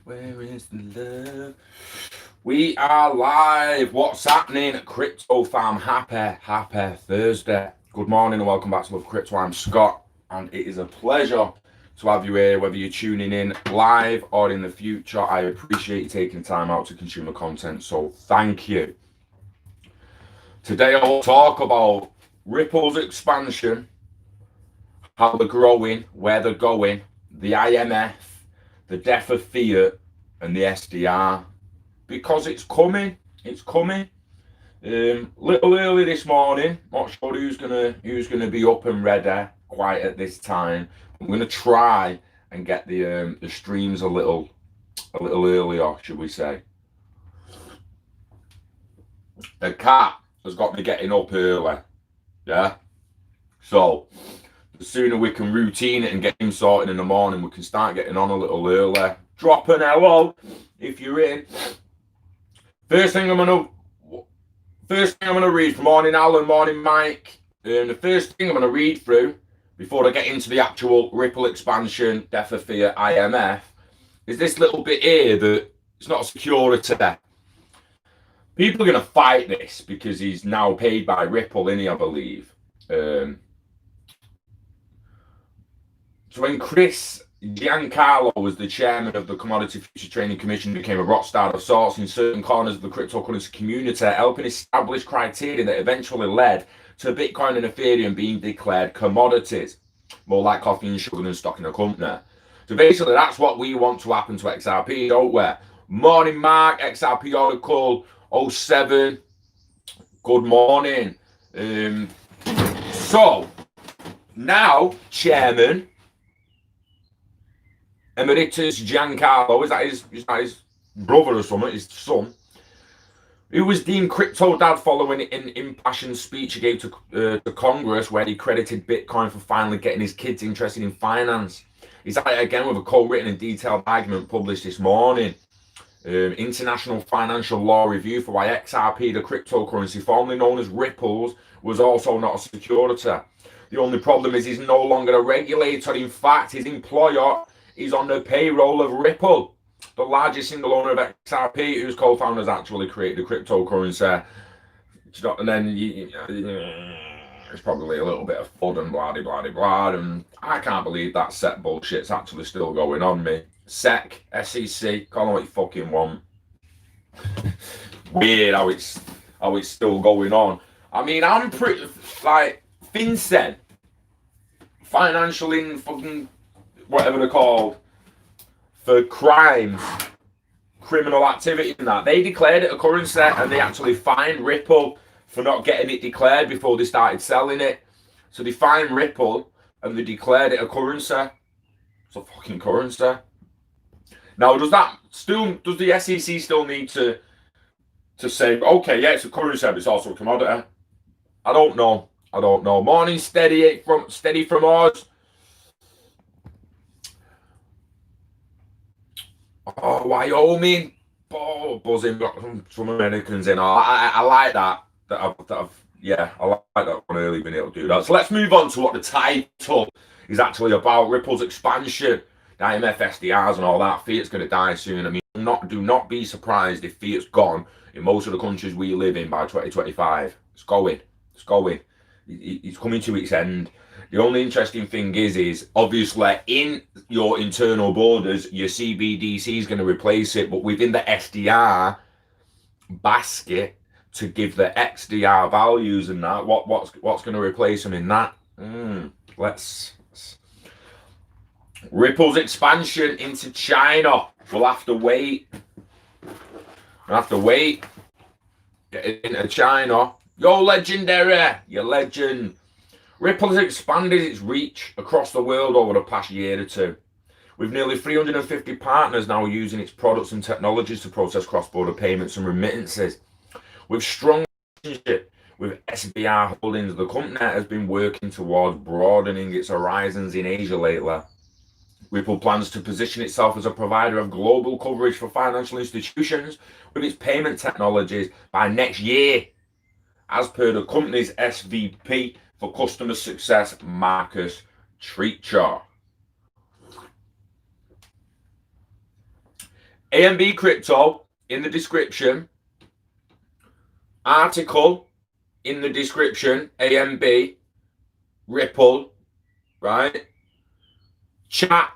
Where is the love? We are live. What's happening? Crypto fam, happy Thursday. Good morning and welcome back to Love Crypto. I'm Scott, and it is a pleasure to have you here, whether you're tuning in live or in the future. I appreciate you taking time out to consume the content, so thank you. Today I'll talk about Ripple's expansion, how they're growing, where they're going, the IMF, the death of Fiat, and the SDR. Because it's coming. It's coming. Little early this morning. Not sure who's gonna be up and ready quite at this time. I'm gonna try and get the streams a little earlier, should we say? The cat has got me getting up early. Yeah. So the sooner we can routine it and get him sorted in the morning, we can start getting on a little early. Drop an hello if you're in. First thing I'm gonna read. Morning Alan, morning Mike. The first thing I'm gonna read through before I get into the actual Ripple expansion, death of Fiat, IMF, is this little bit here that it's not a security. People are gonna fight this because he's now paid by Ripple, isn't he, I believe. So when Chris Giancarlo was the chairman of the Commodity Futures Trading Commission, became a rock star of sorts in certain corners of the cryptocurrency community, helping establish criteria that eventually led to Bitcoin and Ethereum being declared commodities, more like coffee and sugar than stock in a company. So basically, that's what we want to happen to XRP, don't we? Morning, Mark. XRP Oracle 07. Good morning. So now, chairman Emeritus Giancarlo, is that his brother or something, his son, who was deemed crypto dad following an impassioned speech he gave to Congress where he credited Bitcoin for finally getting his kids interested in finance. He's at it again with a co-written and detailed argument published this morning. International Financial Law Review for why XRP, the cryptocurrency formerly known as Ripples, was also not a security. The only problem is he's no longer a regulator. In fact, his employer is on the payroll of Ripple, the largest single owner of XRP, whose co-founders actually created the cryptocurrency. And then it's probably a little bit of FUD and blah, blah, blah, blah. And I can't believe that SEC bullshit's actually still going on, me. SEC, SEC, call them what you fucking want. Weird how it's still going on. I mean, I'm pretty, like, FinCEN, financial in fucking whatever they're called, for crimes, criminal activity and that. They declared it a currency and they actually fined Ripple for not getting it declared before they started selling it. So they fined Ripple and they declared it a currency. It's a fucking currency. Now, does the SEC still need to say, okay, yeah, it's a currency, but it's also a commodity? I don't know. Morning, steady from us. Oh, Wyoming. Oh, buzzing. Got some Americans in. I like that. I like that one early being able to do that. So let's move on to what the title is actually about. Ripple's expansion, the IMF SDRs and all that. Fiat's going to die soon. I mean, do not be surprised if Fiat's gone in most of the countries we live in by 2025. It's going. It's coming to its end. The only interesting thing is obviously in your internal borders, your CBDC is going to replace it, but within the SDR basket to give the XDR values and that, what's going to replace them in that? Let's Ripple's expansion into China. We'll have to wait. Get into China. Yo, legendary, you legend. Ripple has expanded its reach across the world over the past year or two, with nearly 350 partners now using its products and technologies to process cross-border payments and remittances. With strong relationship with Sdr Holdings, the company has been working towards broadening its horizons in Asia lately. Ripple plans to position itself as a provider of global coverage for financial institutions with its payment technologies by next year, as per the company's SVP for Customer Success, Marcus Treacher. AMB Crypto in the description. Article in the description. AMB, Ripple, right? Chat,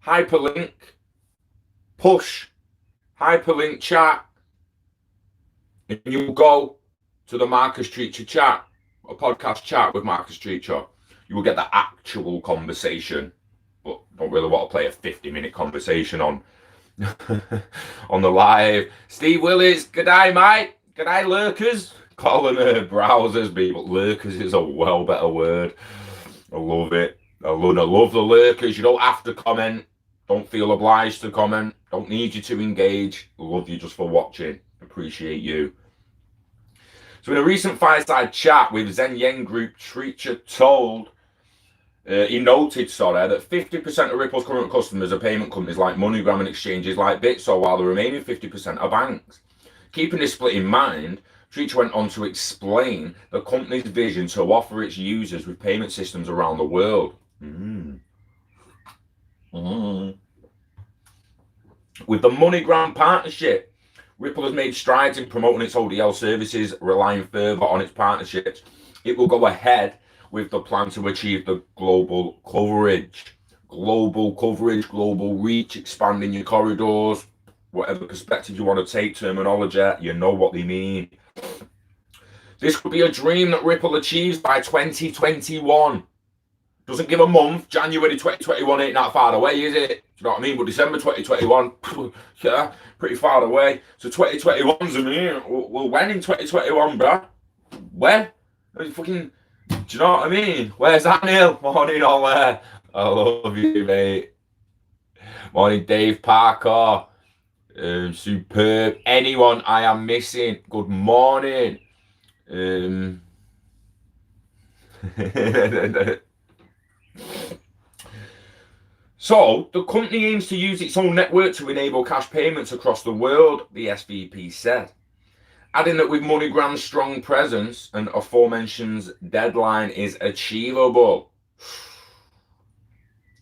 hyperlink, push, hyperlink chat, and you will go to the Marcus Treacher chat, a podcast chat with Marcus Treacher. You will get the actual conversation, but don't really want to play a 50-minute conversation on on the live. Steve Willis, good day, mate. Good day, lurkers. Calling browsers, but lurkers is a well better word. I love it. I love the lurkers. You don't have to comment. Don't feel obliged to comment. Don't need you to engage. Love you just for watching. Appreciate you. So in a recent fireside chat with Zen Yen Group, Treacher noted that 50% of Ripple's current customers are payment companies like MoneyGram and exchanges like Bitso, while the remaining 50% are banks. Keeping this split in mind, Treacher went on to explain the company's vision to offer its users with payment systems around the world. With the MoneyGram partnership, Ripple has made strides in promoting its ODL services, relying further on its partnerships. It will go ahead with the plan to achieve the global coverage. Global reach, expanding your corridors, whatever perspective you want to take, terminology, you know what they mean. This could be a dream that Ripple achieves by 2021. Doesn't give a month. January 2021 ain't that far away, is it? Do you know what I mean? But December 2021, yeah, pretty far away. So 2021's in here. Well, when in 2021, bruh? When? Fucking, do you know what I mean? Where's that, Neil? Morning, all there. I love you, mate. Morning, Dave Parker. Superb. Anyone I am missing? Good morning. So, the company aims to use its own network to enable cash payments across the world, the SVP said, adding that with MoneyGram's strong presence, an aforementioned deadline is achievable.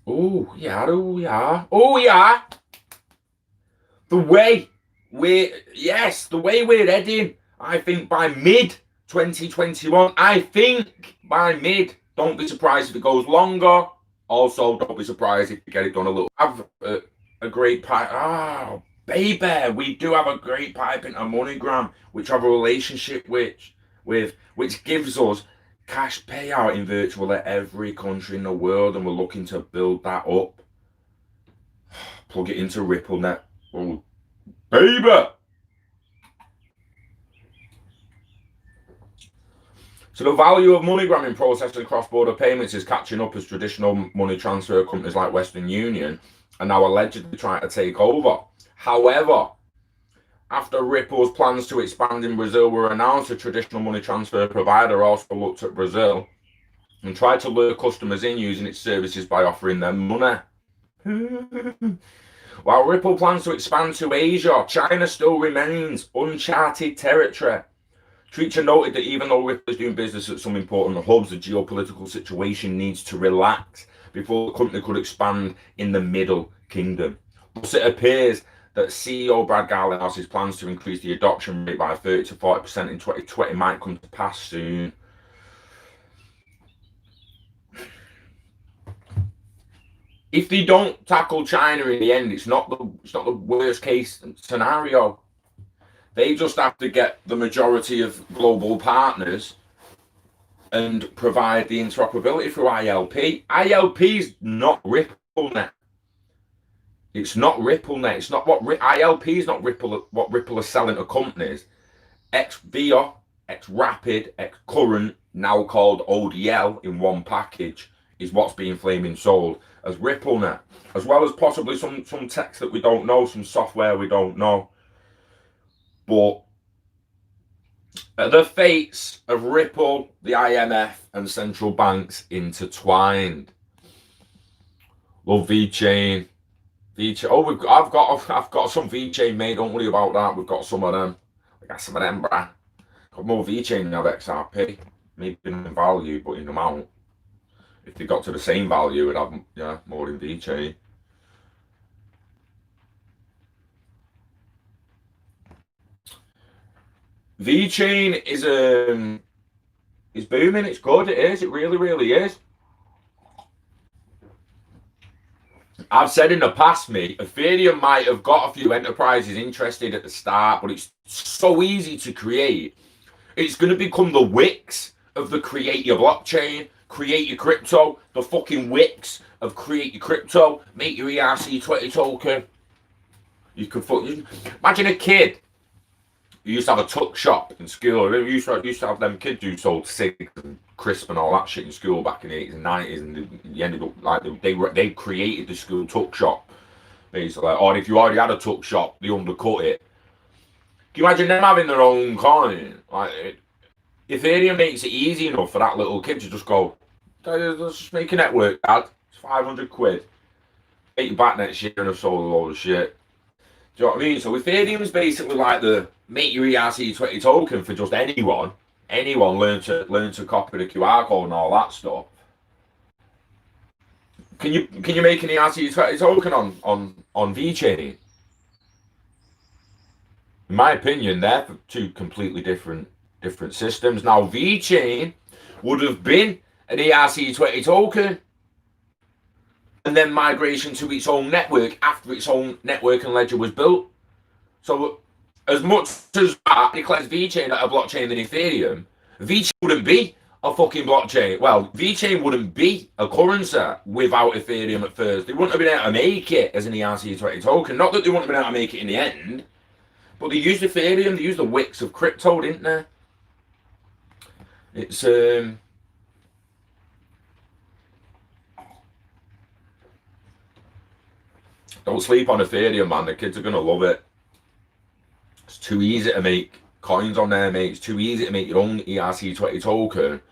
Oh, yeah. The way we're heading, I think by mid-2021, don't be surprised if it goes longer. Also, don't be surprised if you get it done a little. Have a great pipe. Oh, baby, we do have a great pipe into MoneyGram, which have a relationship which gives us cash payout in virtually every country in the world, and we're looking to build that up. Plug it into RippleNet. Oh, baby. So the value of MoneyGram in processing cross-border payments is catching up as traditional money transfer companies like Western Union are now allegedly trying to take over. However, after Ripple's plans to expand in Brazil were announced, a traditional money transfer provider also looked at Brazil and tried to lure customers in using its services by offering them money. While Ripple plans to expand to Asia, China still remains uncharted territory. Treacher noted that even though Ripple is doing business at some important hubs, the geopolitical situation needs to relax before the company could expand in the Middle Kingdom. Thus, it appears that CEO Brad Garlinghouse plans to increase the adoption rate by 30 to 40% in 2020 might come to pass soon. If they don't tackle China in the end, it's not the worst case scenario. They just have to get the majority of global partners and provide the interoperability through ILP. ILP is not RippleNet. It's not RippleNet. It's not what ILP is not Ripple. What Ripple are selling to companies. XVIA, XRapid, XCurrent, now called ODL in one package, is what's being flaming sold as RippleNet, as well as possibly some text that we don't know, some software we don't know. But the fates of Ripple, the IMF, and central banks intertwined. Love VeChain. Oh, I've got some VeChain, mate. Don't worry about that. We've got some of them. I got some of them, bruh. Got more VeChain than XRP. Maybe in value, but in amount. If they got to the same value, it'd have more in VeChain. VeChain is booming. It's good. It is. It really, really is. I've said in the past, mate, Ethereum might have got a few enterprises interested at the start, but it's so easy to create. It's going to become the Wix of the create your blockchain, create your crypto, the fucking Wix of create your crypto, make your ERC20 token. You can imagine a kid who used to have a tuck shop in school. We used to have them kids who sold cigs and crisp and all that shit in school back in the 80s and 90s, and they ended up like they created the school tuck shop, basically. Or if you already had a tuck shop, they undercut it. Can you imagine them having their own coin? Like, Ethereum makes it easy enough for that little kid to just go, let's just make a network, Dad. It's 500 quid. Get you back next year and I've sold a load of shit. Do you know what I mean? So Ethereum is basically like the make your ERC20 token for just anyone. Anyone learn to copy the QR code and all that stuff. Can you make an ERC20 token on VeChain? In my opinion, they're two completely different systems. Now, VeChain would have been an ERC20 token, and then migration to its own network after its own network and ledger was built. So, as much as that declares VeChain a blockchain than Ethereum, VeChain wouldn't be a fucking blockchain. Well, VeChain wouldn't be a currency without Ethereum at first. They wouldn't have been able to make it as an ERC20 token. Not that they wouldn't have been able to make it in the end, but they used Ethereum, they used the Wix of crypto, didn't they? It's don't sleep on Ethereum, man. The kids are gonna love it. It's too easy to make coins on there, mate. It's too easy to make your own ERC20 token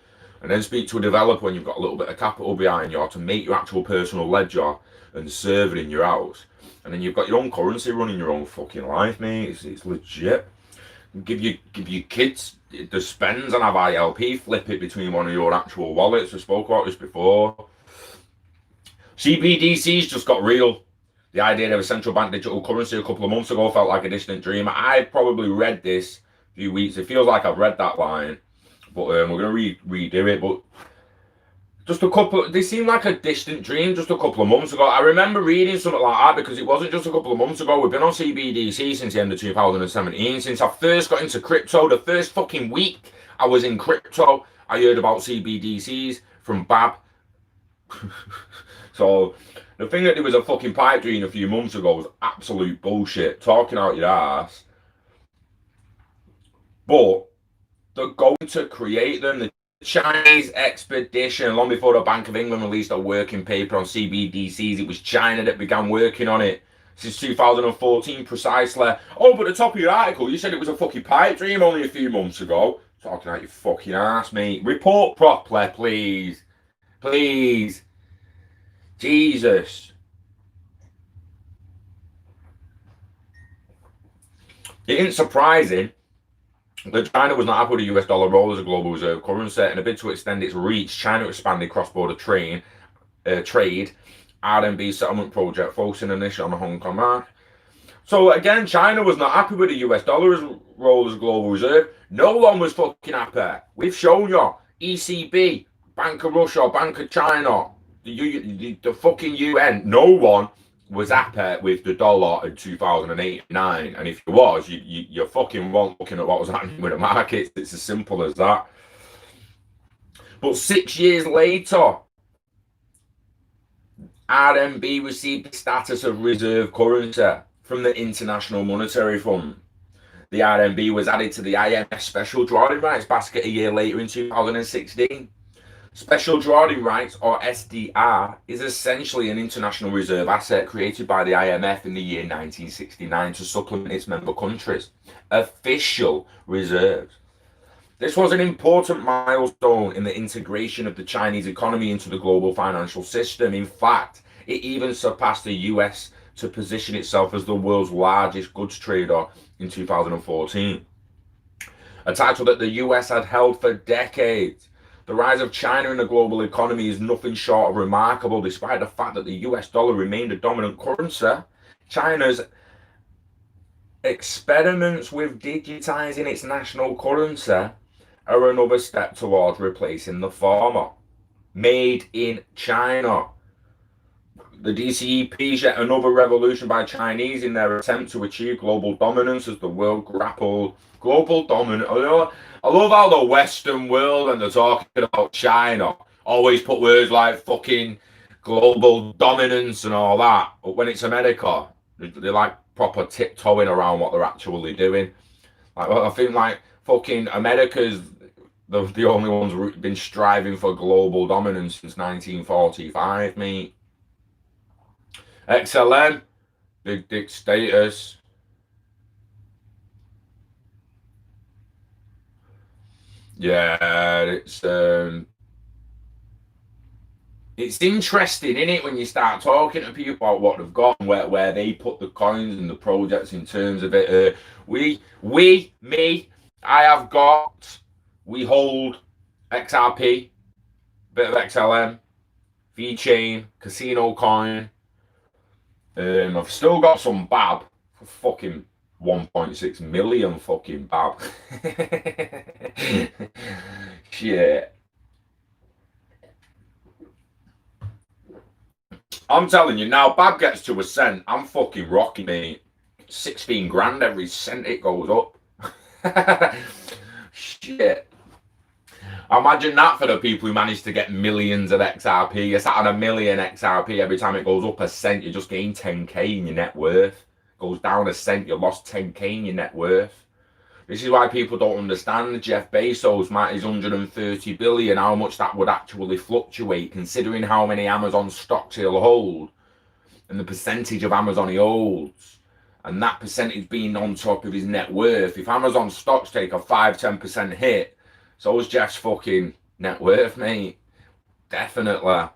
and then speak to a developer when you've got a little bit of capital behind you to make your actual personal ledger and serve it in your house. And then you've got your own currency running your own fucking life, mate. It's legit. Give your kids the spends and have ILP, flip it between one of your actual wallets. We spoke about this before. CBDCs just got real. The idea of a central bank digital currency a couple of months ago felt like a distant dream. I probably read this a few weeks. It feels like I've read that line, but we're going to redo it. But just they seem like a distant dream just a couple of months ago. I remember reading something like that because it wasn't just a couple of months ago. We've been on CBDC since the end of 2017. Since I first got into crypto, the first fucking week I was in crypto, I heard about CBDCs from Bab. So the thing that there was a fucking pipe dream a few months ago was absolute bullshit. Talking out your ass. But they're going to create them. The Chinese expedition, long before the Bank of England released a working paper on CBDCs, it was China that began working on it since 2014 precisely. Oh, but the top of your article, you said it was a fucking pipe dream only a few months ago. Talking out your fucking ass, mate. Report properly, please. Please. Jesus. It isn't surprising that China was not happy with the US dollar role as a global reserve currency. In a bid to extend its reach, China expanded cross-border trade, RMB settlement project, focusing initially on the Hong Kong market. So again, China was not happy with the US dollar's role as a global reserve. No one was fucking happy. We've shown you ECB, Bank of Russia, Bank of China, the fucking UN. No one was happy with the dollar in 2008-9, and if you was, you fucking weren't looking at what was happening with the markets. It's as simple as that. But 6 years later, RMB received the status of reserve currency from the International Monetary Fund. The RMB was added to the IMF Special Drawing Rights basket a year later in 2016. Special Drawing Rights, or SDR, is essentially an international reserve asset created by the IMF in the year 1969 to supplement its member countries' official reserves. This was an important milestone in the integration of the Chinese economy into the global financial system. In fact, it even surpassed the US to position itself as the world's largest goods trader in 2014. A title that the US had held for decades. The rise of China in the global economy is nothing short of remarkable, despite the fact that the US dollar remained a dominant currency. China's Experiments with digitizing its national currency are another step towards replacing the former. Made in China. The DCEP is yet another revolution by Chinese in their attempt to achieve global dominance as the world grappled. Global dominance. I love how the Western world, and they're talking about China, always put words like fucking global dominance and all that. But when it's America, they're like proper tiptoeing around what they're actually doing. Like, I think like fucking America's the only ones who've been striving for global dominance since 1945, mate. XLM, big dick status. Yeah, it's interesting, isn't it, when you start talking to people about what they've got and where they put the coins and the projects in terms of it. I have got, we hold XRP, bit of XLM, VeChain, Casino Coin. I've still got some BAB for fucking 1.6 million fucking BAB. Shit. I'm telling you now, BAB gets to a cent, I'm fucking rocking, mate. 16 grand every cent it goes up. Shit. Imagine that for the people who manage to get millions of XRP. You're sat on a million XRP. Every time it goes up a cent, you just gain 10k in your net worth. Goes down a cent, you lost 10k in your net worth. This is why people don't understand Jeff Bezos, his 130 billion, how much that would actually fluctuate, considering how many Amazon stocks he'll hold and the percentage of Amazon he holds. And that percentage being on top of his net worth. If Amazon stocks take a 5-10% hit, so is Jeff's fucking net worth, mate. Definitely.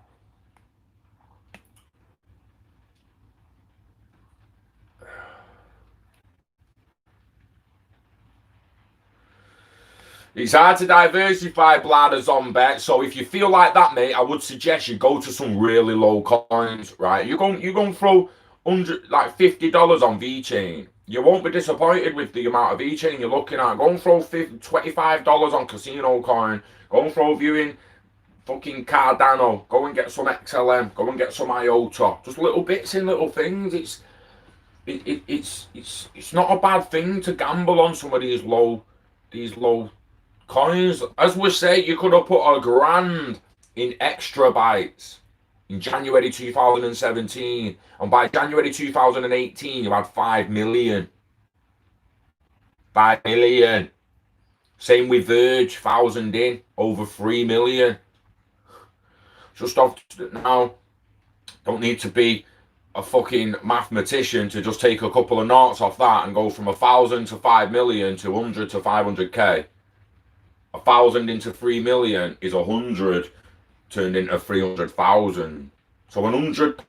It's hard to diversify bladders on bet. So if you feel like that, mate, I would suggest you go to some really low coins, right? You're going to throw $100, like $50 on VeChain. You won't be disappointed with the amount of VeChain you're looking at. Go and throw $25 on Casino Coin. Go and throw viewing fucking Cardano. Go and get some XLM. Go and get some IOTA. Just little bits in little things. It's not a bad thing to gamble on some of these low coins. As we say, you could have put $1,000 in extra bytes in January 2017, and by January 2018 you had 5 million. 5 million. Same with Verge, 1,000 in, over 3 million. Just off now, don't need to be a fucking mathematician to just take a couple of noughts off that and go from 1,000 to 5 million to 100 to 500k. 1,000 into 3 million is 100 turned into 300,000. So £100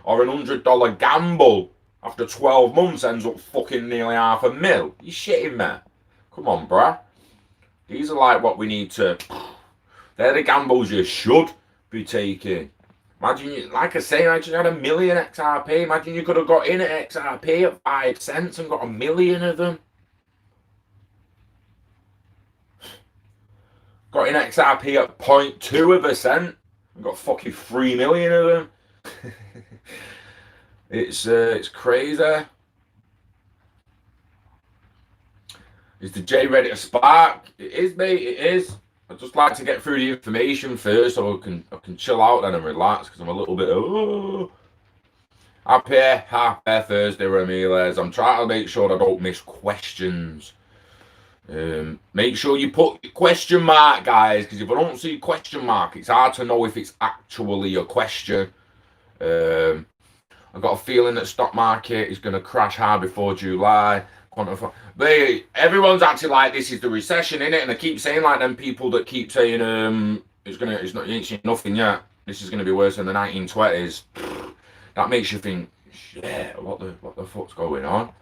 or $100 gamble after 12 months ends up fucking nearly $500,000. You shitting me? Come on, bruh. These are like what we need to. They're the gambles you should be taking. Imagine you, like I say, I just had 1 million XRP. Imagine you could have got in at XRP at 5 cents and got 1 million of them. Got in XRP at 0.2 of a cent and got fucking 3 million of them. It's crazy. Is the J ready to spark? It is, mate. It is. I'd just like to get through the information first, so I can chill out then and relax because I'm a little bit. Happy Thursday, Ramirez. I'm trying to make sure I don't miss questions. Make sure you put question mark, guys, because if I don't see question mark, it's hard to know if it's actually a question. I've got a feeling that stock market is going to crash hard before July. Everyone's acting like this is the recession, innit? And I keep saying like them people that keep saying it's not, you ain't seen nothing yet. This is going to be worse than the 1920s. That makes you think, shit, what the fuck's going on?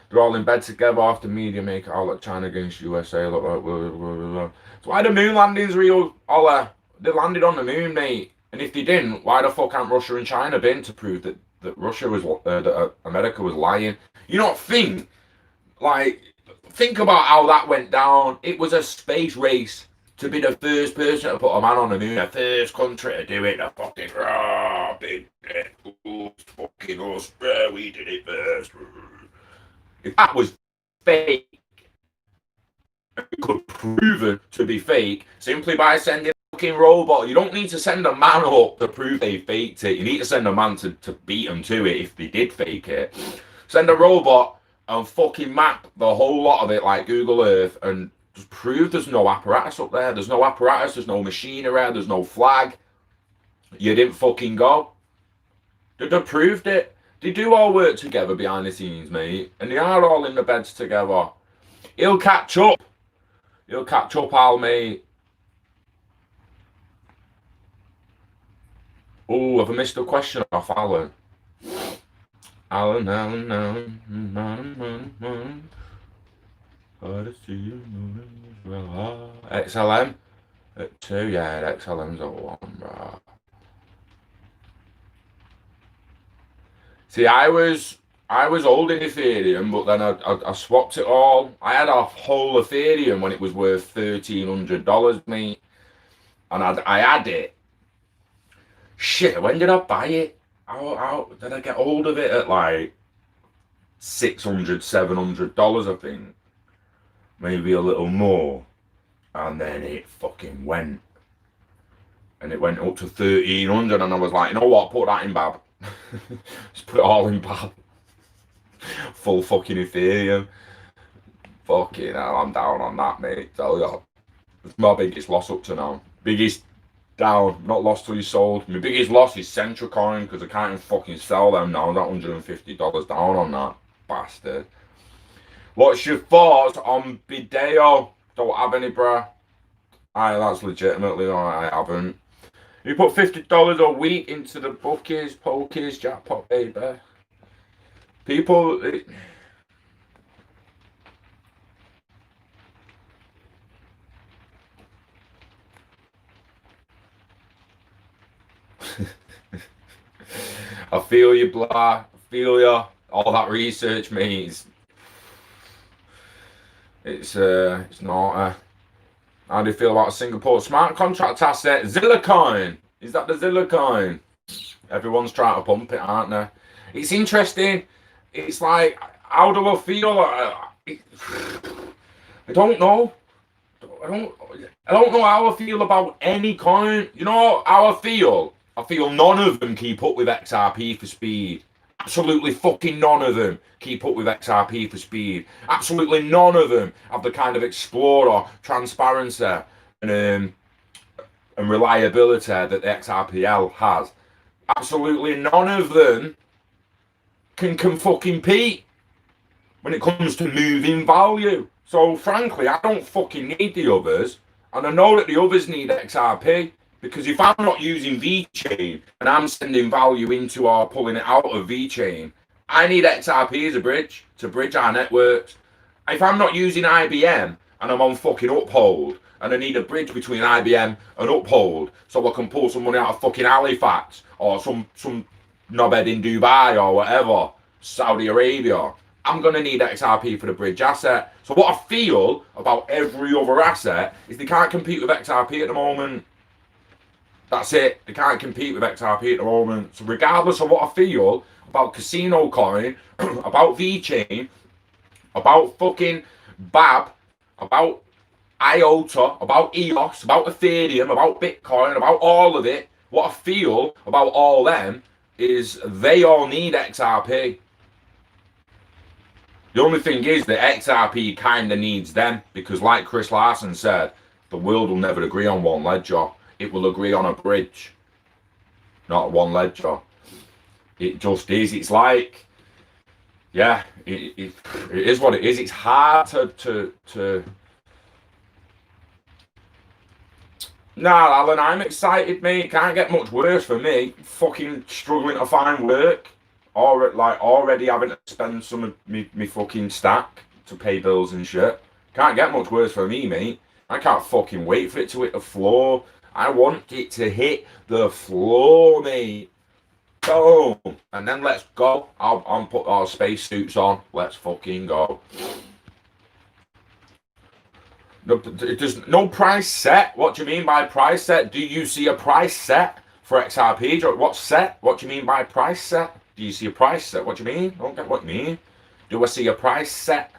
They're all in bed together after media make it out like China against USA. Look like blah, blah, blah, blah. So why the moon landings real? They landed on the moon, mate. And if they didn't, why the fuck aren't Russia and China been to prove that Russia was that America was lying? You don't think Like, think about how that went down. It was a space race to be the first person to put a man on the moon, the first country to do it. The fucking big fucking us. We did it first. If that was fake, it could prove it to be fake simply by sending a fucking robot. You don't need to send a man up to prove they faked it. You need to send a man to beat them to it if they did fake it. Send a robot and fucking map the whole lot of it like Google Earth and just prove there's no apparatus up there. There's no apparatus, there's no machinery, there's no flag. You didn't fucking go. They proved it. They do all work together behind the scenes, mate. And they are all in the beds together. He'll catch up. He'll catch up, Al, mate. Oh, have I missed a question off Alan? Alan. XLM at 2, yeah, XLM's at 1, bro. See, I was holding Ethereum, but then I swapped it all. I had a whole Ethereum when it was worth $1,300, mate, and I had it. Shit, when did I buy it? How did I get hold of it at like $600, $700? I think maybe a little more, and then it fucking went, and it went up to 1,300, and I was like, you know what? Put that in Bab. Just put it all in Bab. Full fucking Ethereum. Fucking hell, I'm down on that, mate. Tell you, it's my biggest loss up to now. Biggest down, not lost till you sold. My biggest loss is Central Coin because I can't even fucking sell them now. That $150 down on that bastard. What's your thoughts on Bideo? Don't have any, bruh. That's legitimately I haven't. You put $50 a week into the bookies, pokies, jackpot, baby. People. I feel you, blah. I feel you. All that research means it's not. How do you feel about Singapore smart contract asset? Zillacoin. Is that the Zillacoin? Everyone's trying to pump it, aren't they? It's interesting. It's like, how do I feel? I don't know. I don't know how I feel about any coin. You know how I feel? I feel none of them keep up with XRP for speed. Absolutely fucking none of them keep up with XRP for speed. Absolutely none of them have the kind of explorer, transparency, and reliability that the XRPL has. Absolutely none of them can fucking compete when it comes to moving value. So frankly, I don't fucking need the others, and I know that the others need XRP. Because if I'm not using VeChain and I'm sending value into or pulling it out of VeChain, I need XRP as a bridge to bridge our networks. If I'm not using IBM and I'm on fucking Uphold and I need a bridge between IBM and Uphold so I can pull some money out of fucking Halifax or some knobhead in Dubai or whatever, Saudi Arabia, I'm going to need XRP for the bridge asset. So what I feel about every other asset is they can't compete with XRP at the moment. That's it. They can't compete with XRP at the moment. So regardless of what I feel about Casino Coin, about VeChain, about fucking BAB, about IOTA, about EOS, about Ethereum, about Bitcoin, about all of it, what I feel about all them is they all need XRP. The only thing is that XRP kind of needs them because like Chris Larson said, the world will never agree on one ledger. It will agree on a bridge, not one ledger. It just is. It's like, yeah, it is what it is. It's hard to. Nah, Alan, I'm excited, mate. Can't get much worse for me. Fucking struggling to find work, or like already having to spend some of me fucking stack to pay bills and shit. Can't get much worse for me, mate. I can't fucking wait for it to hit the floor. I want it to hit the floor, mate. Boom. And then let's go. I'll put our space suits on. Let's fucking go. No, there's no price set. What do you mean by price set? Do you see a price set for XRP? What's set? What do you mean by price set? Do you see a price set? What do you mean? I don't get what you mean. Do I see a price set?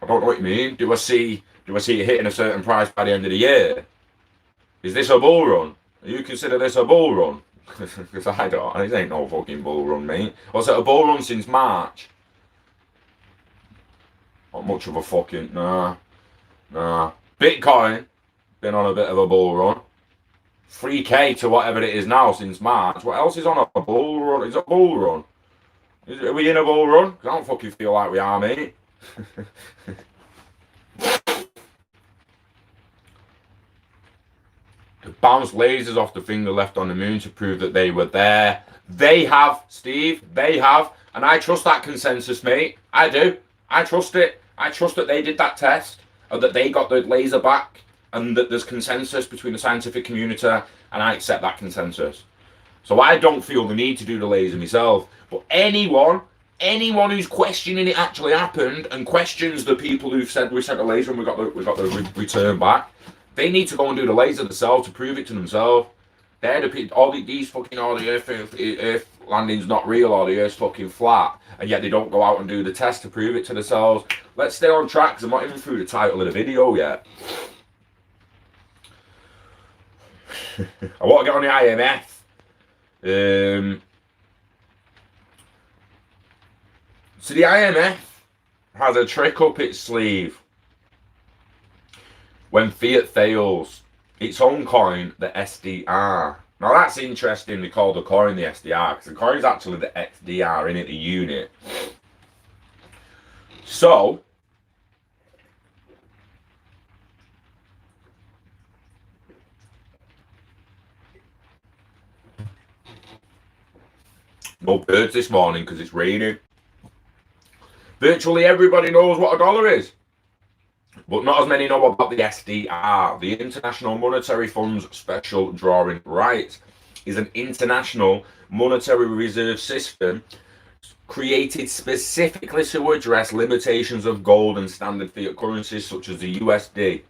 I don't know what you mean. Do I see it hitting a certain price by the end of the year? Is this a bull run? Do you consider this a bull run? Because I don't. This ain't no fucking bull run, mate. Was it a bull run since March? Not much of a fucking nah. Bitcoin been on a bit of a bull run. 3K to whatever it is now since March. What else is on a bull run? Is it a bull run? Are we in a bull run? I don't fucking feel like we are, mate. To bounce lasers off the finger left on the moon to prove that they were there. They have, Steve. They have. And I trust that consensus, mate. I do. I trust it. I trust that they did that test, and that they got the laser back, and that there's consensus between the scientific community, and I accept that consensus. So I don't feel the need to do the laser myself. But anyone who's questioning it actually happened and questions the people who've said we sent a laser and we got the return back, they need to go and do the laser themselves to prove it to themselves. They're the people, the Earth landing's not real, or the Earth's fucking flat, and yet they don't go out and do the test to prove it to themselves. Let's stay on track, because I'm not even through the title of the video yet. I want to get on the IMF. So the IMF has a trick up its sleeve. When Fiat fails, its own coin, the SDR. Now that's interesting, they call the coin the SDR, because the coin is actually the XDR, in it, the unit. So, no birds this morning because it's raining. Virtually everybody knows what a dollar is, but not as many know about the SDR. The International Monetary Fund's Special Drawing Rights is an international monetary reserve system created specifically to address limitations of gold and standard fiat currencies such as the USD.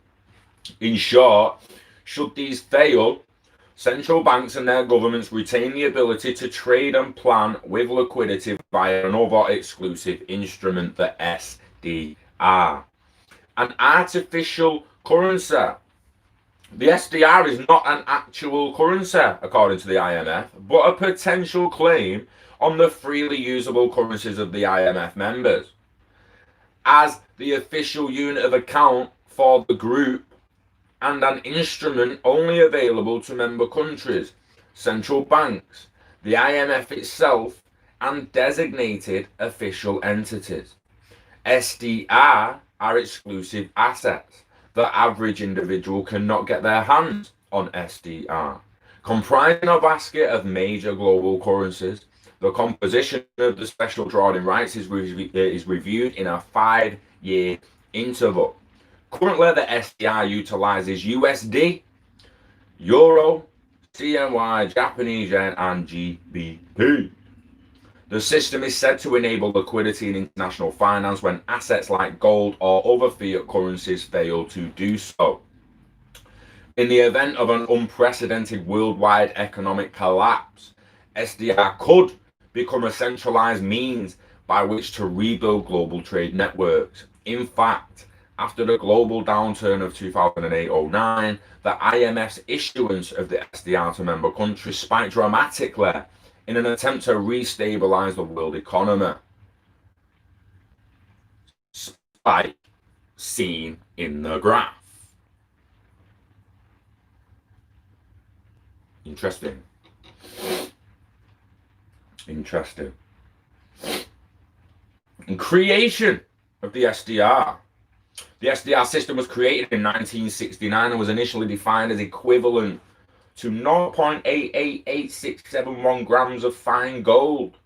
In short, should these fail, central banks and their governments retain the ability to trade and plan with liquidity via another exclusive instrument, the SDR. An artificial currency. The SDR is not an actual currency, according to the IMF, but a potential claim on the freely usable currencies of the IMF members. As the official unit of account for the group and an instrument only available to member countries, central banks, the IMF itself, and designated official entities. SDR are exclusive assets. The average individual cannot get their hands on SDR. Comprising a basket of major global currencies, the composition of the special drawing rights is reviewed in a 5-year interval. Currently, the SDR utilizes USD, Euro, CNY, Japanese yen, and GBP. The system is said to enable liquidity in international finance when assets like gold or other fiat currencies fail to do so. In the event of an unprecedented worldwide economic collapse, SDR could become a centralized means by which to rebuild global trade networks. In fact, after the global downturn of 2008-09, the IMF's issuance of the SDR to member countries spiked dramatically in an attempt to restabilize the world economy. Spike seen in the graph. Interesting. Interesting. And creation of the SDR. The SDR system was created in 1969 and was initially defined as equivalent to 0.888671 grams of fine gold,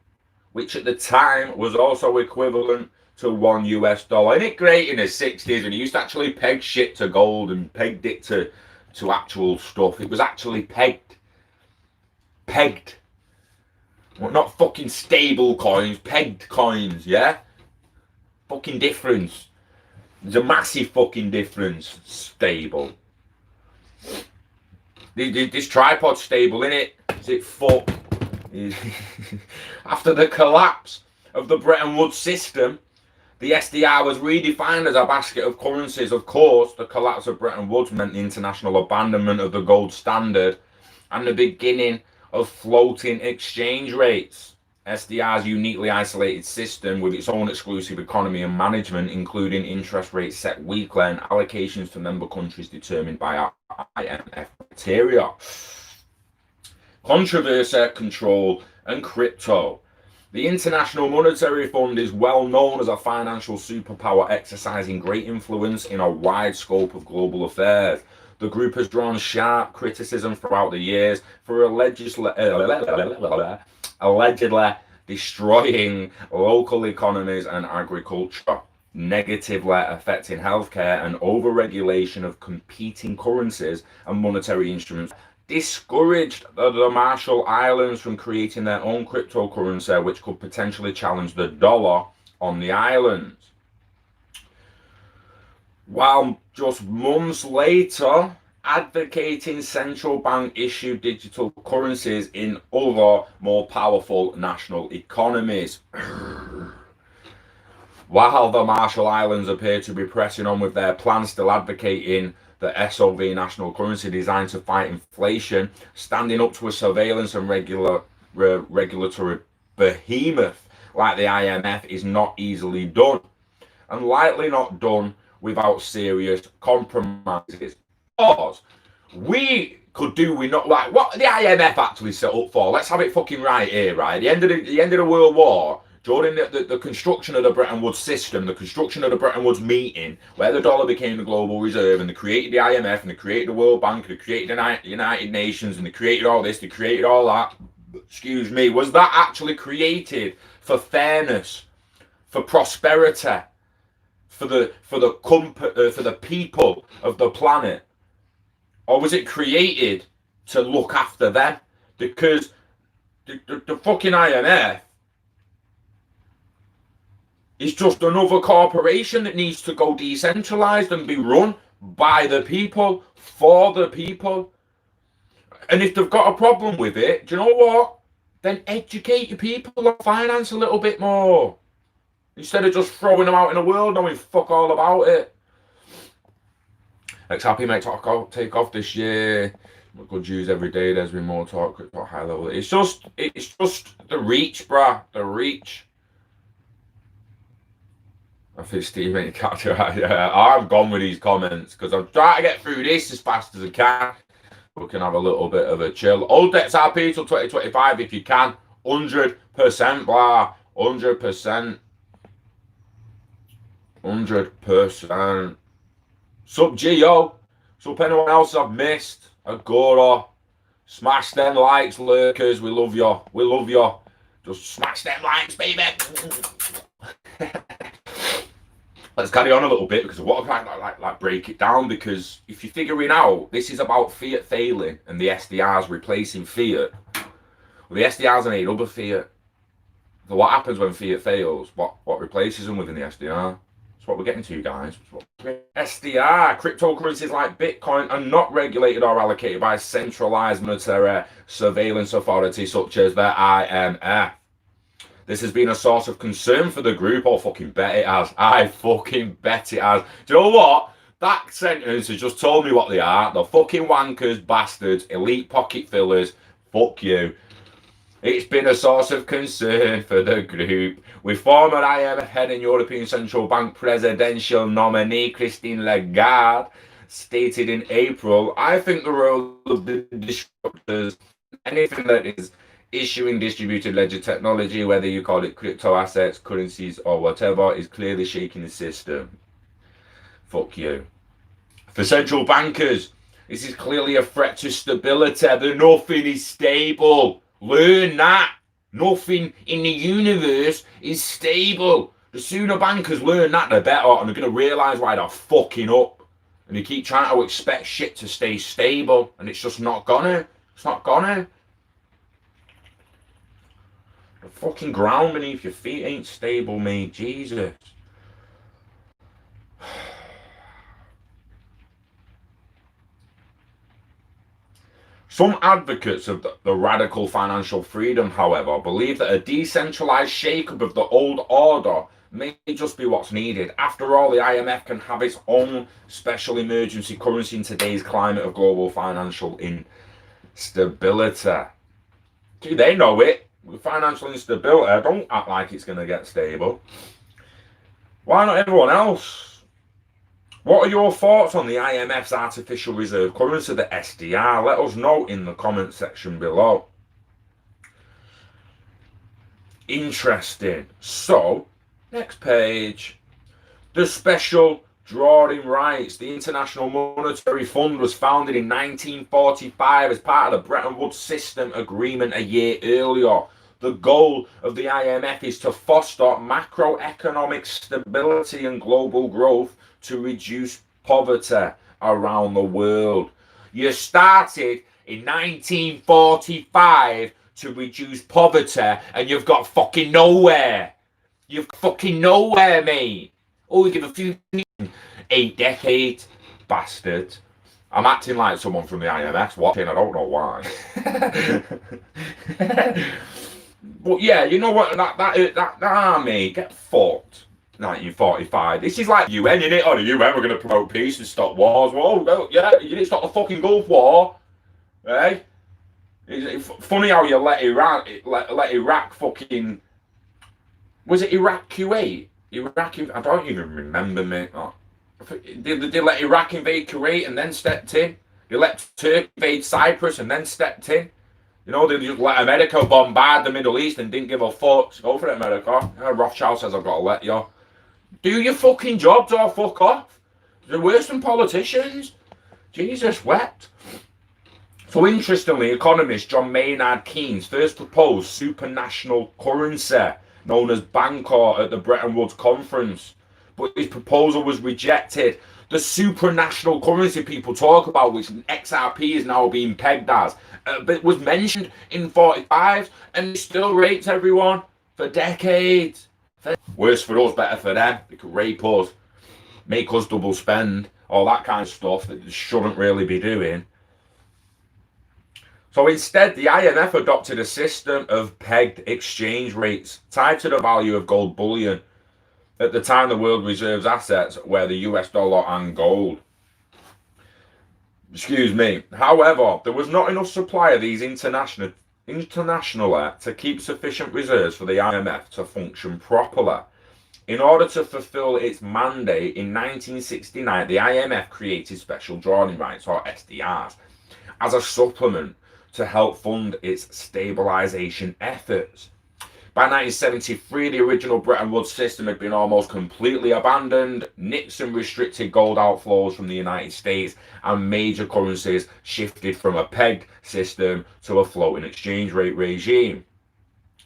which at the time was also equivalent to $1 US. Isn't it great in the 60s when you used to actually peg shit to gold and pegged it to actual stuff? It was actually pegged. Pegged. Well, not fucking stable coins, pegged coins, yeah? Fucking difference. There's a massive fucking difference. Stable. This tripod's stable, innit? Is it fuck? After the collapse of the Bretton Woods system, the SDR was redefined as a basket of currencies. Of course, the collapse of Bretton Woods meant the international abandonment of the gold standard and the beginning of floating exchange rates. SDR's uniquely isolated system with its own exclusive economy and management, including interest rates set weekly and allocations to member countries determined by IMF criteria. Controversy, control, and crypto. The International Monetary Fund is well known as a financial superpower exercising great influence in a wide scope of global affairs. The group has drawn sharp criticism throughout the years for allegedly destroying local economies and agriculture, negatively affecting healthcare, and over-regulation of competing currencies and monetary instruments. Discouraged the Marshall Islands from creating their own cryptocurrency, which could potentially challenge the dollar on the islands. While just months later, advocating central bank issued digital currencies in other more powerful national economies. While the Marshall Islands appear to be pressing on with their plans, still advocating the SOV national currency designed to fight inflation, standing up to a surveillance and regulatory behemoth like the IMF is not easily done, and likely not done without serious compromises. Because we could do we not like what the IMF actually set up for. Let's have it fucking right here, right? At the end of the World War, during the construction of the Bretton Woods system, the construction of the Bretton Woods meeting, where the dollar became the global reserve, and they created the IMF, and they created the World Bank, and they created the United Nations, and they created all this, they created all that. Excuse me, was that actually created for fairness, for prosperity, for the people of the planet, or was it created to look after them? Because the fucking IMF is just another corporation that needs to go decentralized and be run by the people, for the people. And if they've got a problem with it, do you know what? Then educate your people on finance a little bit more, instead of just throwing them out in the world knowing fuck all about it. Happy may take off this year. Good news every day. There's been more talk at high level. It's just the reach, bruh. The reach. I think Steve ain't catch it. Yeah, I'm gone with these comments because I'm trying to get through this as fast as I can. We can have a little bit of a chill. Hold XRP till 2025 if you can. 100%, blah. 100%. 100%. Sup, Gio? Sup, anyone else I've missed? Agora. Smash them likes, lurkers. We love you. We love you. Just smash them likes, baby. Let's carry on a little bit because I want to like break it down, because if you're figuring out this is about Fiat failing and the SDRs replacing Fiat, well, the SDRs are made up of Fiat. So what happens when Fiat fails? What replaces them within the SDR? That's what we're getting to, guys. SDR, cryptocurrencies like Bitcoin are not regulated or allocated by a centralized monetary surveillance authority such as the IMF. This has been a source of concern for the group. Oh, fucking bet it has. I fucking bet it has. Do you know what? That sentence has just told me what they are. The fucking wankers, bastards, elite pocket fillers. Fuck you. It's been a source of concern for the group, with former IMF head and European Central Bank presidential nominee Christine Lagarde stated in April, I think the role of the disruptors, anything that is issuing distributed ledger technology, whether you call it crypto assets, currencies, or whatever, is clearly shaking the system. Fuck you. For central bankers, this is clearly a threat to stability. Nothing is stable. Learn that. Nothing in the universe is stable. The sooner bankers learn that, the better, and they're going to realise why they're fucking up. And they keep trying to expect shit to stay stable, and it's just not gonna. It's not gonna. The fucking ground beneath your feet ain't stable, mate. Jesus. Some advocates of the radical financial freedom, however, believe that a decentralized shake-up of the old order may just be what's needed. After all, the IMF can have its own special emergency currency in today's climate of global financial instability. Gee, they know it. With financial instability, don't act like it's going to get stable. Why not everyone else? What are your thoughts on the IMF's artificial reserve currency, the SDR? Let us know in the comment section below. Interesting. So, next page. The special drawing rights. The International Monetary Fund was founded in 1945 as part of the Bretton Woods System Agreement a year earlier. The goal of the IMF is to foster macroeconomic stability and global growth to reduce poverty around the world. You started in 1945 to reduce poverty and you've got fucking nowhere. You've fucking nowhere, mate. Oh, you give a few 8 decades, bastard. I'm acting like someone from the IMF's watching, I don't know why. But yeah, you know what, that army, get fucked. 1945. This is like UN, innit? Oh, the UN, we're going to promote peace and stop wars. Well, yeah, you didn't stop the fucking Gulf War. Eh? It's funny how you let Iraq fucking... Was it Iraq Kuwait? I don't even remember, mate. They let Iraq invade Kuwait and then stepped in. They let Turkey invade Cyprus and then stepped in. You know, they just let America bombard the Middle East and didn't give a fuck. Go for it, America. Rothschild says I've got to let you. Do your fucking jobs or fuck off. They're worse than politicians. Jesus wept. So interestingly, economist John Maynard Keynes first proposed supranational currency, known as Bancor, at the Bretton Woods Conference. But his proposal was rejected. The supranational currency people talk about, which XRP is now being pegged as, but was mentioned in 45 and it still rapes everyone for decades. Worse for us, better for them. They could rape us, make us double spend, all that kind of stuff that they shouldn't really be doing. So instead, the IMF adopted a system of pegged exchange rates tied to the value of gold bullion. At the time, the world reserves assets were the US dollar and gold. Excuse me. However, there was not enough supply of these internationally to keep sufficient reserves for the IMF to function properly. In order to fulfill its mandate, in 1969, the IMF created special drawing rights, or SDRs, as a supplement to help fund its stabilisation efforts. By 1973, the original Bretton Woods system had been almost completely abandoned. Nixon restricted gold outflows from the United States, and major currencies shifted from a pegged system to a floating exchange rate regime.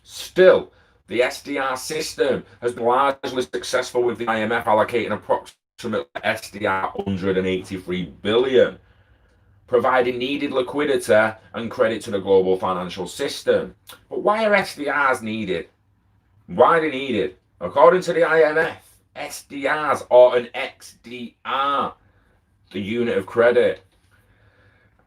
Still, the SDR system has been largely successful, with the IMF allocating approximately SDR 183 billion, providing needed liquidity and credit to the global financial system. But why are SDRs needed? Why are they needed? According to the IMF, SDRs, or an XDR, the unit of credit,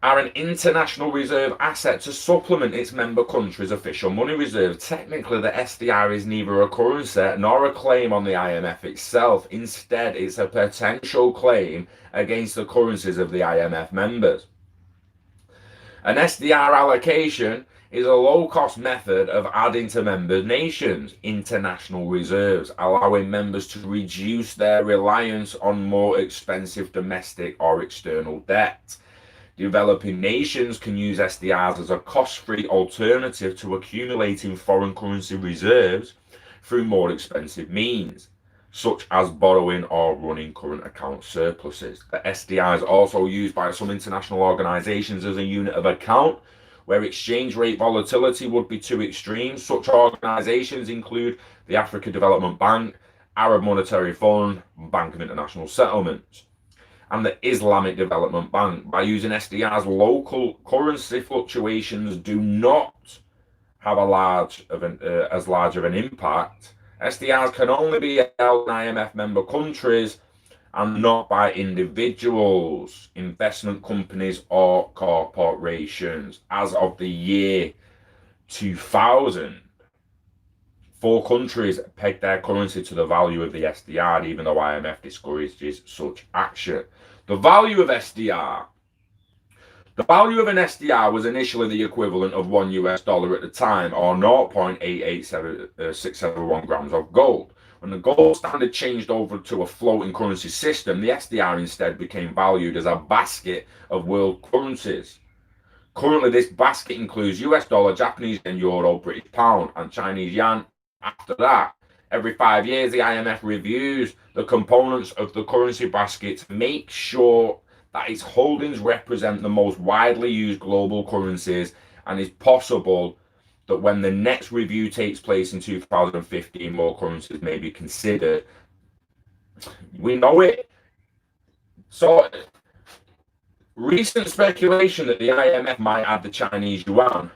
are an international reserve asset to supplement its member country's official money reserve. Technically, the SDR is neither a currency nor a claim on the IMF itself. Instead, it's a potential claim against the currencies of the IMF members. An SDR allocation is a low-cost method of adding to member nations' international reserves, allowing members to reduce their reliance on more expensive domestic or external debt. Developing nations can use SDRs as a cost-free alternative to accumulating foreign currency reserves through more expensive means, such as borrowing or running current account surpluses. The SDR is also used by some international organizations as a unit of account where exchange rate volatility would be too extreme. Such organizations include the Africa Development Bank, Arab Monetary Fund, Bank of International Settlements, and the Islamic Development Bank. By using SDRs, local currency fluctuations do not have as large of an impact. SDRs can only be held in IMF member countries and not by individuals, investment companies, or corporations. As of the year 2000, 4 countries pegged their currency to the value of the SDR, even though IMF discourages such action. The value of SDR. The value of an SDR was initially the equivalent of $1 at the time, or 0.887671 grams of gold. When the gold standard changed over to a floating currency system, the SDR instead became valued as a basket of world currencies. Currently, this basket includes US dollar, Japanese yen, euro, British pound, and Chinese yuan. After that, every 5 years, the IMF reviews the components of the currency basket to make sure that its holdings represent the most widely used global currencies, and it's possible that when the next review takes place in 2015, more currencies may be considered. We know it. So, recent speculation that the IMF might add the Chinese yuan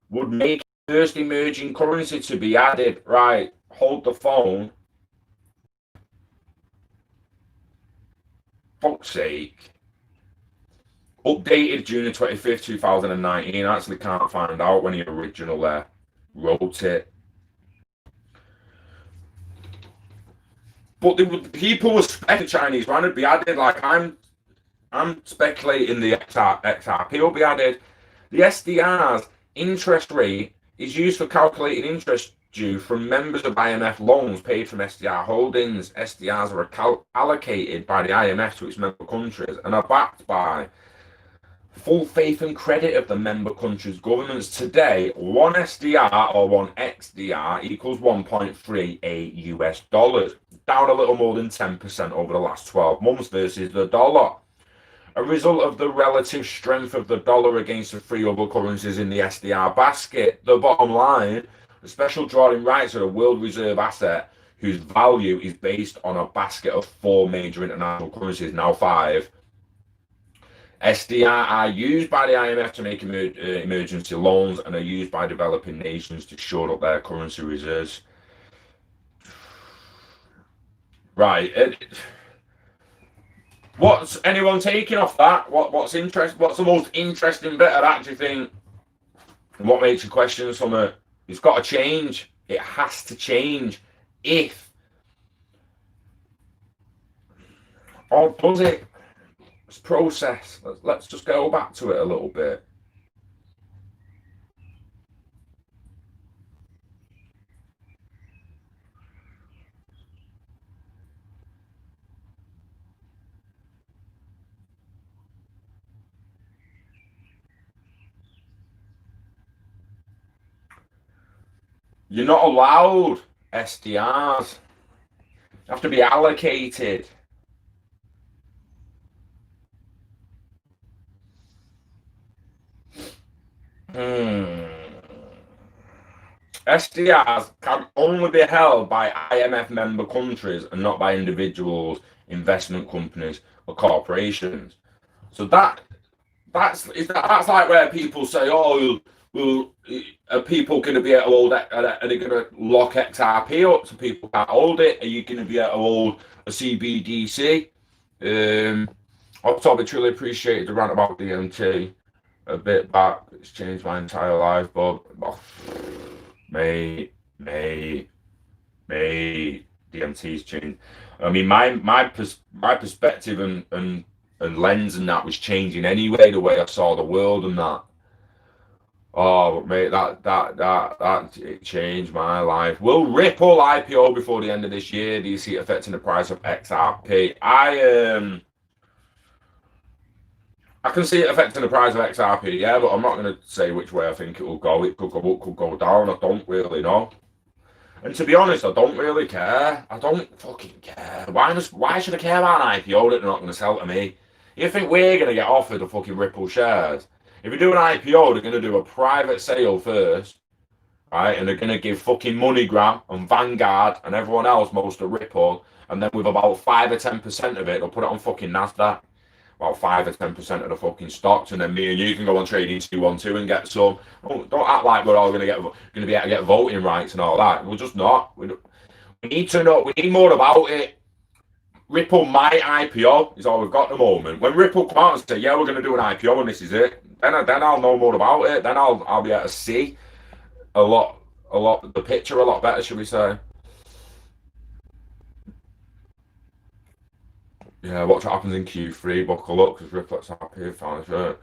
would make the first emerging currency to be added. Right, hold the phone. Fuck's sake. Updated June 25th, 2019. I actually can't find out when he originally wrote it. But the people were speculating Chinese yuan would be added. Like, I'm speculating the XRP will be added. The SDR's interest rate is used for calculating interest due from members of IMF loans paid from SDR holdings. SDRs are allocated by the IMF to its member countries and are backed by full faith and credit of the member countries' governments. Today, one SDR or one XDR equals 1.38 US dollars, down a little more than 10% over the last 12 months versus the dollar. A result of the relative strength of the dollar against the three other currencies in the SDR basket. The bottom line, the special drawing rights are a world reserve asset whose value is based on a basket of 4 major international currencies, now 5. SDR are used by the IMF to make emergency loans and are used by developing nations to shore up their currency reserves. Right. What's anyone taking off that? What's the most interesting bit? I actually think, what makes you question something? It's got to change. It has to change. Or does it? It's process. Let's just go back to it a little bit. You're not allowed SDRs. You have to be allocated. SDRs can only be held by IMF member countries and not by individuals, investment companies, or corporations. So that's like where people say, "Oh, well, are people going to be able to hold? Are they going to lock XRP up so people can't hold it? Are you going to be able to hold a CBDC?" Also, I truly appreciated the rant about DMT a bit back. It's changed my entire life, but May DMT's changed. I mean, my perspective and lens and that was changing anyway. The way I saw the world and that. Oh, mate, that it changed my life. Will Ripple IPO before the end of this year? Do you see it affecting the price of XRP? I can see it affecting the price of XRP, yeah, but I'm not going to say which way I think it will go. It could go up, could go down. I don't really know. And to be honest, I don't really care. I don't fucking care. Why should I care about an IPO that they're not going to sell to me? You think we're going to get offered the fucking Ripple shares? If you do an IPO, they're going to do a private sale first, right? And they're going to give fucking MoneyGram and Vanguard and everyone else most of Ripple. And then with about 5 or 10% of it, they'll put it on fucking NASDAQ. About 5 or 10% of the fucking stocks, and then me and you can go on trading 212 and get some. Oh, don't act like we're all going to be able to get voting rights and all that. We're just not. We need to know. We need more about it. Ripple might IPO is all we've got at the moment. When Ripple come out and say, yeah, we're going to do an IPO and this is it, then I'll know more about it. Then I'll be able to see the picture a lot better, should we say? Yeah, watch what happens in Q3. Buckle up because Ripple XRP found a shirt.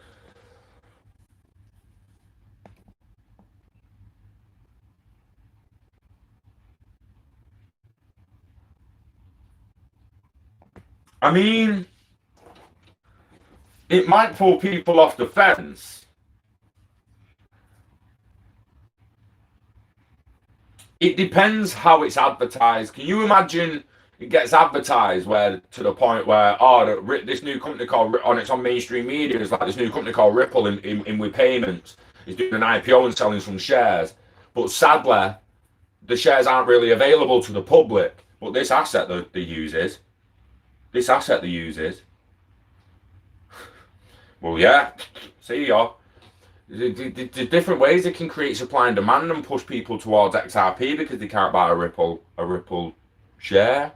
I mean, it might pull people off the fence. It depends how it's advertised. Can you imagine it gets advertised where to the point where this new company called it's on mainstream media, it's like this new company called Ripple in with payments is doing an IPO and selling some shares, but sadly the shares aren't really available to the public. But this asset that they uses. Well, yeah. See ya. The different ways they can create supply and demand and push people towards XRP because they can't buy a Ripple share.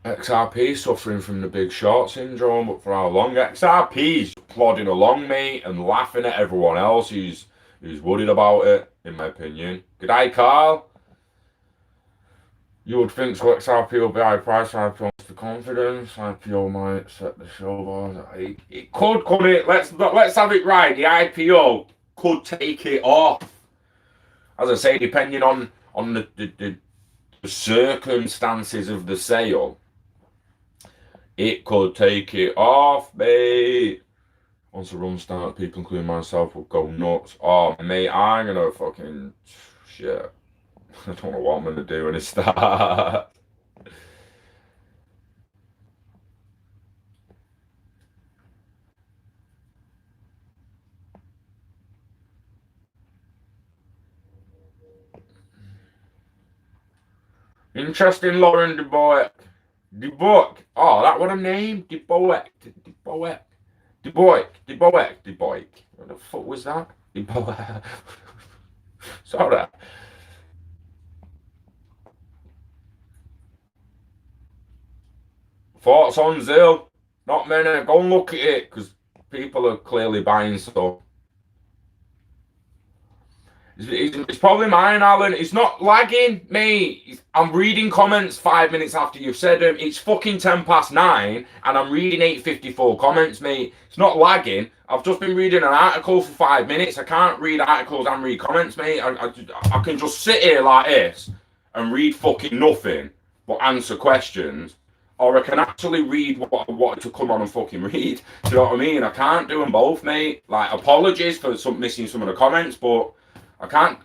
XRP suffering from the big short syndrome, but for how long? XRP's plodding along, mate, and laughing at everyone else who's worried about it, in my opinion. G'day, Carl. You would think so. XRP will be high price, IPO the confidence, IPO might set the show bar. It could, couldn't it? Let's have it right. The IPO could take it off. As I say, depending on the circumstances of the sale, it could take it off, mate. Once the run starts, people, including myself, will go nuts. Oh, mate, I'm gonna fucking shit. I don't know what I'm gonna do when it starts. Interesting, Lauren de Boek. De Boek. Oh, that what a name? De Boek. De Boek. De Boek. De Boek. De Boek. What the fuck was that? De Boek. Sorry. Thoughts on Zill? Not many. Go and look at it because people are clearly buying stuff. It's probably mine, Alan. It's not lagging, mate. I'm reading comments 5 minutes after you've said them. It's fucking 9:10 and I'm reading 8:54 comments, mate. It's not lagging. I've just been reading an article for 5 minutes. I can't read articles and read comments, mate. I can just sit here like this and read fucking nothing but answer questions. Or I can actually read what I wanted to come on and fucking read. Do you know what I mean? I can't do them both, mate. Like, apologies for missing some of the comments, but I can't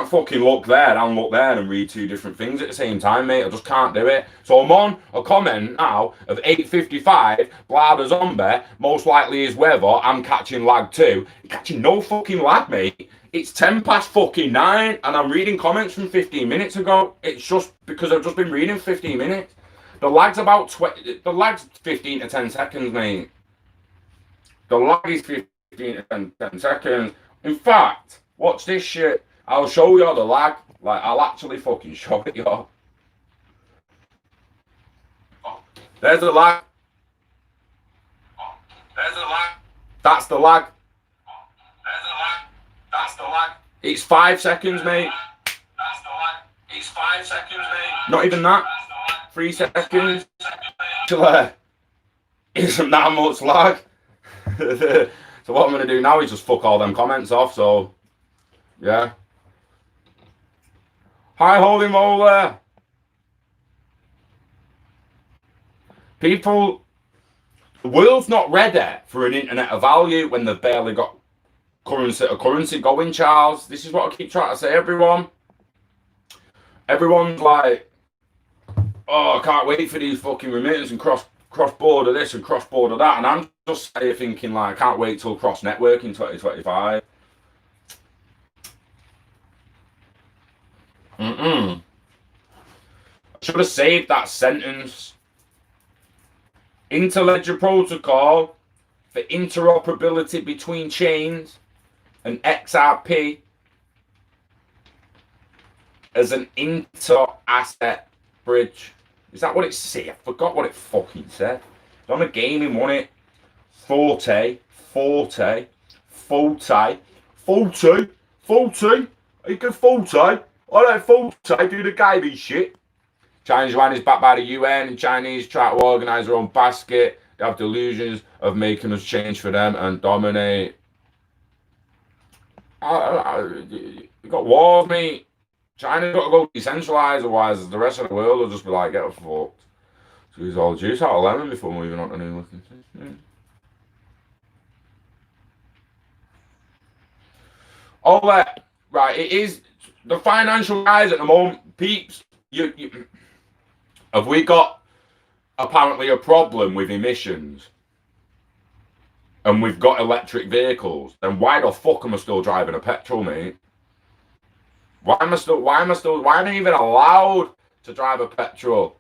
fucking look there and look there and read two different things at the same time, mate. I just can't do it. So I'm on a comment now of 8:55, Blada Zombie, most likely is weather, I'm catching lag too. You're catching no fucking lag, mate. It's 9:10 and I'm reading comments from 15 minutes ago. It's just because I've just been reading 15 minutes. The lag's about 15 to 10 seconds, mate. The lag is 15 to 10 seconds. In fact, watch this shit. I'll show you the lag. Like, I'll actually fucking show it you. Oh, there's the lag. Oh, there's the lag. That's the lag. Oh, there's the lag. That's the lag. It's 5 seconds, mate. That's the lag. It's 5 seconds, mate. Not even that. 3 seconds. Actually, isn't that much lag. So what I'm going to do now is just fuck all them comments off, so, yeah. Hi, Holy Moly. People, the world's not ready for an internet of value when they've barely got currency going, Charles. This is what I keep trying to say, everyone. Everyone's like, oh, I can't wait for these fucking remittance and cross-border this and cross-border that, and I'm just thinking, like, I can't wait till cross-network in 2025. I should have saved that sentence. Interledger protocol for interoperability between chains and XRP as an inter-asset bridge. Is that what it said? I forgot what it fucking said. It's on the gaming, wasn't it? Forte. You can Forte. I like Forte do the gaming shit. Chinese yuan is backed by the UN, and Chinese try to organise their own basket. They have delusions of making us change for them and dominate. You got wars, mate. China's got to go decentralised, otherwise the rest of the world will just be like, get fucked. So he's all juice out of lemon before moving on to new looking things. All that, right, it is the financial guys at the moment, peeps, have we got apparently a problem with emissions and we've got electric vehicles, then why the fuck am I still driving a petrol, mate? Why am I even allowed to drive a petrol?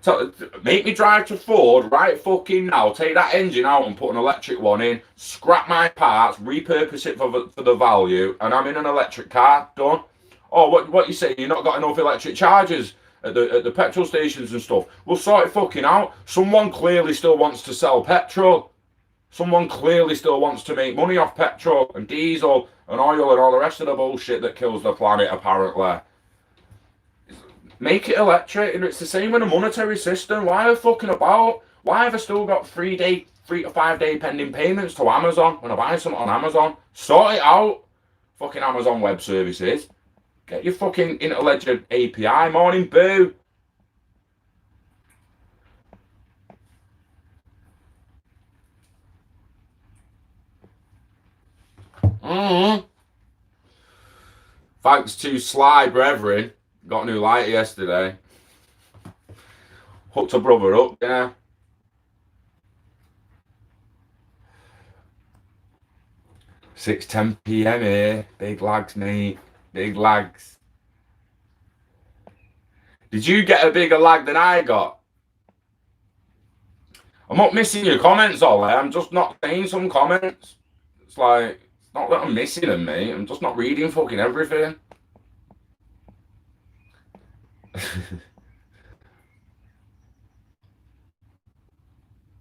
So, make me drive to Ford right fucking now, take that engine out and put an electric one in, scrap my parts, repurpose it for the value, and I'm in an electric car, done. Oh, what you say, you've not got enough electric chargers at the petrol stations and stuff? We'll sort it fucking out. Someone clearly still wants to sell petrol. Someone clearly still wants to make money off petrol and diesel and oil and all the rest of the bullshit that kills the planet, apparently. Make it electric, and it's the same in a monetary system. Why are they fucking about? Why have I still got 3 to 5 day pending payments to Amazon when I buy something on Amazon? Sort it out. Fucking Amazon Web Services. Get your fucking interledger API. Morning, boo. Thanks to Sly Brethren. Got a new light yesterday. Hooked a brother up, yeah. 6:10 PM here. Big lags, mate. Big lags. Did you get a bigger lag than I got? I'm not missing your comments, Ollie. I'm just not saying some comments. It's like, it's not that I'm missing them, mate. I'm just not reading fucking everything.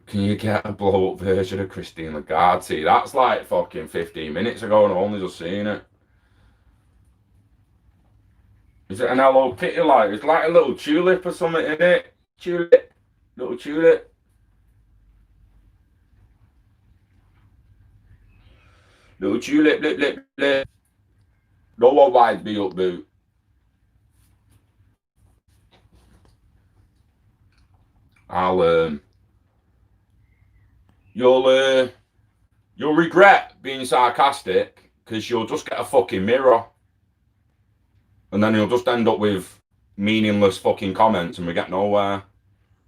Can you get a blow up version of Christine Lagarde? That's like fucking 15 minutes ago and I've only just seen it. Is it an Hello Kitty light? It's like a little tulip or something in it. Tulip. Little tulip. Little tulip, lip. No one winds me up, boo. You'll regret being sarcastic because you'll just get a fucking mirror. And then you'll just end up with meaningless fucking comments and we get nowhere.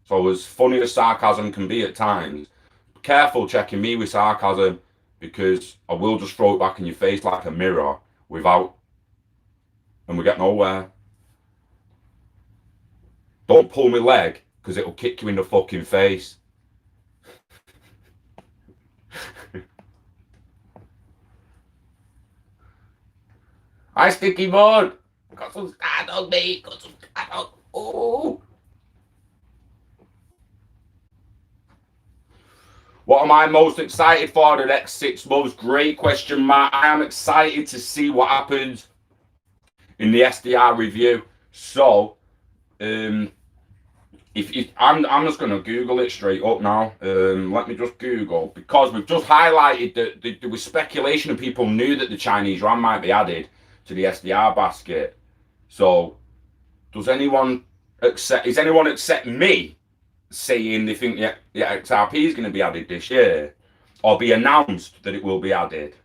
So as funny as sarcasm can be at times, be careful checking me with sarcasm because I will just throw it back in your face like a mirror and we get nowhere. Don't pull my leg because it'll kick you in the fucking face. Hi, Sticky Board. Got some start on me. Got some start on. Oh. What am I most excited for the next 6 months? Great question, Matt. I am excited to see what happens in the SDR review. So, I'm just going to Google it straight up now. Let me just Google, because we've just highlighted that there was speculation and people knew that the Chinese yuan might be added to the SDR basket. So, is anyone except me saying they think the XRP is going to be added this year, or be announced that it will be added?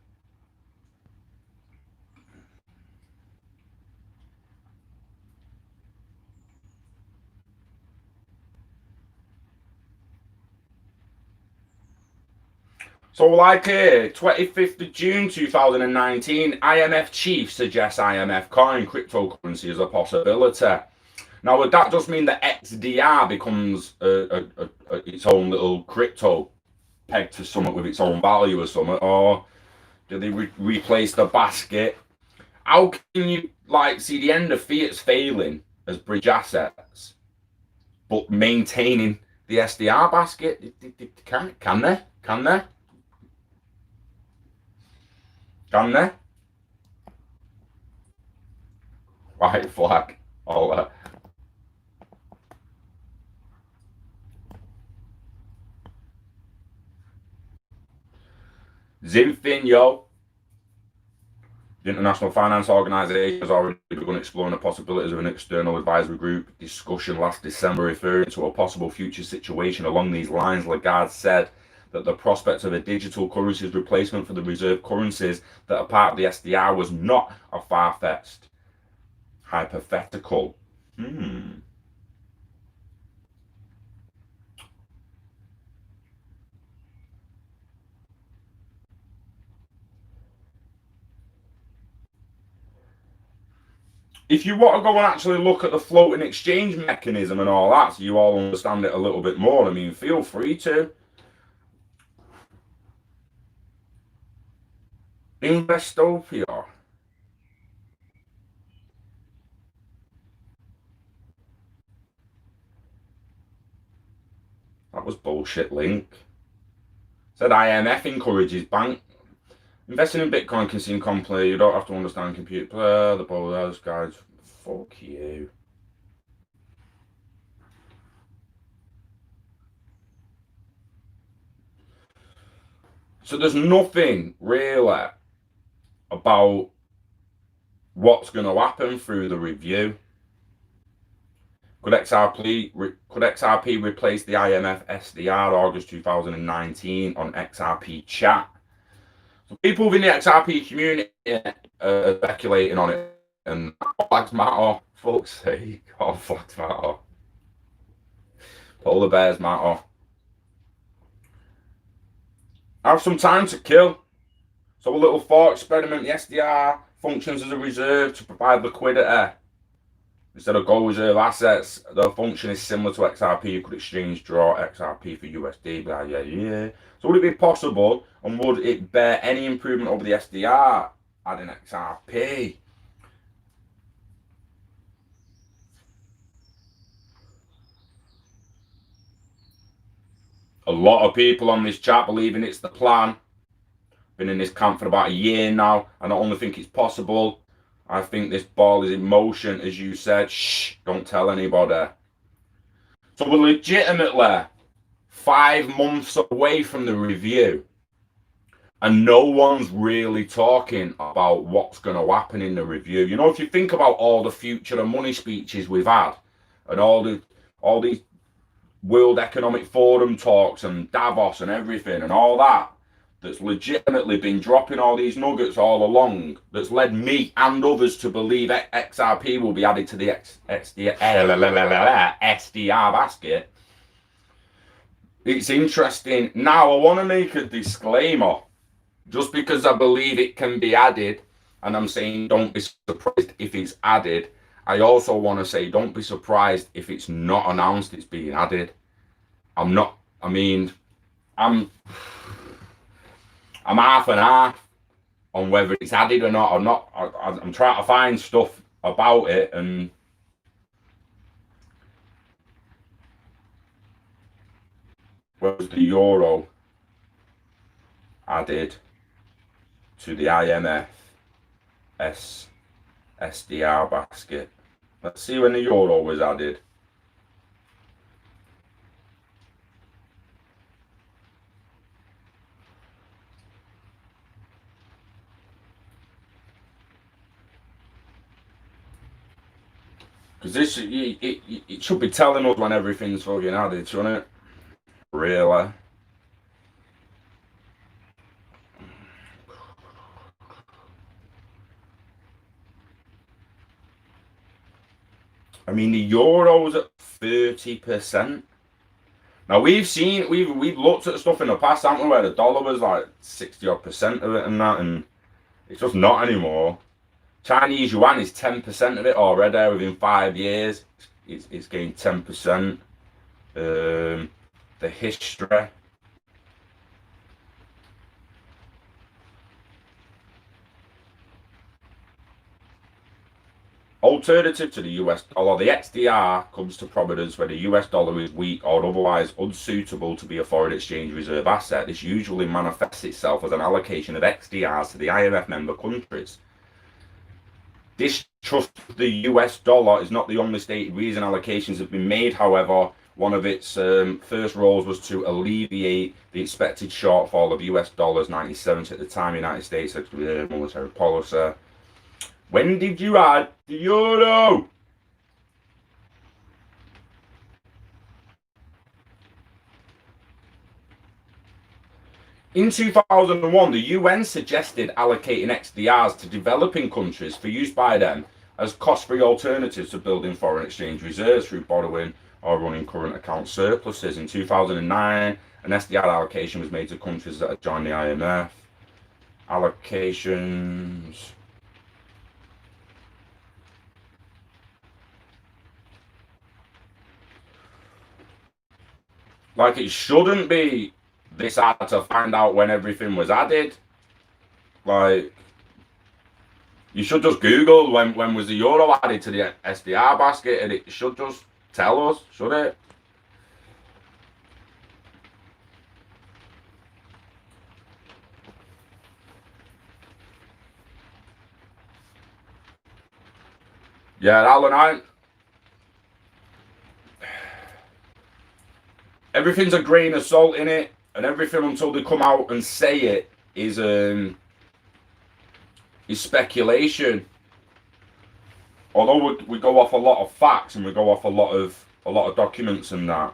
So like here, 25th of June 2019, IMF chief suggests IMF coin cryptocurrency as a possibility. Now, would that just mean that XDR becomes its own little crypto pegged to something with its own value or something, or do they replace the basket? How can you like see the end of Fiat's failing as bridge assets, but maintaining the SDR basket? Can they? Can they? Can they? White flag. All that. Zinfin, yo. The International Finance Organization has already begun exploring the possibilities of an external advisory group discussion last December, referring to a possible future situation along these lines. Lagarde said that the prospect of a digital currency's replacement for the reserve currencies that are part of the SDR was not a far-fetched hypothetical. If you want to go and actually look at the floating exchange mechanism and all that, so you all understand it a little bit more, I mean, feel free to. Investopia. That was bullshit link. Said IMF encourages bank. Investing in Bitcoin can seem complex. You don't have to understand computer. The those guys. Fuck you. So there's nothing really about what's going to happen through the review. Could XRP replace the IMF Sdr August 2019 on XRP chat? So people within the XRP community are speculating on it, and flags matter. Fuck's sake, all flags matter. Polar bears matter. Have some time to kill. So a little thought experiment. The SDR functions as a reserve to provide liquidity. Instead of gold reserve assets, the function is similar to XRP. You could exchange, draw XRP for USD. Blah, yeah. So would it be possible, and would it bear any improvement over the SDR adding XRP? A lot of people on this chat believing it's the plan. Been in this camp for about a year now. I not only think it's possible, I think this ball is in motion, as you said. Shh, don't tell anybody. So we're legitimately 5 months away from the review, and no one's really talking about what's going to happen in the review. You know, if you think about all the future and money speeches we've had, and all these World Economic Forum talks and Davos and everything and all that, that's legitimately been dropping all these nuggets all along, that's led me and others to believe XRP will be added to the SDR basket. It's interesting. Now, I want to make a disclaimer. Just because I believe it can be added, and I'm saying don't be surprised if it's added, I also want to say don't be surprised if it's not announced it's being added. I'm half and half on whether it's added or not. I'm trying to find stuff about it, and was the euro added to the IMF SDR basket? Let's see when the euro was added. Because this, it should be telling us when everything's fucking added, shouldn't it? Really? I mean, the euro's at 30%. Now we've looked at stuff in the past, haven't we, where the dollar was like 60% of it and that, and it's just not anymore. Chinese yuan is 10% of it already within 5 years. It's gained 10%. The history. alternative to the US dollar, the XDR comes to prominence when the US dollar is weak or otherwise unsuitable to be a foreign exchange reserve asset. This usually manifests itself as an allocation of XDRs to the IMF member countries. Distrust of the US dollar is not the only stated reason allocations have been made, however. One of its first roles was to alleviate the expected shortfall of US dollars 97 at the time United States military policy. When did you add the euro? In 2001, the UN suggested allocating XDRs to developing countries for use by them as cost-free alternatives to building foreign exchange reserves through borrowing or running current account surpluses. In 2009, an SDR allocation was made to countries that had joined the IMF. Allocations. Like, it shouldn't be this hard to find out when everything was added. Like, you should just Google when was the euro added to the SDR basket, and it should just tell us, should it? Yeah, Alan, everything's a grain of salt in it, and everything until they come out and say it is speculation. Although we go off a lot of facts and we go off a lot of documents and that,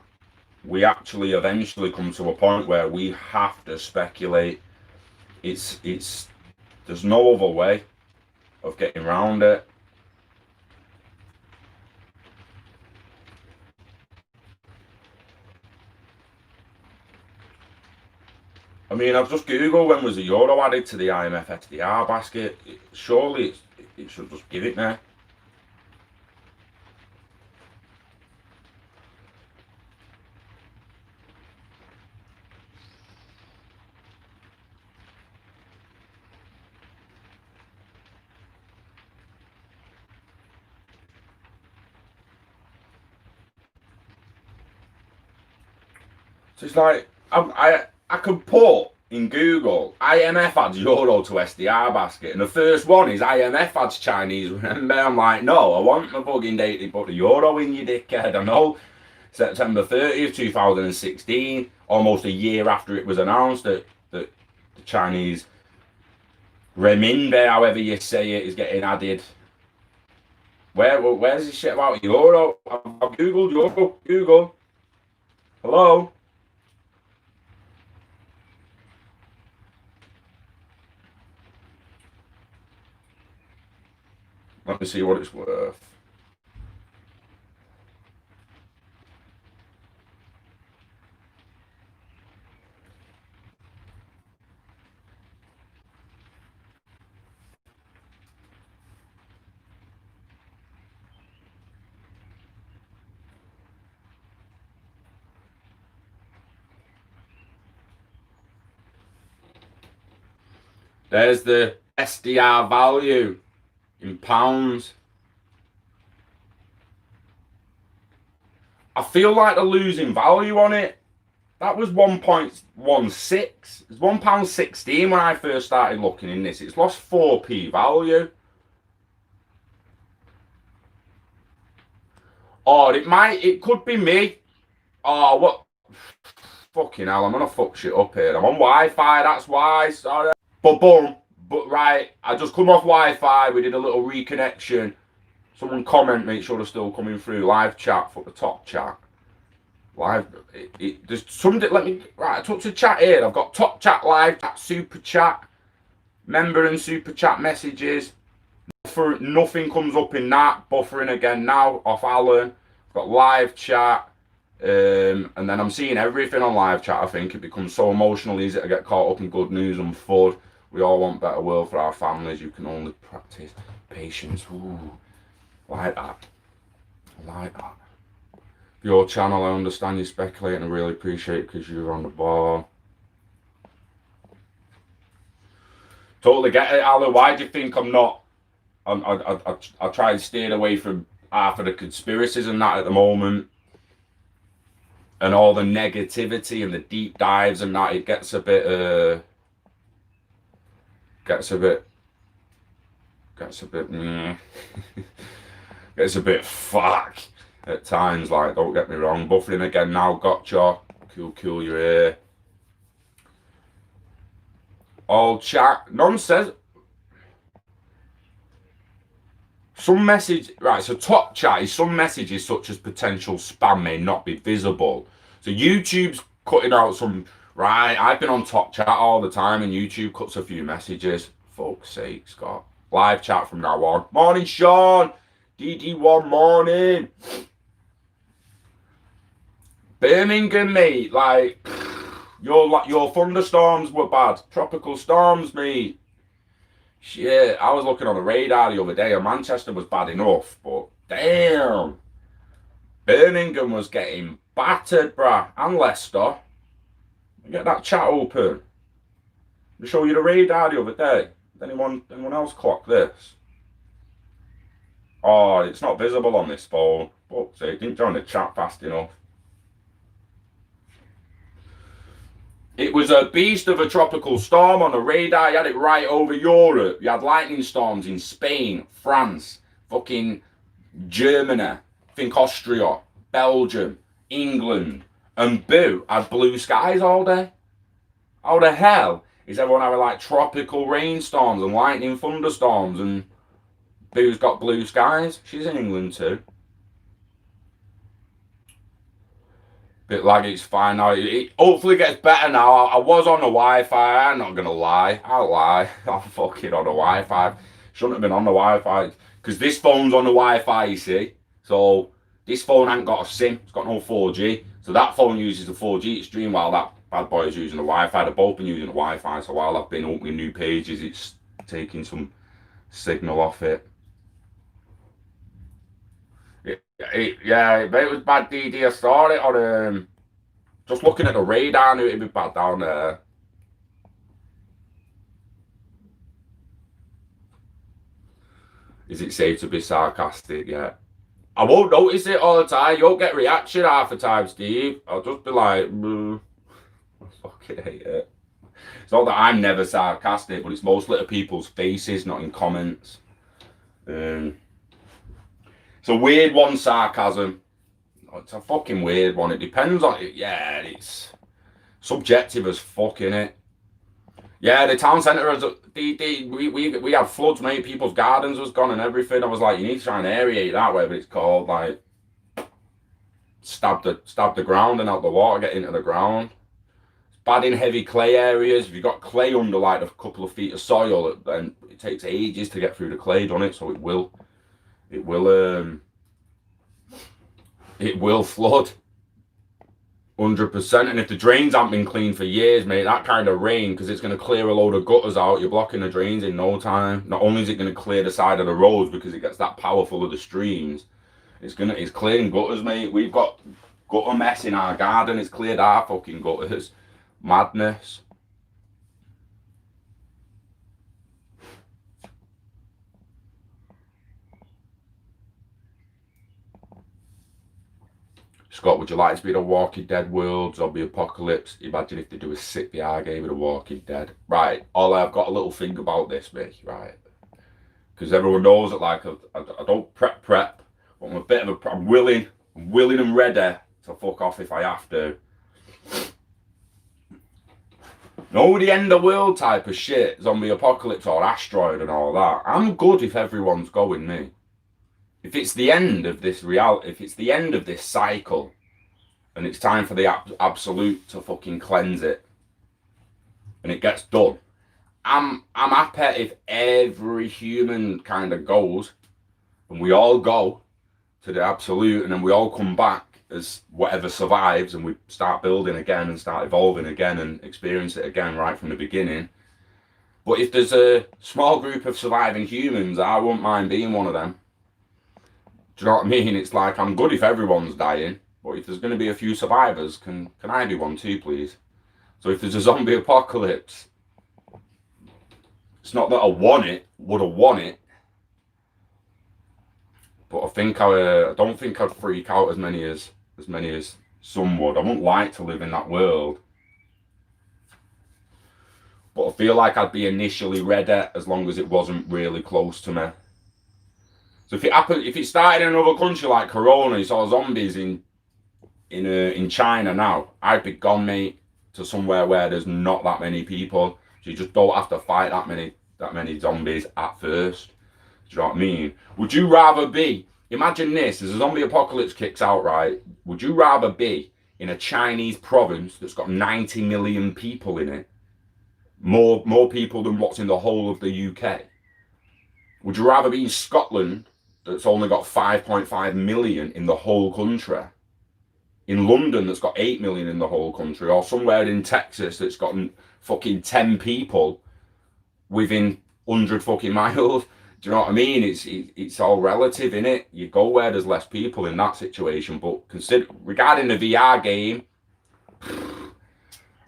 we actually eventually come to a point where we have to speculate. There's no other way of getting around it. I mean, I've just Googled when was the euro added to the IMF XDR basket. Surely it should just give it now. So it's like I could put in Google IMF adds euro to SDR basket, and the first one is IMF adds Chinese. Remember, I'm like, no, I want my fucking date to put the euro in, you dickhead. I know September 30th, 2016, almost a year after it was announced that the Chinese renminbi, however you say it, is getting added. Where's this shit about euro? I've Googled euro. Google. Hello? Let me see what it's worth. There's the SDR value in pounds. I feel like they're losing value on it. That was 1.16. It's £1.16 when I first started looking in this. It's lost 4p value. Or it could be me. Oh, what? Fucking hell, I'm gonna fuck shit up here. I'm on Wi-Fi, that's why, sorry. But boom, right, I just come off Wi-Fi, we did a little reconnection. Someone comment, make sure they're still coming through. Live chat, for the top chat. Live, there's somebody, right, I took to chat here. I've got top chat, live chat, super chat, member and super chat messages. Nothing comes up in that. Buffering again now, off Alan. I've got live chat. And then I'm seeing everything on live chat. I think it becomes so emotional, easy to get caught up in good news and FUD. We all want a better world for our families. You can only practice patience. Ooh, like that. Like that. Your channel, I understand you speculating. I really appreciate it because you're on the ball. Totally get it, Alan. Why do you think I'm not I try and steer away from half of the conspiracies and that at the moment, and all the negativity and the deep dives and that. It gets a bit gets a bit gets a bit fuck at times. Like, don't get me wrong, buffering again now. Gotcha. Cool, you're here. All chat. None says. Some message, right, so top chat is some messages such as potential spam may not be visible. So YouTube's cutting out some, right, I've been on top chat all the time and YouTube cuts a few messages. Fuck's sake, Scott. Live chat from now on. Morning, Sean. DD1 morning. Birmingham, mate, like, your thunderstorms were bad. Tropical storms, mate. Shit, I was looking on the radar the other day and Manchester was bad enough, but damn. Birmingham was getting battered, bruh. And Leicester. Get that chat open. I'll show you the radar the other day. Did anyone else clock this? Oh, it's not visible on this phone. Fuck's sake, didn't join the chat fast enough. It was a beast of a tropical storm on the radar. You had it right over Europe. You had lightning storms in Spain, France, fucking Germany, I think Austria, Belgium, England, and Boo had blue skies all day. How the hell is everyone having like tropical rainstorms and lightning thunderstorms and Boo's got blue skies? She's in England too. Bit laggy, it's fine now. It hopefully gets better now. I was on the Wi-Fi, I'm not gonna lie. I'll lie. I'm fucking on the Wi-Fi. Shouldn't have been on the Wi-Fi. Because this phone's on the Wi-Fi, you see. So this phone ain't got a SIM, it's got no 4G. So that phone uses the 4G stream while that bad boy is using the Wi-Fi. They've both been using the Wi-Fi, so while I've been opening new pages, it's taking some signal off it. Yeah, but it was bad, DD. I saw it on just looking at the radar, I knew it'd be bad down there. Is it safe to be sarcastic? Yeah. I won't notice it all the time. You won't get reaction half the time, Steve. I'll just be like, I fucking hate it. It's not that I'm never sarcastic, but it's mostly at people's faces, not in comments. It's a weird one, sarcasm. It's a fucking weird one. It depends on it. Yeah, it's subjective as fuck, innit? Yeah, the town centre has we had floods, mate. People's gardens was gone and everything. I was like, you need to try and aerate that, whatever it's called. Like, stab the ground and out the water, get into the ground. It's bad in heavy clay areas. If you've got clay under like a couple of feet of soil, then it takes ages to get through the clay, doesn't it? So it will flood 100%. And if the drains haven't been cleaned for years, mate, that kind of rain, because it's going to clear a load of gutters out, you're blocking the drains in no time. Not only is it going to clear the side of the roads because it gets that powerful of the streams, it's clearing gutters, mate. We've got gutter mess in our garden. It's cleared our fucking gutters. Madness. Scott, would you like to be the Walking Dead world, zombie apocalypse? Imagine if they do a sick VR game of the Walking Dead. Right, I've got a little thing about this, mate, right? Because everyone knows that, like, I don't prep, but I'm a bit of I'm willing and ready to fuck off if I have to. No, the end of world type of shit, zombie apocalypse or asteroid and all that. I'm good if everyone's going, me. If it's the end of this if it's the end of this cycle, and it's time for the absolute to fucking cleanse it, and it gets done, I'm happy if every human kind of goes, and we all go to the absolute, and then we all come back as whatever survives, and we start building again and start evolving again and experience it again right from the beginning. But if there's a small group of surviving humans, I wouldn't mind being one of them. Do you know what I mean? It's like, I'm good if everyone's dying, but if there's going to be a few survivors, can I be one too, please? So if there's a zombie apocalypse, it's not that I want it, would have won it, But I don't think I'd freak out as many as some would. I wouldn't like to live in that world. But I feel like I'd be initially ready as long as it wasn't really close to me. So if it started in another country like Corona, you saw zombies in China now, I'd be gone, mate, to somewhere where there's not that many people. So you just don't have to fight that many zombies at first. Do you know what I mean? Would you rather be, imagine this, as a zombie apocalypse kicks out, right? Would you rather be in a Chinese province that's got 90 million people in it? More people than what's in the whole of the UK? Would you rather be in Scotland that's only got 5.5 million in the whole country? In London that's got 8 million in the whole country? Or somewhere in Texas that's got fucking 10 people within 100 fucking miles? Do you know what I mean? It's all relative, innit? You go where there's less people in that situation. But regarding the VR game,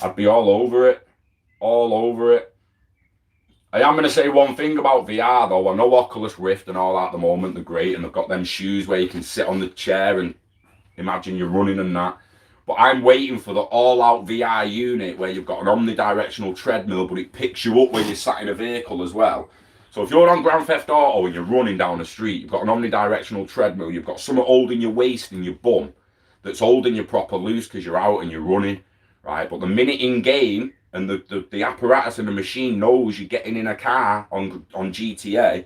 I'd be all over it. All over it. I am going to say one thing about VR though. I know Oculus Rift and all that at the moment, they're great, and they've got them shoes where you can sit on the chair and imagine you're running and that. But I'm waiting for the all-out VR unit where you've got an omnidirectional treadmill, but it picks you up when you're sat in a vehicle as well. So if you're on Grand Theft Auto and you're running down the street, you've got an omnidirectional treadmill, you've got something holding your waist and your bum that's holding you proper loose because you're out and you're running, right? But the minute in game, and the apparatus and the machine knows you're getting in a car on GTA,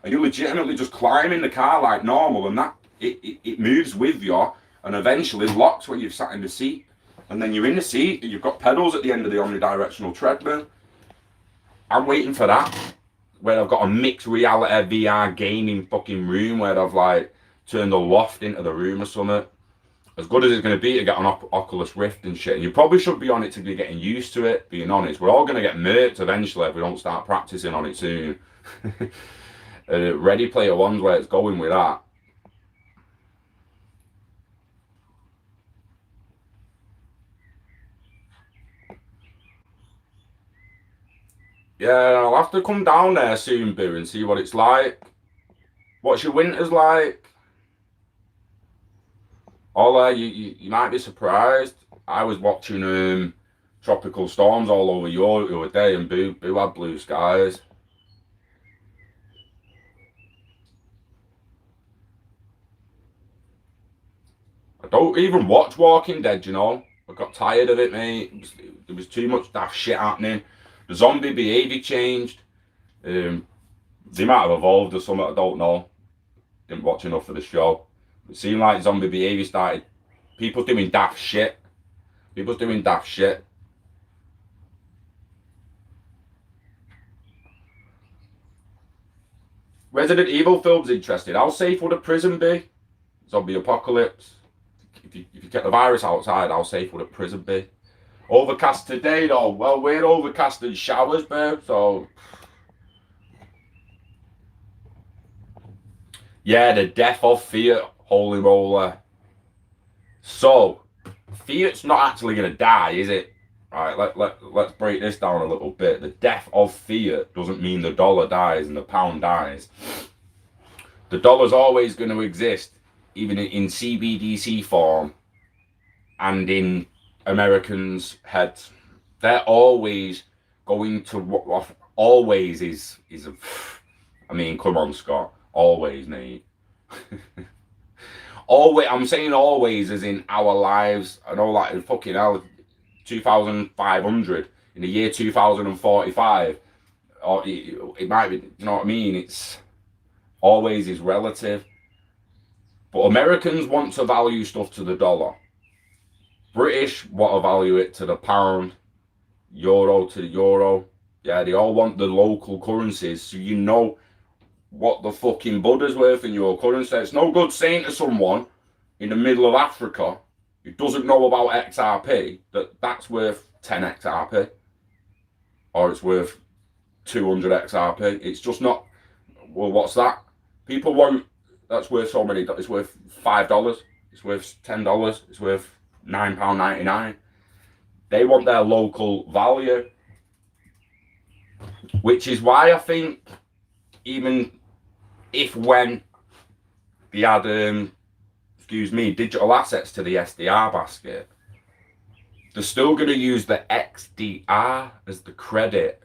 and you legitimately just climb in the car like normal, and that it moves with you, and eventually locks when you've sat in the seat, and then you're in the seat and you've got pedals at the end of the omnidirectional treadmill. I'm waiting for that, where I've got a mixed reality VR gaming fucking room where I've like turned the loft into the room or something. As good as it's going to be to get on Oculus Rift and shit, and you probably should be on it to be getting used to it, being honest. We're all going to get murked eventually if we don't start practicing on it soon. Ready Player One's where it's going with that. Yeah, I'll have to come down there soon, Boo, and see what it's like. What's your winters like? Ola, you might be surprised. I was watching tropical storms all over Europe the other day, and Boo had blue skies. I don't even watch Walking Dead, you know. I got tired of it, mate. There was too much daft shit happening. The zombie behaviour changed. They might have evolved or something, I don't know. Didn't watch enough of the show. It seemed like zombie behaviour started. People doing daft shit. People's doing daft shit. Resident Evil film's interesting. How safe would a prison be? Zombie apocalypse. If you get the virus outside, how safe would a prison be? Overcast today though. Well, we're overcast and showers, babe. So yeah, the death of Fiat. Holy moly. So Fiat's not actually going to die, is it? All right, let's break this down a little bit. The death of Fiat doesn't mean the dollar dies and the pound dies. The dollar's always going to exist, even in CBDC form and in Americans' heads. They're always going to, always is a, I mean, come on, Scott. Always, mate. Always, I'm saying always as in our lives. I know, like, fucking hell, 2,500 in the year 2045, or it might be, you know what I mean? It's always is relative. But Americans want to value stuff to the dollar. British want to value it to the pound, euro to the euro. Yeah, they all want the local currencies, so you know what the fucking Buddha's worth in your currency. It's no good saying to someone in the middle of Africa who doesn't know about XRP that that's worth 10 XRP or it's worth 200 XRP. It's just not. Well, what's that? People won't. That's worth so many. It's worth $5. It's worth $10. It's worth £9.99. They want their local value, which is why I think even if when excuse me, digital assets to the SDR basket, they're still going to use the XDR as the credit.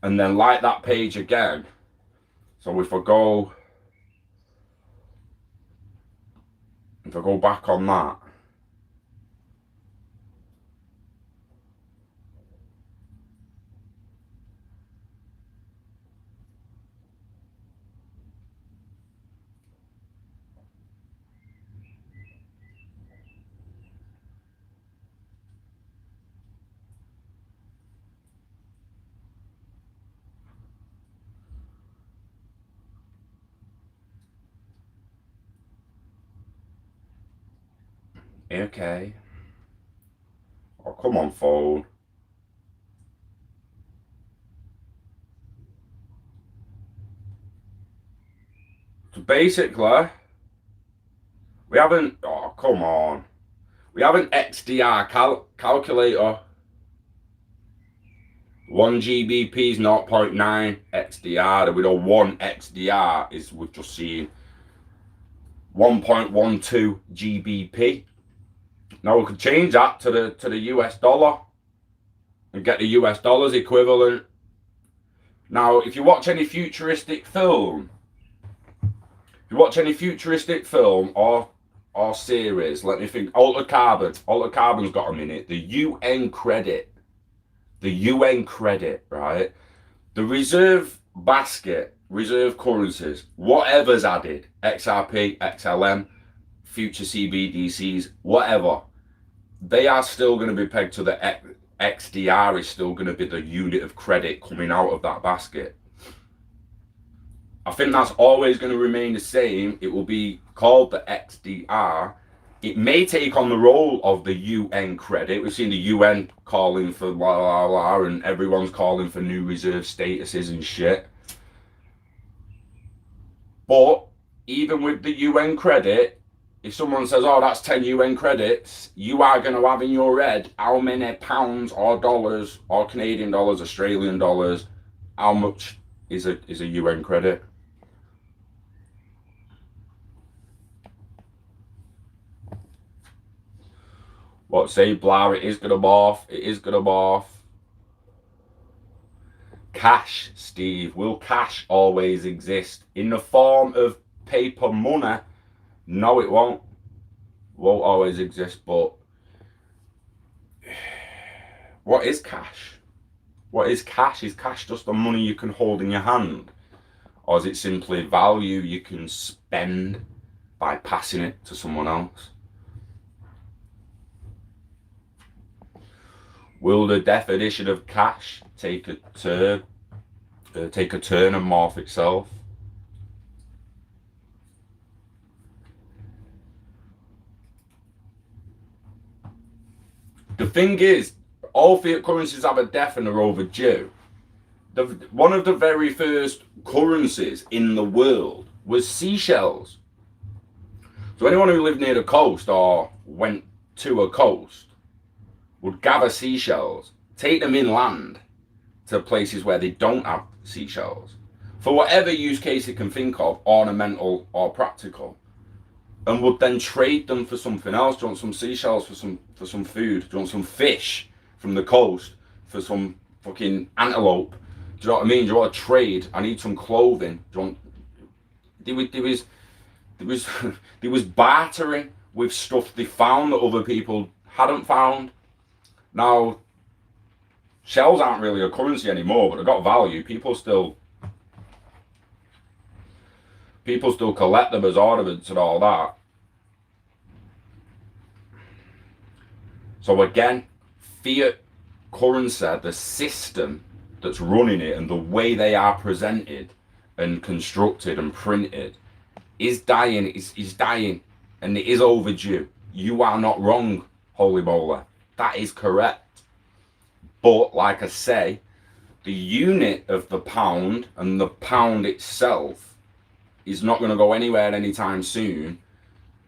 And then like that page again. So if I go back on that, okay. Oh, come on, phone. So basically, we haven't, oh, come on. We have an XDR calculator. 1 GBP is 0.9 XDR. We know 1 XDR is, we've just seen 1.12 GBP. Now we could change that to the US dollar and get the US dollars equivalent. Now, if you watch any futuristic film, or series, let me think, Altered Carbon's got a minute. The UN credit, right? The reserve basket, reserve currencies, whatever's added, XRP, XLM, future CBDCs, whatever, they are still going to be pegged to the XDR is still going to be the unit of credit coming out of that basket. I think that's always going to remain the same. It will be called the XDR. It may take on the role of the UN credit. We've seen the UN calling for blah, blah, blah, and everyone's calling for new reserve statuses and shit. But even with the UN credit, if someone says, oh, that's 10 UN credits, you are going to have in your head how many pounds or dollars or Canadian dollars, Australian dollars, how much is a UN credit. What, say blah, it is going to morph. Cash, Steve. Will cash always exist in the form of paper money? No, it won't. Won't always exist, but what is cash? What is cash? Is cash just the money you can hold in your hand? Or is it simply value you can spend by passing it to someone else? Will the definition of cash take a turn and morph itself? The thing is, all fiat currencies have a death and are overdue. One of the very first currencies in the world was seashells. So anyone who lived near the coast or went to a coast would gather seashells, take them inland to places where they don't have seashells, for whatever use case it can think of, ornamental or practical, and would then trade them for something else. Do you want some seashells for some food? Do you want some fish from the coast for some fucking antelope? Do you know what I mean? Do you want to trade? I need some clothing. Do you want... There was bartering with stuff they found that other people hadn't found. Now, shells aren't really a currency anymore, but they've got value. People still collect them as ornaments and all that. So again, fiat currency, the system that's running it and the way they are presented and constructed and printed is dying. Is dying, and it is overdue. You are not wrong, holy moly. That is correct. But like I say, the unit of the pound and the pound itself is not going to go anywhere anytime soon.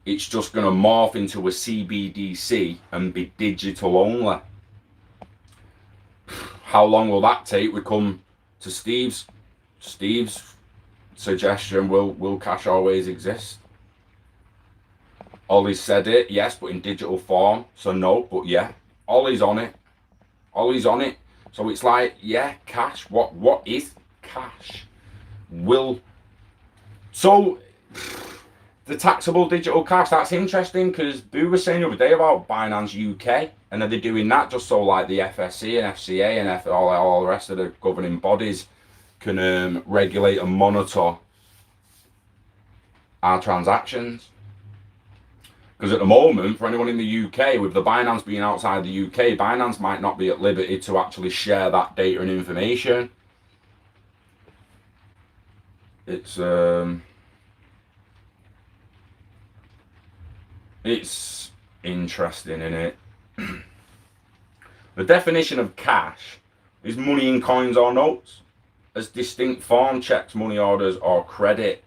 It's just going to morph into a CBDC and be digital only. How long will that take? We come to Steve's suggestion. Will cash always exist? Ollie's said it, yes, but in digital form. So no, but yeah, Ollie's on it. Ollie's on it. So it's like, yeah, cash. What is cash? So the taxable digital cash, that's interesting, because Boo was saying the other day about Binance UK, and are they doing that just so like the FSC and FCA and all the rest of the governing bodies can regulate and monitor our transactions? Because at the moment, for anyone in the UK, with the Binance being outside the UK, Binance might not be at liberty to actually share that data and information. It's interesting, isn't it? The definition of cash is money in coins or notes, as distinct form checks, money orders, or credit.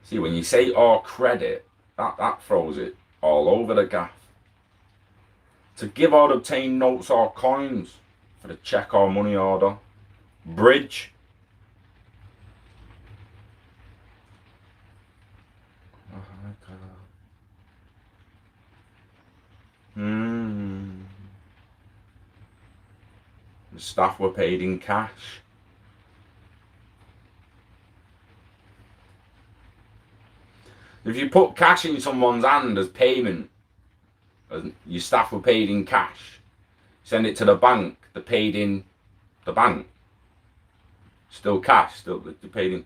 See, when you say or credit, that throws it all over the gaff. To give or obtain notes or coins for the check or money order. Bridge. The staff were paid in cash. If you put cash in someone's hand as payment, your staff were paid in cash, send it to the bank, they're paid in the bank. Still cash, still they're paid in.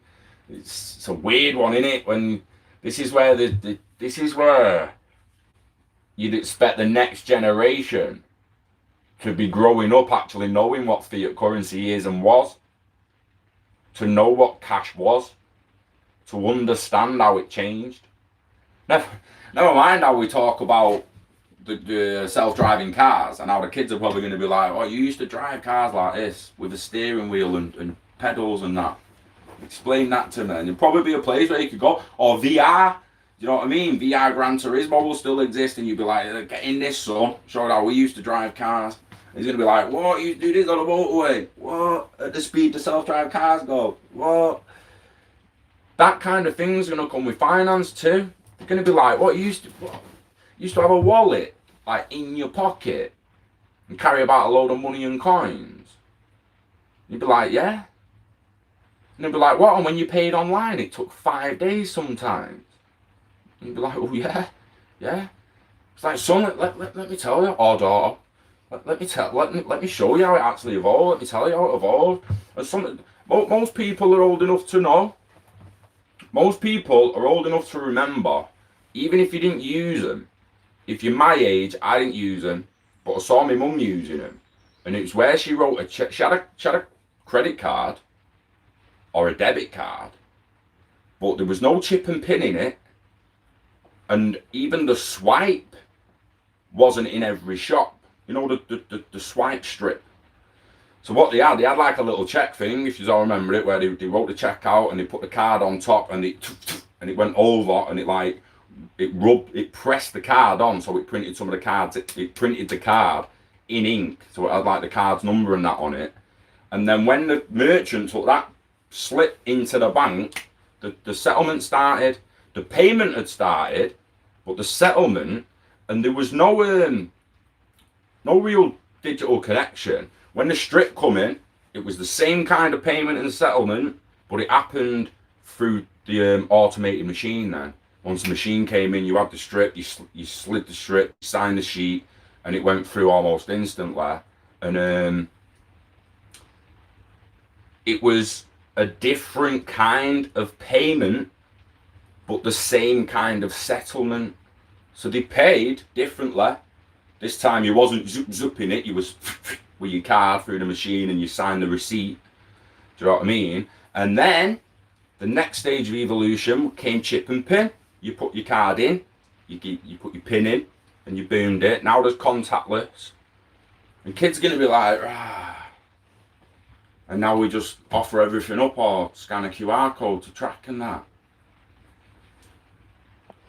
It's a weird one, isn't it? When this is where this is where you'd expect the next generation to be growing up actually knowing what fiat currency is and was, to know what cash was, to understand how it changed. Never mind how we talk about the self-driving cars and how the kids are probably going to be like, oh, you used to drive cars like this with a steering wheel and pedals and that. Explain that to me. And there'd probably be a place where you could go. Or VR. You know what I mean? VR Gran Turismo will still exist, and you'd be like, get in this, son. Show how we used to drive cars. And he's going to be like, what? You do this on the motorway? What? At the speed the self-driving cars go? What? That kind of thing's going to come with finance too. They're going to be like, what? You used to have a wallet like in your pocket and carry about a load of money and coins. You'd be like, yeah. And they'd be like, what? And when you paid online, it took 5 days sometimes. And you'd be like, oh yeah, yeah. It's like, son, let me tell you, or daughter, let me show you how it actually evolved. Let me tell you how it evolved. And most people are old enough to know. Most people are old enough to remember, even if you didn't use them. If you're my age, I didn't use them, but I saw my mum using them. And it's where she wrote she had a credit card or a debit card, but there was no chip and pin in it. And even the swipe wasn't in every shop. You know, the swipe strip. So what they had like a little check thing, if you all remember it, where they wrote the check out and they put the card on top and it went over and it pressed the card on, so it printed some of the cards, it printed the card in ink, so it had like the card's number and that on it. And then when the merchant took that slip into the bank, the settlement started, the payment had started, but the settlement, and there was no real digital connection. When the strip come in, it was the same kind of payment and settlement, but it happened through the automated machine then. Once the machine came in, you had the strip, you slid the strip, you signed the sheet, and it went through almost instantly. And it was a different kind of payment, but the same kind of settlement. So they paid differently. This time you wasn't zooping it, you was with your card through the machine and you signed the receipt. Do you know what I mean? And then the next stage of evolution came chip and pin. You put your card in, you put your pin in, and you boomed it. Now there's contactless. And kids are going to be like, ah. And now we just offer everything up or scan a QR code to track and that.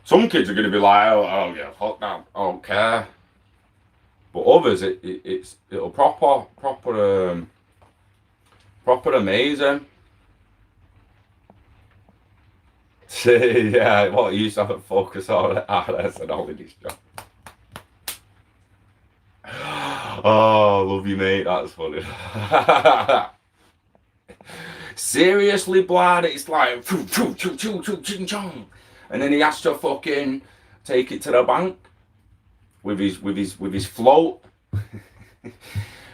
Some kids are going to be like, oh yeah, fuck that, I don't care. But others, it'll proper amazing. Yeah, what you used to have a focus on RS and all in his job. Oh, love you, mate. That's funny. Seriously, blood, it's like and then he has to fucking take it to the bank with his float.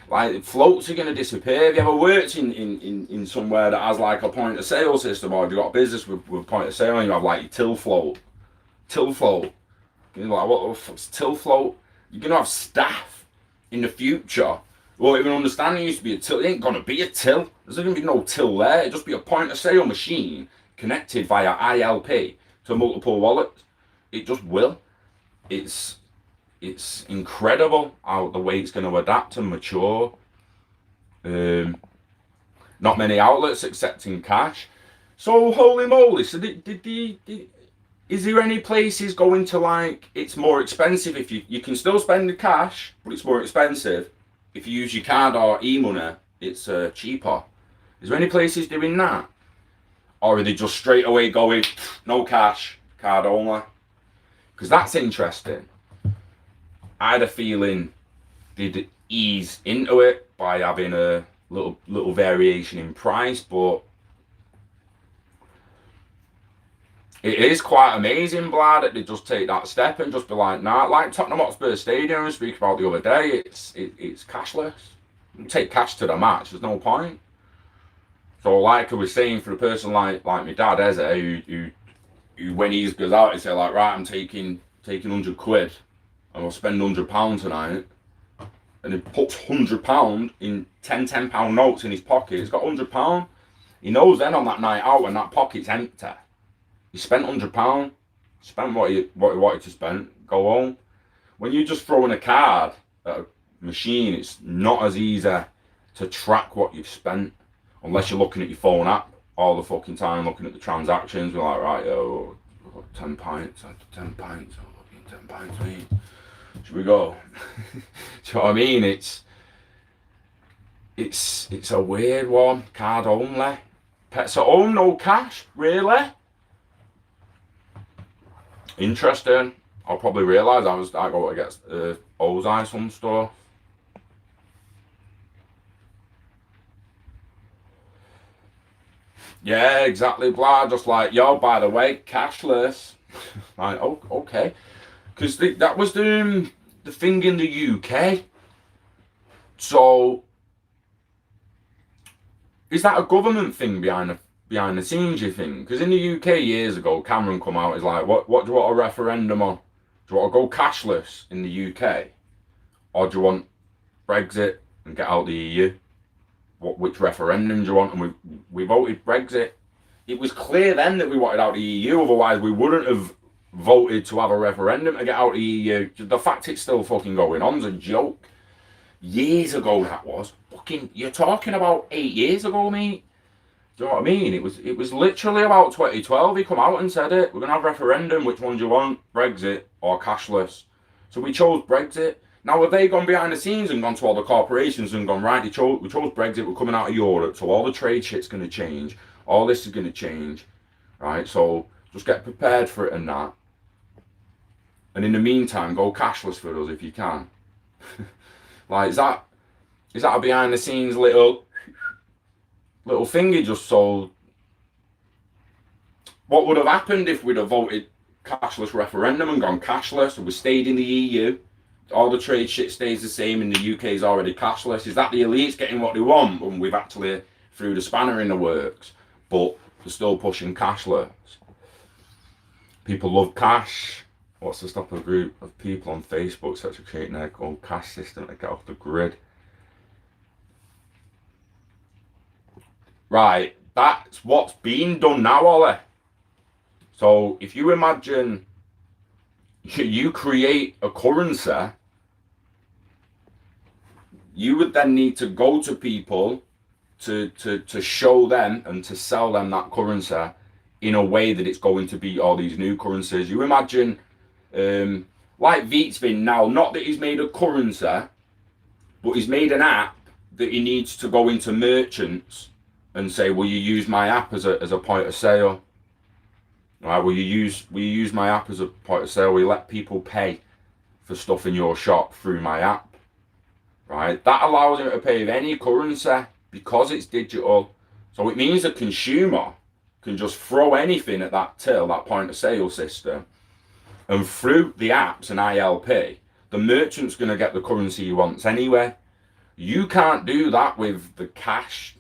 Like, floats are going to disappear. Have you ever worked in somewhere that has like a point of sale system, or have you got a business with point of sale and you have like your till float? Till float. You're like, what the fuck's till float? You're going to have staff in the future who won't even understand it used to be a till. It ain't going to be a till. There's not going to be no till there. It'll just be a point of sale machine connected via ILP to multiple wallets. It just will. It's incredible how the way it's going to adapt and mature. Not many outlets accepting cash. So holy moly! So is there any places going to, like, it's more expensive if you can still spend the cash, but it's more expensive if you use your card or e-money. It's cheaper. Is there any places doing that, or are they just straight away going no cash, card only? Because that's interesting. I had a feeling they'd ease into it by having a little variation in price, but it is quite amazing, Blad, that they just take that step and just be like, nah, like Tottenham Hotspur Stadium we speak about the other day, it's cashless. You take cash to the match, there's no point. So like I was saying, for a person like my dad, Eze, who when he goes out, he say like, right, I'm taking 100 quid. And I'll spend £100 tonight, and he puts £100 in £10 notes in his pocket. He's got £100. He knows then on that night out when that pocket's empty, he spent £100, spent what he wanted to spend, go home. When you just throw in a card at a machine, it's not as easy to track what you've spent, unless you're looking at your phone app all the fucking time, looking at the transactions. We're like, right, 10 pints, 10 pints, 10 pints, mate. Should we go? Do you know what I mean? It's a weird one. Card only. Pets at home, no cash. Really? Interesting. I'll probably realise I go to get Ozai some stuff. Yeah, exactly, blah. Just like, yo, by the way, cashless. Like, oh, okay. Because that was the thing in the UK. So, is that a government thing behind the scenes, you think? Because in the UK years ago, Cameron come out, is like, what do you want a referendum on? Do you want to go cashless in the UK? Or do you want Brexit and get out of the EU? Which referendum do you want? And we voted Brexit. It was clear then that we wanted out of the EU, otherwise we wouldn't have voted to have a referendum to get out of the EU. The fact it's still fucking going on is a joke. Years ago that was. Fucking, you're talking about 8 years ago, mate. Do you know what I mean? It was literally about 2012 he come out and said it. We're going to have a referendum. Which one do you want? Brexit or cashless? So we chose Brexit. Now have they gone behind the scenes and gone to all the corporations and gone, right, we chose Brexit, we're coming out of Europe, so all the trade shit's going to change. All this is going to change. Right, so just get prepared for it and that. And in the meantime, go cashless for us if you can. Like, is that a behind the scenes little thing he just sold? What would have happened if we'd have voted cashless referendum and gone cashless and we stayed in the EU? All the trade shit stays the same and the UK is already cashless. Is that the elites getting what they want when we've actually threw the spanner in the works, but they're still pushing cashless? People love cash. What's to stop a group of people on Facebook such as creating their own cash system to get off the grid? Right, that's what's being done now, Ollie. So if you imagine you create a currency, you would then need to go to people to show them and to sell them that currency in a way that it's going to be all these new currencies. You imagine, like Vitsvin now, not that he's made a currency, but he's made an app that he needs to go into merchants and say, will you use my app as a point of sale? Right? Will you use my app as a point of sale? We let people pay for stuff in your shop through my app. Right? That allows them to pay with any currency because it's digital. So it means the consumer can just throw anything at that till, that point of sale system, and through the apps and ILP, the merchant's going to get the currency he wants anyway. You can't do that with the cash,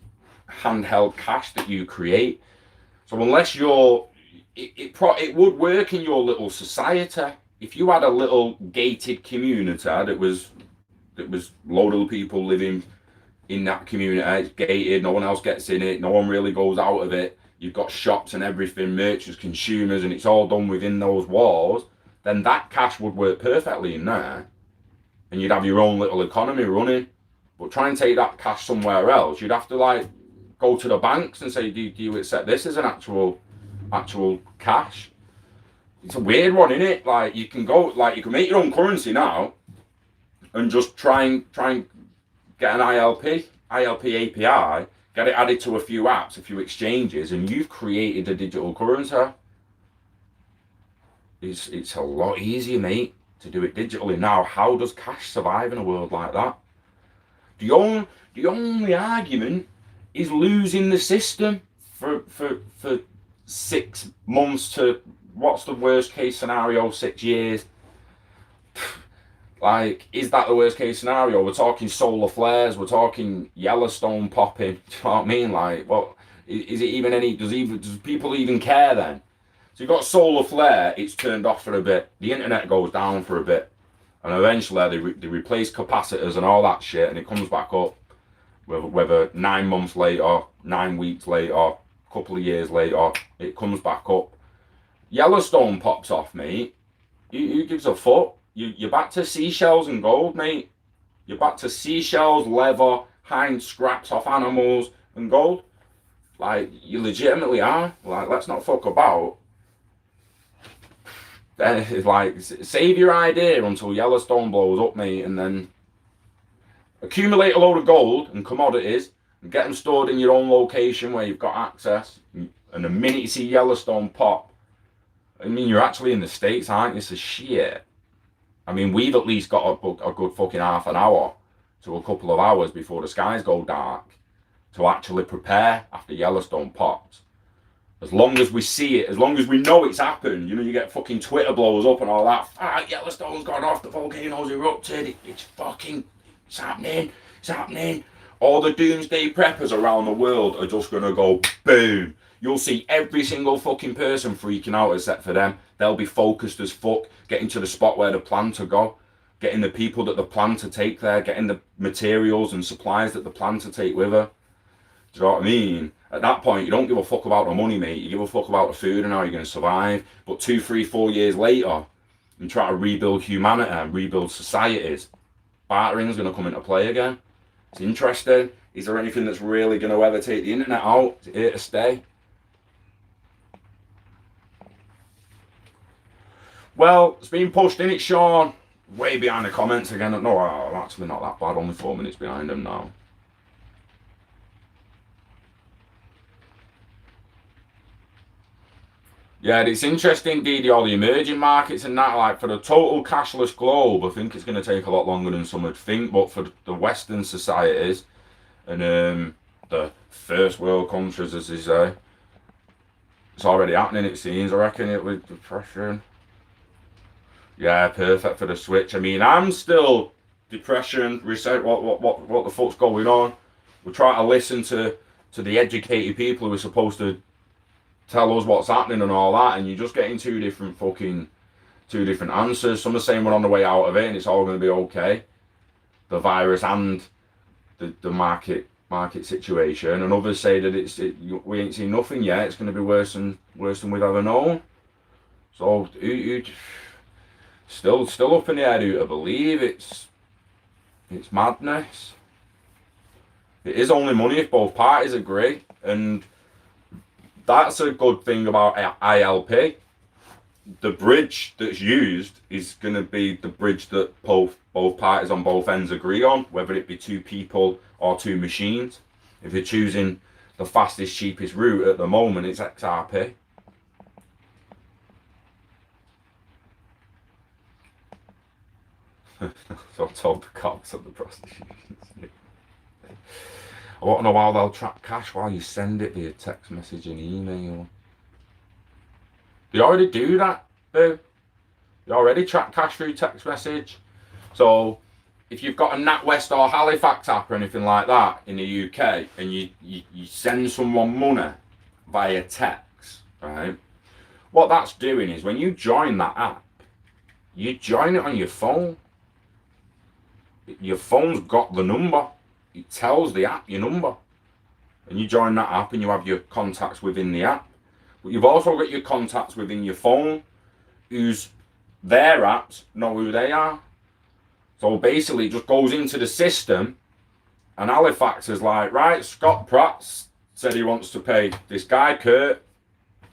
handheld cash that you create. So unless it would work in your little society. If you had a little gated community that was load of people living in that community, it's gated, no one else gets in it, no one really goes out of it, you've got shops and everything, merchants, consumers, and it's all done within those walls, then that cash would work perfectly in there. And you'd have your own little economy running. But try and take that cash somewhere else, you'd have to like go to the banks and say, do you accept this as an actual cash? It's a weird one, isn't it? Like you can make your own currency now and just try and get an ILP API, get it added to a few apps, a few exchanges, and you've created a digital currency. It's a lot easier, mate, to do it digitally now. How does cash survive in a world like that? The only argument is losing the system for 6 months to, what's the worst case scenario, 6 years. Like, is that the worst case scenario? We're talking solar flares, we're talking Yellowstone popping. Do you know what I mean? Like, what is it even any? Does people even care then? So you've got solar flare, it's turned off for a bit. The internet goes down for a bit, and eventually they replace capacitors and all that shit, and it comes back up. Whether 9 months later, 9 weeks later, a couple of years later, it comes back up. Yellowstone pops off, mate. Who gives a fuck? You're back to seashells and gold, mate. You're back to seashells, leather, hind scraps off animals, and gold. Like, you legitimately are. Like, let's not fuck about. Then it's like, save your idea until Yellowstone blows up, mate, and then accumulate a load of gold and commodities and get them stored in your own location where you've got access. And the minute you see Yellowstone pop, I mean, you're actually in the States, aren't you? So shit. I mean, we've at least got a good fucking half an hour to a couple of hours before the skies go dark to actually prepare after Yellowstone pops. As long as we see it, as long as we know it's happened, you know, you get fucking Twitter blows up and all that. Yellowstone's gone off, the volcano's erupted, it's happening. All the doomsday preppers around the world are just gonna go boom. You'll see every single fucking person freaking out except for them. They'll be focused as fuck, getting to the spot where they plan to go, getting the people that they plan to take there, getting the materials and supplies that they plan to take with her. Do you know what I mean? At that point, you don't give a fuck about the money, mate. You give a fuck about the food and how you're going to survive. But 2, 3, 4 years later, you try to rebuild humanity and rebuild societies. Bartering's going to come into play again. It's interesting. Is there anything that's really going to ever take the internet out? Is it here to stay? Well, it's been pushed in it, Sean. Way behind the comments again. No, I'm actually not that bad. Only 4 minutes behind them now. Yeah, it's interesting, DD, all the emerging markets and that, like, for the total cashless globe, I think it's going to take a lot longer than some would think, but for the Western societies and the first world countries, as they say, it's already happening, it seems. I reckon it with depression. Yeah, perfect for the switch. I mean, I'm still depression, reset, what the fuck's going on? We try to listen to the educated people who are supposed to tell us what's happening and all that, and you're just getting two different answers. Some are saying we're on the way out of it and it's all going to be okay, the virus and the market situation, and others say that we ain't seen nothing yet. It's going to be worse than we've ever known. So still up in the air who to believe. It's madness. It is only money if both parties agree, and that's a good thing about ILP. The bridge that's used is going to be the bridge that both parties on both ends agree on, whether it be 2 people or 2 machines. If you're choosing the fastest, cheapest route at the moment, it's XRP. So I told the cops of the prostitution. I want to know how they'll track cash while you send it via text message and email. They already do that, boo. They already track cash through text message. So if you've got a NatWest or Halifax app or anything like that in the UK and you send someone money via text, right? What that's doing is when you join that app, you join it on your phone. Your phone's got the number. It tells the app your number. And you join that app and you have your contacts within the app. But you've also got your contacts within your phone whose their apps know who they are. So basically it just goes into the system and Halifax is like, right, Scott Pratt said he wants to pay this guy Kurt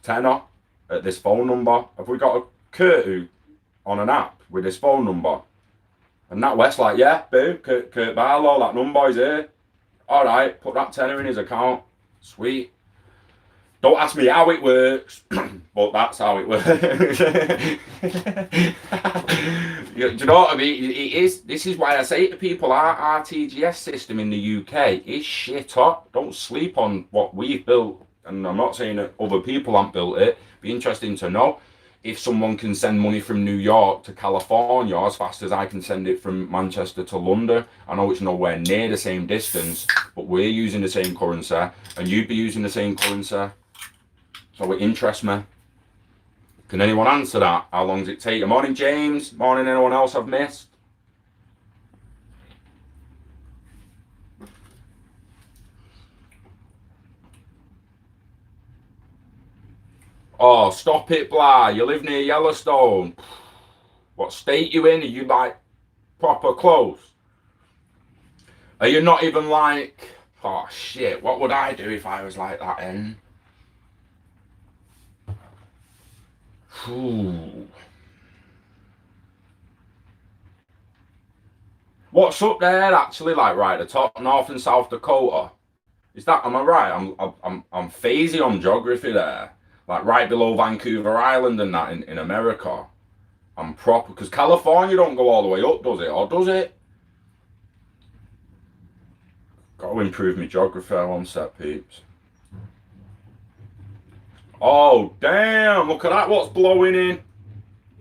tenner at this phone number. Have we got a Kurt who on an app with this phone number? And NatWest's like, yeah, boo, Kurt Barlow, that number is here. All right, put that tenner in his account. Sweet. Don't ask me how it works, but that's how it works. Do you know what I mean? This is why I say to people, our RTGS system in the UK is shit up. Don't sleep on what we've built. And I'm not saying that other people haven't built it. Be interesting to know if someone can send money from New York to California as fast as I can send it from Manchester to London. I know it's nowhere near the same distance, but we're using the same currency and you'd be using the same currency. So it interests me. Can anyone answer that? How long does it take? Morning, James. Morning, anyone else I've missed? Oh, stop it, blah. You live near Yellowstone. What state you in? Are you like proper close? Are you not even like, oh shit, what would I do if I was like that end? Ooh. What's up there actually, like right at the top, North and South Dakota? Is that, am I right? I'm phasey on geography there. Like right below Vancouver Island and that in America. I'm proper, because California don't go all the way up, does it? Or does it? Got to improve my geography, one sec, peeps. Oh, damn, look at that, what's blowing in.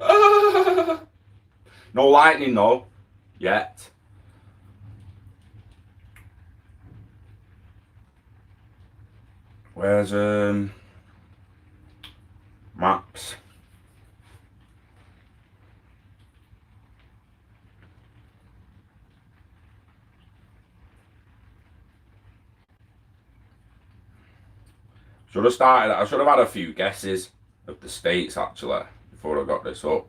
Ah! No lightning, though, yet. Where's, maps? Should have started, I should have had a few guesses of the states actually before I got this up.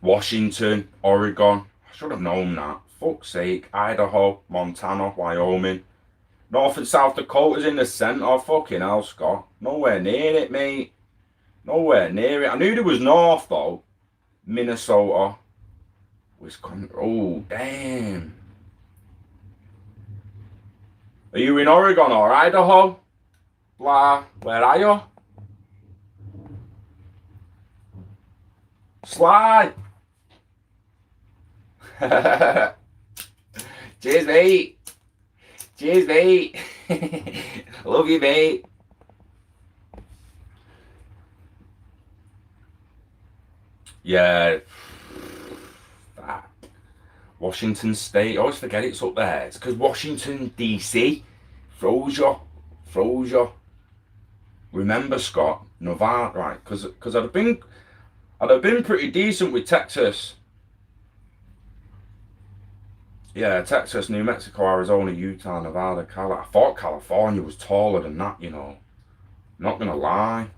Washington, Oregon, I should have known that. Fuck's sake, Idaho, Montana, Wyoming. North and South Dakota's in the centre, fucking hell, Scott. Nowhere near it, mate. Nowhere near it. I knew there was north though. Minnesota. Wisconsin. Oh, damn. Are you in Oregon or Idaho? Blah. Where are you? Sly. Cheers, mate. Cheers, mate. Love you, mate. Yeah. Washington State. I always forget it's up there. It's because Washington DC froze you. Remember, Scott, Nevada, right? Because I'd have been pretty decent with Texas. Yeah, Texas, New Mexico, Arizona, Utah, Nevada, California. I thought California was taller than that, you know. Not gonna lie.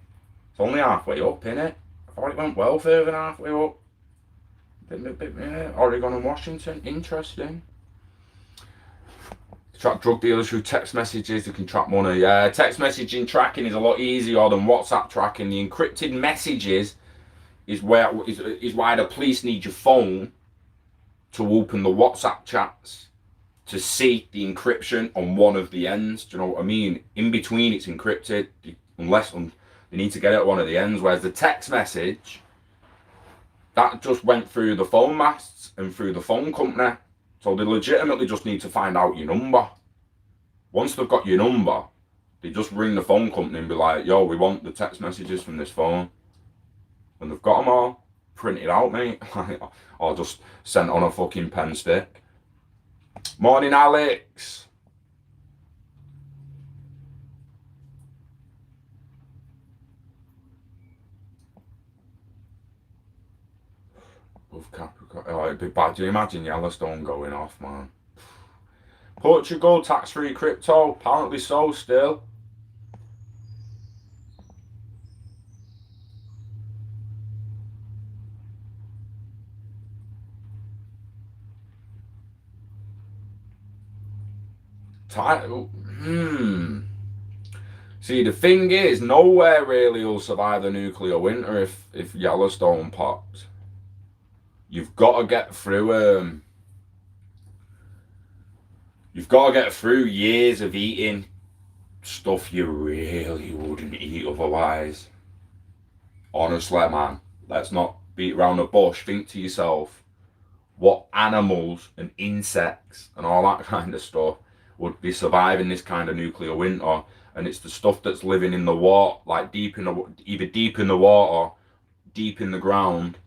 It's only halfway up, innit? I thought it went well further than halfway up. Oregon and Washington, interesting. Track drug dealers through text messages, they can track money. Yeah, text messaging tracking is a lot easier than WhatsApp tracking. The encrypted messages is why the police need your phone to open the WhatsApp chats to see the encryption on one of the ends. Do you know what I mean? In between, it's encrypted, unless They need to get it at one of the ends, whereas the text message, that just went through the phone masts and through the phone company. So they legitimately just need to find out your number. Once they've got your number, they just ring the phone company and be like, yo, we want the text messages from this phone. And they've got them all printed out, mate. Or just sent on a fucking pen stick. Morning, Alex. Oh, it'd be bad. Do you imagine Yellowstone going off, man? Portugal, tax-free crypto? Apparently so, still. See, the thing is, nowhere really will survive the nuclear winter if Yellowstone pops. You've got to get through you've got to get through years of eating stuff you really wouldn't eat otherwise. Honestly, man, let's not beat around the bush. Think to yourself, what animals and insects and all that kind of stuff would be surviving this kind of nuclear winter. And it's the stuff that's living in the water, like either deep in the water, deep in the ground,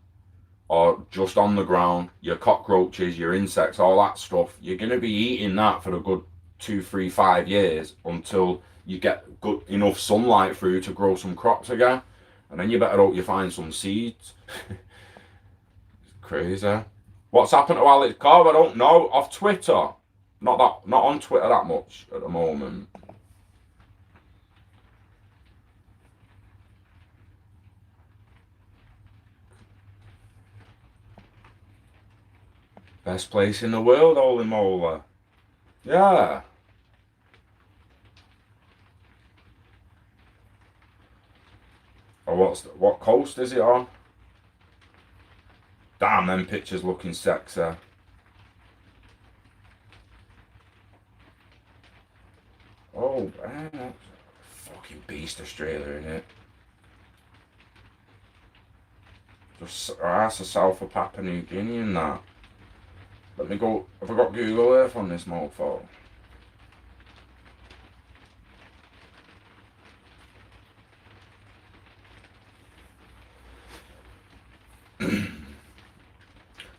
or just on the ground. Your cockroaches, your insects, all that stuff. You're going to be eating that for a good 2, 3, 5 years until you get good enough sunlight through to grow some crops again. And then you better hope you find some seeds. It's crazy. What's happened to Alex Cobb? I don't know. Off Twitter. Not on Twitter that much at the moment. Best place in the world, holy moly. Yeah. Or what coast is it on? Damn, them pictures looking sexy. Oh, man. Fucking beast, Australia, innit? Just that's the south of Papua New Guinea and that. Let me go. Have I got Google Earth on this mofo?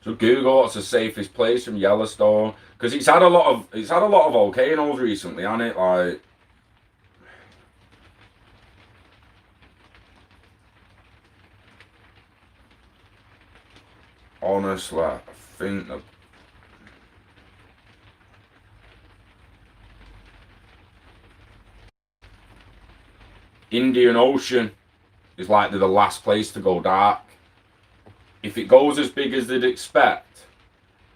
So Google what's the safest place from Yellowstone, because it's had a lot of volcanoes recently, hasn't it? Like, honestly, I think that Indian Ocean is likely the last place to go dark. If it goes as big as they'd expect,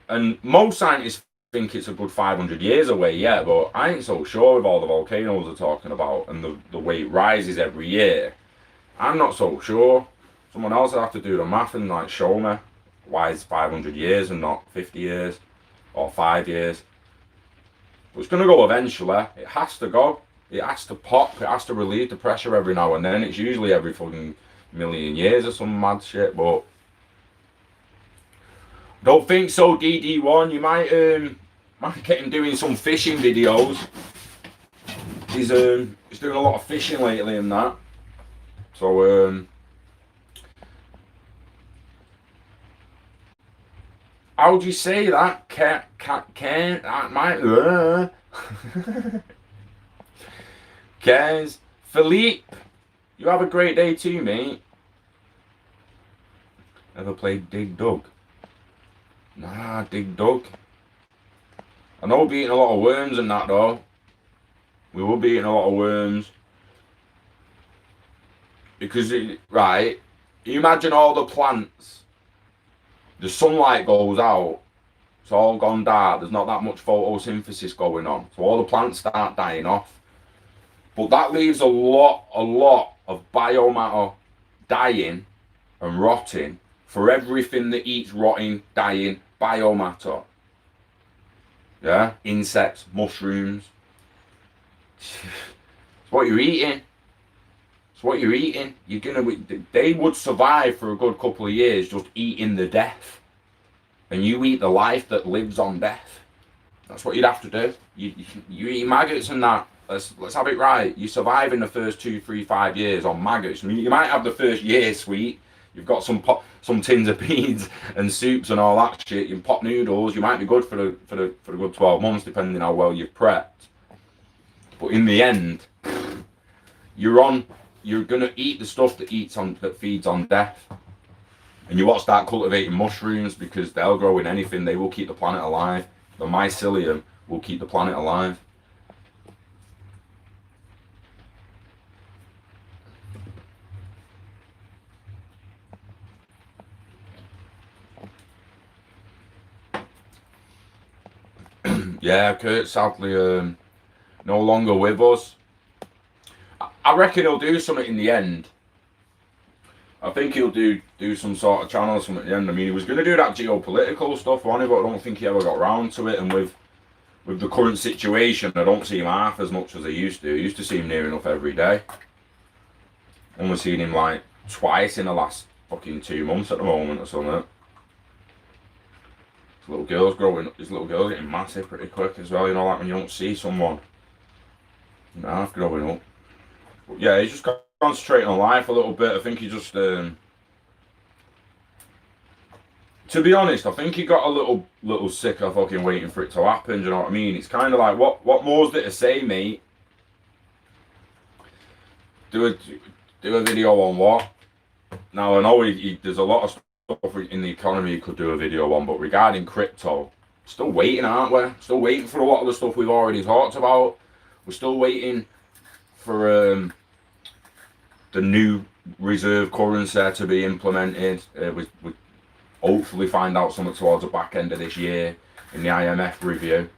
and most scientists think it's a good 500 years away, yeah, but I ain't so sure with all the volcanoes they're talking about and the way it rises every year. I'm not so sure. Someone else would have to do the math and like show me why it's 500 years and not 50 years or 5 years. But it's going to go eventually. It has to go. It has to pop. It has to relieve the pressure every now and then. It's usually every fucking million years or some mad shit, but don't think so, DD1. You might get him doing some fishing videos. He's doing a lot of fishing lately and that. So how would you say that? Can that might Cares. Philippe, you have a great day too, mate. Ever played Dig Dug? Nah, Dig Dug. I know we're eating a lot of worms and that though. We will be eating a lot of worms. Because, right, you imagine all the plants. The sunlight goes out. It's all gone dark. There's not that much photosynthesis going on. So all the plants start dying off. But that leaves a lot of biomatter dying and rotting for everything that eats rotting, dying biomatter. Yeah? Insects, mushrooms. It's what you're eating. It's what you're eating. They would survive for a good couple of years just eating the death. And you eat the life that lives on death. That's what you'd have to do. You eat maggots and that. Let's have it right. You survive in the first 2, 3, 5 years on maggots. I mean, you might have the first year sweet. You've got some tins of beans and soups and all that shit. You pop noodles. You might be good for the good 12 months, depending how well you've prepped. But in the end, you're gonna eat the stuff that feeds on death. And you want to start cultivating mushrooms because they'll grow in anything. They will keep the planet alive. The mycelium will keep the planet alive. Yeah, Kurt sadly no longer with us. I reckon he'll do something in the end. I think he'll do some sort of channel or something at the end. I mean, he was going to do that geopolitical stuff on it, but I don't think he ever got round to it. And with the current situation, I don't see him half as much as I used to. I used to see him near enough every day. Only seen him like twice in the last fucking 2 months at the moment or something. His little girl's getting massive pretty quick as well. You know, like when you don't see someone half growing up. But yeah, he's just concentrating on life a little bit. I think he just to be honest, I think he got a little sick of fucking waiting for it to happen. Do you know what I mean? It's kind of like, what more's there to say, mate? Do a video on what? Now I know there's a lot of stuff in the economy he could do a video on, but regarding crypto, still waiting, aren't we? Still waiting for a lot of the stuff we've already talked about. We're still waiting for the new reserve currency to be implemented. We hopefully find out something towards the back end of this year in the IMF review,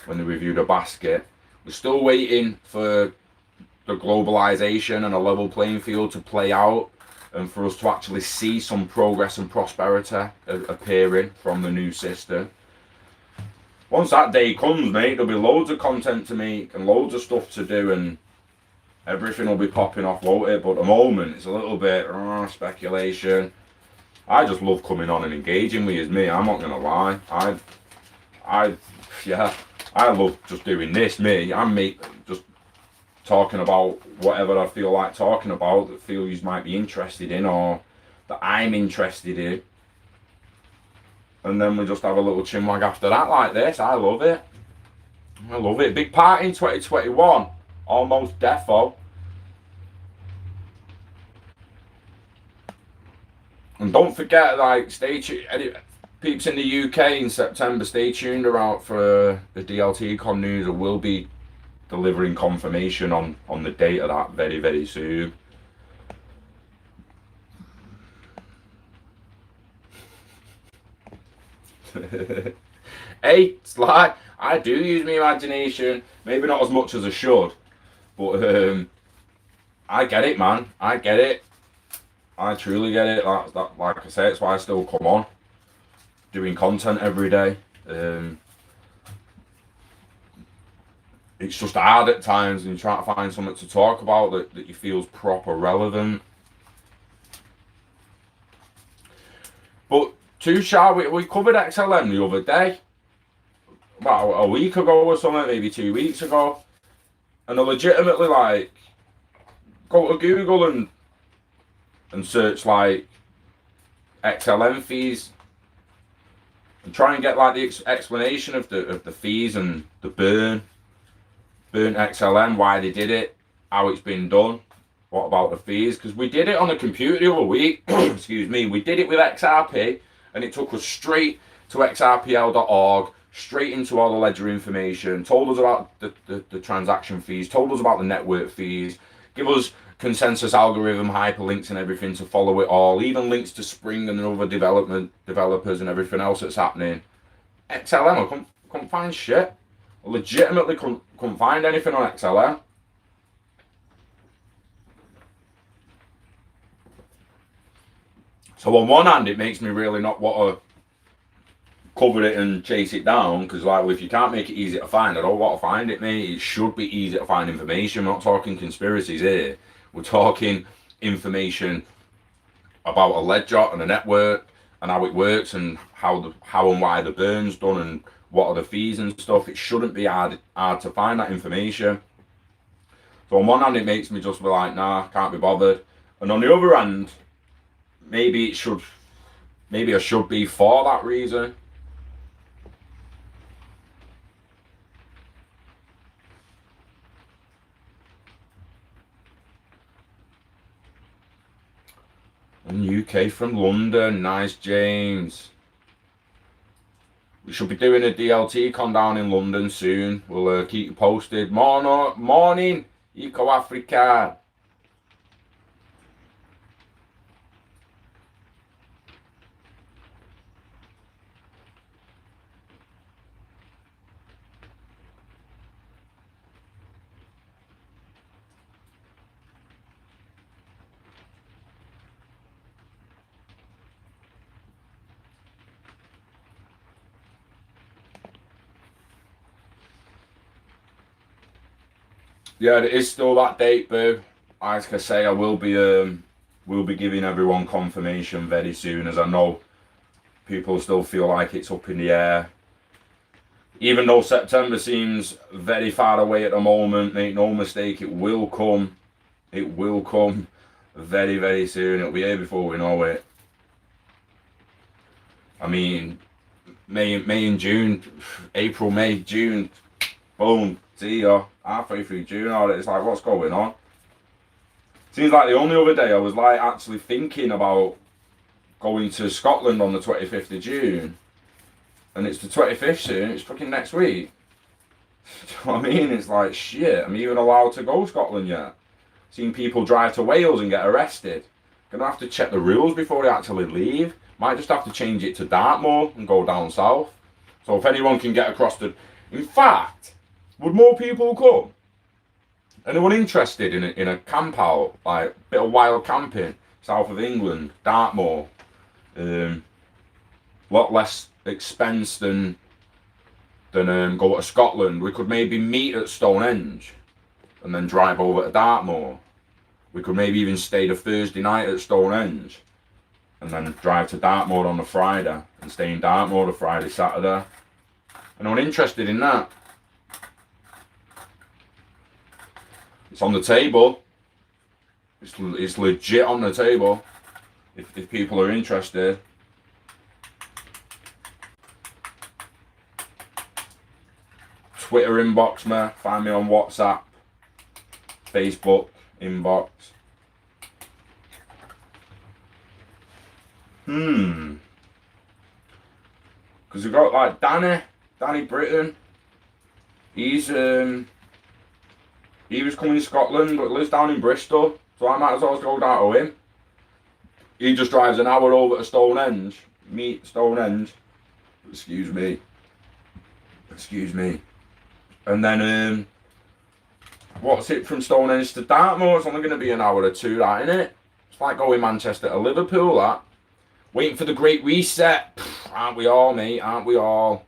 when they review the basket. We're still waiting for the globalization and a level playing field to play out, and for us to actually see some progress and prosperity appearing from the new system. Once that day comes, mate, there'll be loads of content to make and loads of stuff to do, and everything will be popping off, won't it? But at the moment, it's a little bit speculation. I just love coming on and engaging with you, me. I'm not gonna lie. I love just doing this, me. I'm just talking about whatever I feel like talking about that feel you might be interested in or that I'm interested in. And then we just have a little chinwag after that like this. I love it. I love it. Big party in 2021. Almost defo. And don't forget, like, stay tuned. Peeps in the UK in September, stay tuned around for the DLT Con news. I will be delivering confirmation on the date of that very, very soon. Hey, it's like, I do use my imagination. Maybe not as much as I should. But I get it, man. I get it. I truly get it. Like I say, it's why I still come on, doing content every day. It's just hard at times, and you try to find something to talk about that you feel's proper relevant. But we covered XLM the other day, about a week ago or something, maybe 2 weeks ago, and I legitimately like go to Google and search like XLM fees and try and get like the explanation of the fees and the burnt XLM, why they did it, how it's been done, what about the fees, because we did it on the computer the other week. Excuse me, we did it with XRP, and it took us straight to xrpl.org, straight into all the ledger information, told us about the transaction fees, told us about the network fees, give us consensus algorithm hyperlinks and everything to follow it all, even links to Spring and other developers and everything else that's happening. XLM, I couldn't find shit. I legitimately couldn't find anything on XLM. So on one hand, it makes me really not want to cover it and chase it down, because like, if you can't make it easy to find, I don't want to find it, mate. It should be easy to find information. We're not talking conspiracies here. We're talking information about a ledger and a network and how it works and how and why the burn's done and what are the fees and stuff. It shouldn't be hard to find that information. So on one hand, it makes me just be like, nah, can't be bothered. And on the other hand, maybe I should be for that reason. And UK from London, nice James. We should be doing a DLT con down in London soon. We'll keep you posted. Morning, Eco Africa. Yeah, it is still that date, boo. Like I say, I will be giving everyone confirmation very soon, as I know people still feel like it's up in the air. Even though September seems very far away at the moment, make no mistake, it will come. It will come very, very soon. It'll be here before we know it. I mean, May and June, April, May, June, boom, see ya. Halfway through June, it's like, what's going on? Seems like the only other day I was like actually thinking about going to Scotland on the 25th of June. And it's the 25th soon, it's fucking next week. Do you know what I mean? It's like, shit, am I even allowed to go to Scotland yet? Seen people drive to Wales and get arrested. Gonna have to check the rules before they actually leave. Might just have to change it to Dartmoor and go down south. So if anyone can get across the... In fact, would more people come? Anyone interested in a camp out, like a bit of wild camping, south of England, Dartmoor? Lot less expense than go to Scotland. We could maybe meet at Stonehenge and then drive over to Dartmoor. We could maybe even stay the Thursday night at Stonehenge and then drive to Dartmoor on the Friday and stay in Dartmoor the Friday, Saturday. Anyone interested in that? It's on the table. It's legit on the table. If people are interested. Twitter inbox me. Find me on WhatsApp. Facebook inbox. Because we've got like Danny Britton. He was coming to Scotland, but lives down in Bristol, so I might as well go down to him. He just drives an hour over to Stonehenge. Meet Stonehenge. Excuse me. And then, what's it from Stonehenge to Dartmoor? It's only going to be an hour or two, that, isn't it? It's like going Manchester to Liverpool, that. Waiting for the Great Reset. Aren't we all, mate? Aren't we all?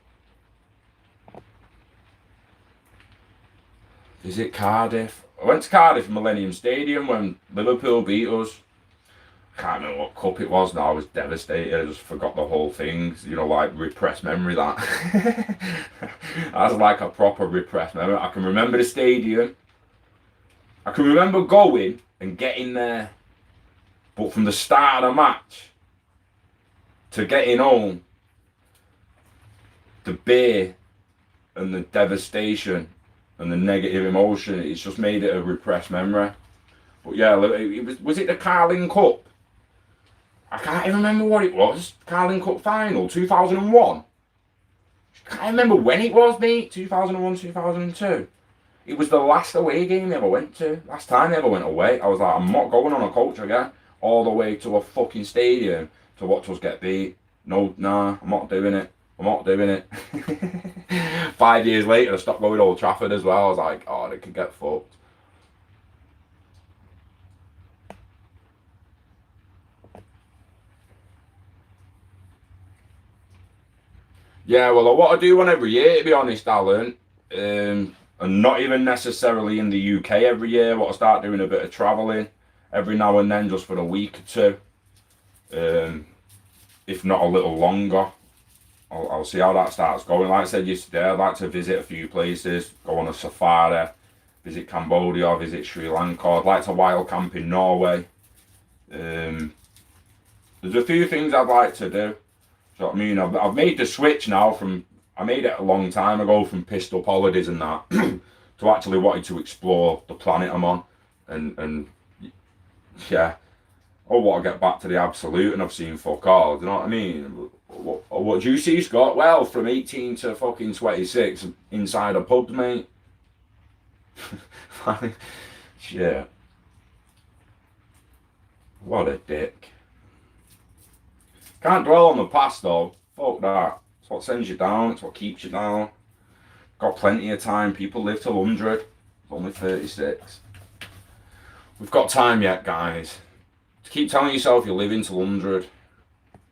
Visit Cardiff. I went to Cardiff Millennium Stadium when Liverpool beat us. I can't remember what cup it was now. I was devastated. I just forgot the whole thing. You know, like repressed memory, that. That's like a proper repressed memory. I can remember the stadium. I can remember going and getting there. But from the start of the match to getting home, the beer and the devastation and the negative emotion, it's just made it a repressed memory. But yeah, was it the Carling Cup? I can't even remember what it was. Carling Cup final, 2001. I can't remember when it was, mate. 2001, 2002. It was the last away game I ever went to. Last time I ever went away. I was like, I'm not going on a coach again. All the way to a fucking stadium to watch us get beat. No, nah, I'm not doing it. 5 years later, I stopped going to Old Trafford as well. I was like, oh, they could get fucked. Yeah, well, what I do one every year, to be honest, Alan, and not even necessarily in the UK every year, what I start doing a bit of travelling. every now and then, just for a week or two, if not a little longer. I'll see how that starts going. Like I said yesterday, I'd like to visit a few places, go on a safari, visit Cambodia, visit Sri Lanka. I'd like to wild camp in Norway. There's a few things I'd like to do. You know what I mean? I've made the switch now from, I made it a long time ago from pissed up holidays and that to actually wanting to explore the planet I'm on. And yeah, I want to get back to the absolute, and I've seen fuck all. Do you know what I mean? What do you see, Scott? Well, from 18 to fucking 26 inside a pub, mate. Yeah. What a dick. Can't dwell on the past though. Fuck that. It's what sends you down. It's what keeps you down. Got plenty of time. People live till 100. It's only 36. We've got time yet, guys. To keep telling yourself you're living till 100.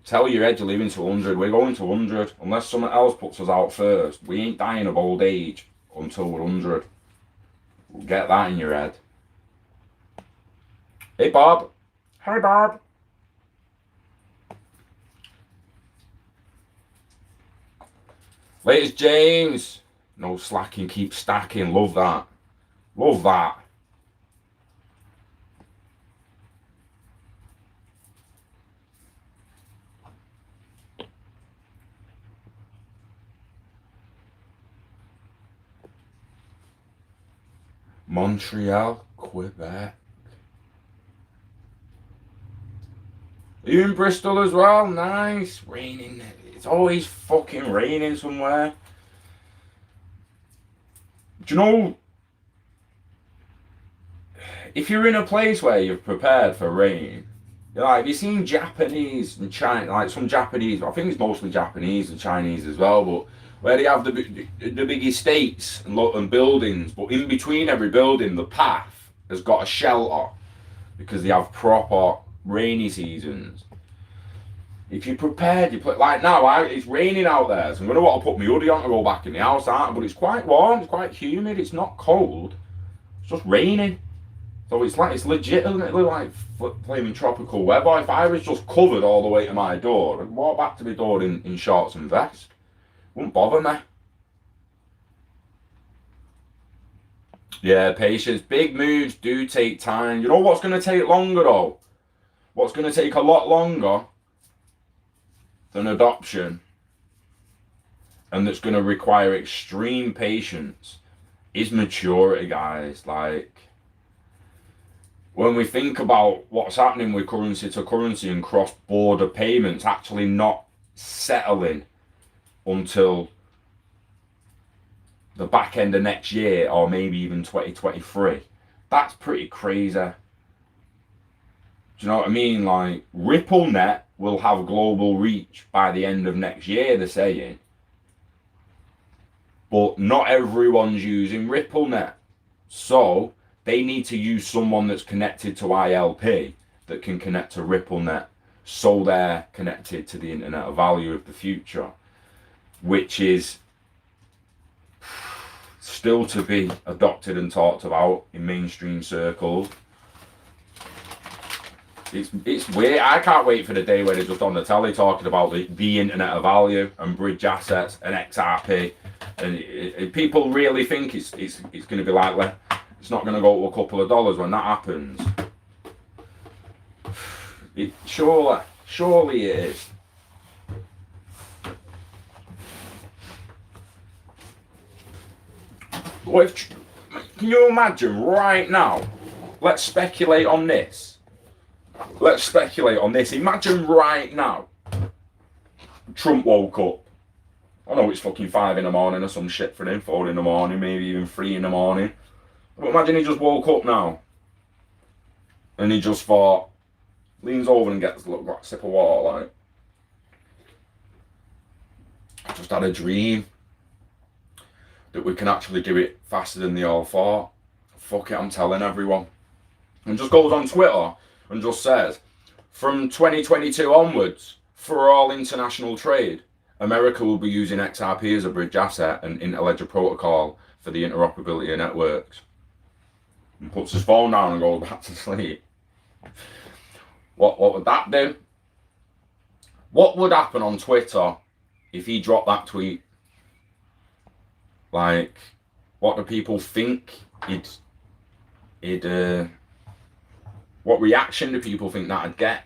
Tell your head you're living to 100. We're going to 100. Unless someone else puts us out first. We ain't dying of old age until we're 100. Get that in your head. Hey, Bob. Hi, Bob. Latest James. No slacking, keep stacking. Love that. Love that. Montreal, Quebec. Are you in Bristol as well? Nice. Raining. It's always fucking raining somewhere. Do you know, if you're in a place where you're prepared for rain, like, have you seen Japanese and China, like some Japanese, I think it's mostly Japanese and Chinese as well, but where they have the big estates and buildings, but in between every building, the path has got a shelter because they have proper rainy seasons. If you're prepared, you put, like now, it's raining out there, so I'm going to want to put my hoodie on to go back in the house, but it's quite warm, it's quite humid, it's not cold, it's just raining. So it's legitimately like flaming tropical weather. If I was just covered all the way to my door, I'd walk back to my door in shorts and vest. Wouldn't bother me. Yeah, patience. Big moves do take time. You know what's going to take longer though? What's going to take a lot longer than adoption, and that's going to require extreme patience, is maturity, guys. Like, when we think about what's happening with currency to currency and cross-border payments actually not settling until the back end of next year or maybe even 2023, that's pretty crazy. Do you know what I mean? Like, RippleNet will have global reach by the end of next year, they're saying. But not everyone's using RippleNet. So they need to use someone that's connected to ILP that can connect to RippleNet, so they're connected to the Internet of Value of the future, which is still to be adopted and talked about in mainstream circles. It's weird. I can't wait for the day where they're just on the telly talking about the Internet of Value and bridge assets and XRP, and people really think it's going to be like that. It's not going to go to a couple of dollars when that happens. Surely it is. Can you imagine right now? Let's speculate on this. Imagine right now Trump woke up. I know it's fucking 5 in the morning or some shit for him, 4 in the morning, maybe even 3 in the morning. But imagine he just woke up now and he just thought, leans over and gets a sip of water, like, I just had a dream that we can actually do it faster than they all thought. Fuck it, I'm telling everyone. And just goes on Twitter and just says, from 2022 onwards, for all international trade, America will be using XRP as a bridge asset and interledger protocol for the interoperability of networks. And puts his phone down and goes back to sleep. What would that do? What would happen on Twitter if he dropped that tweet? Like, what do people think what reaction do people think that'd get?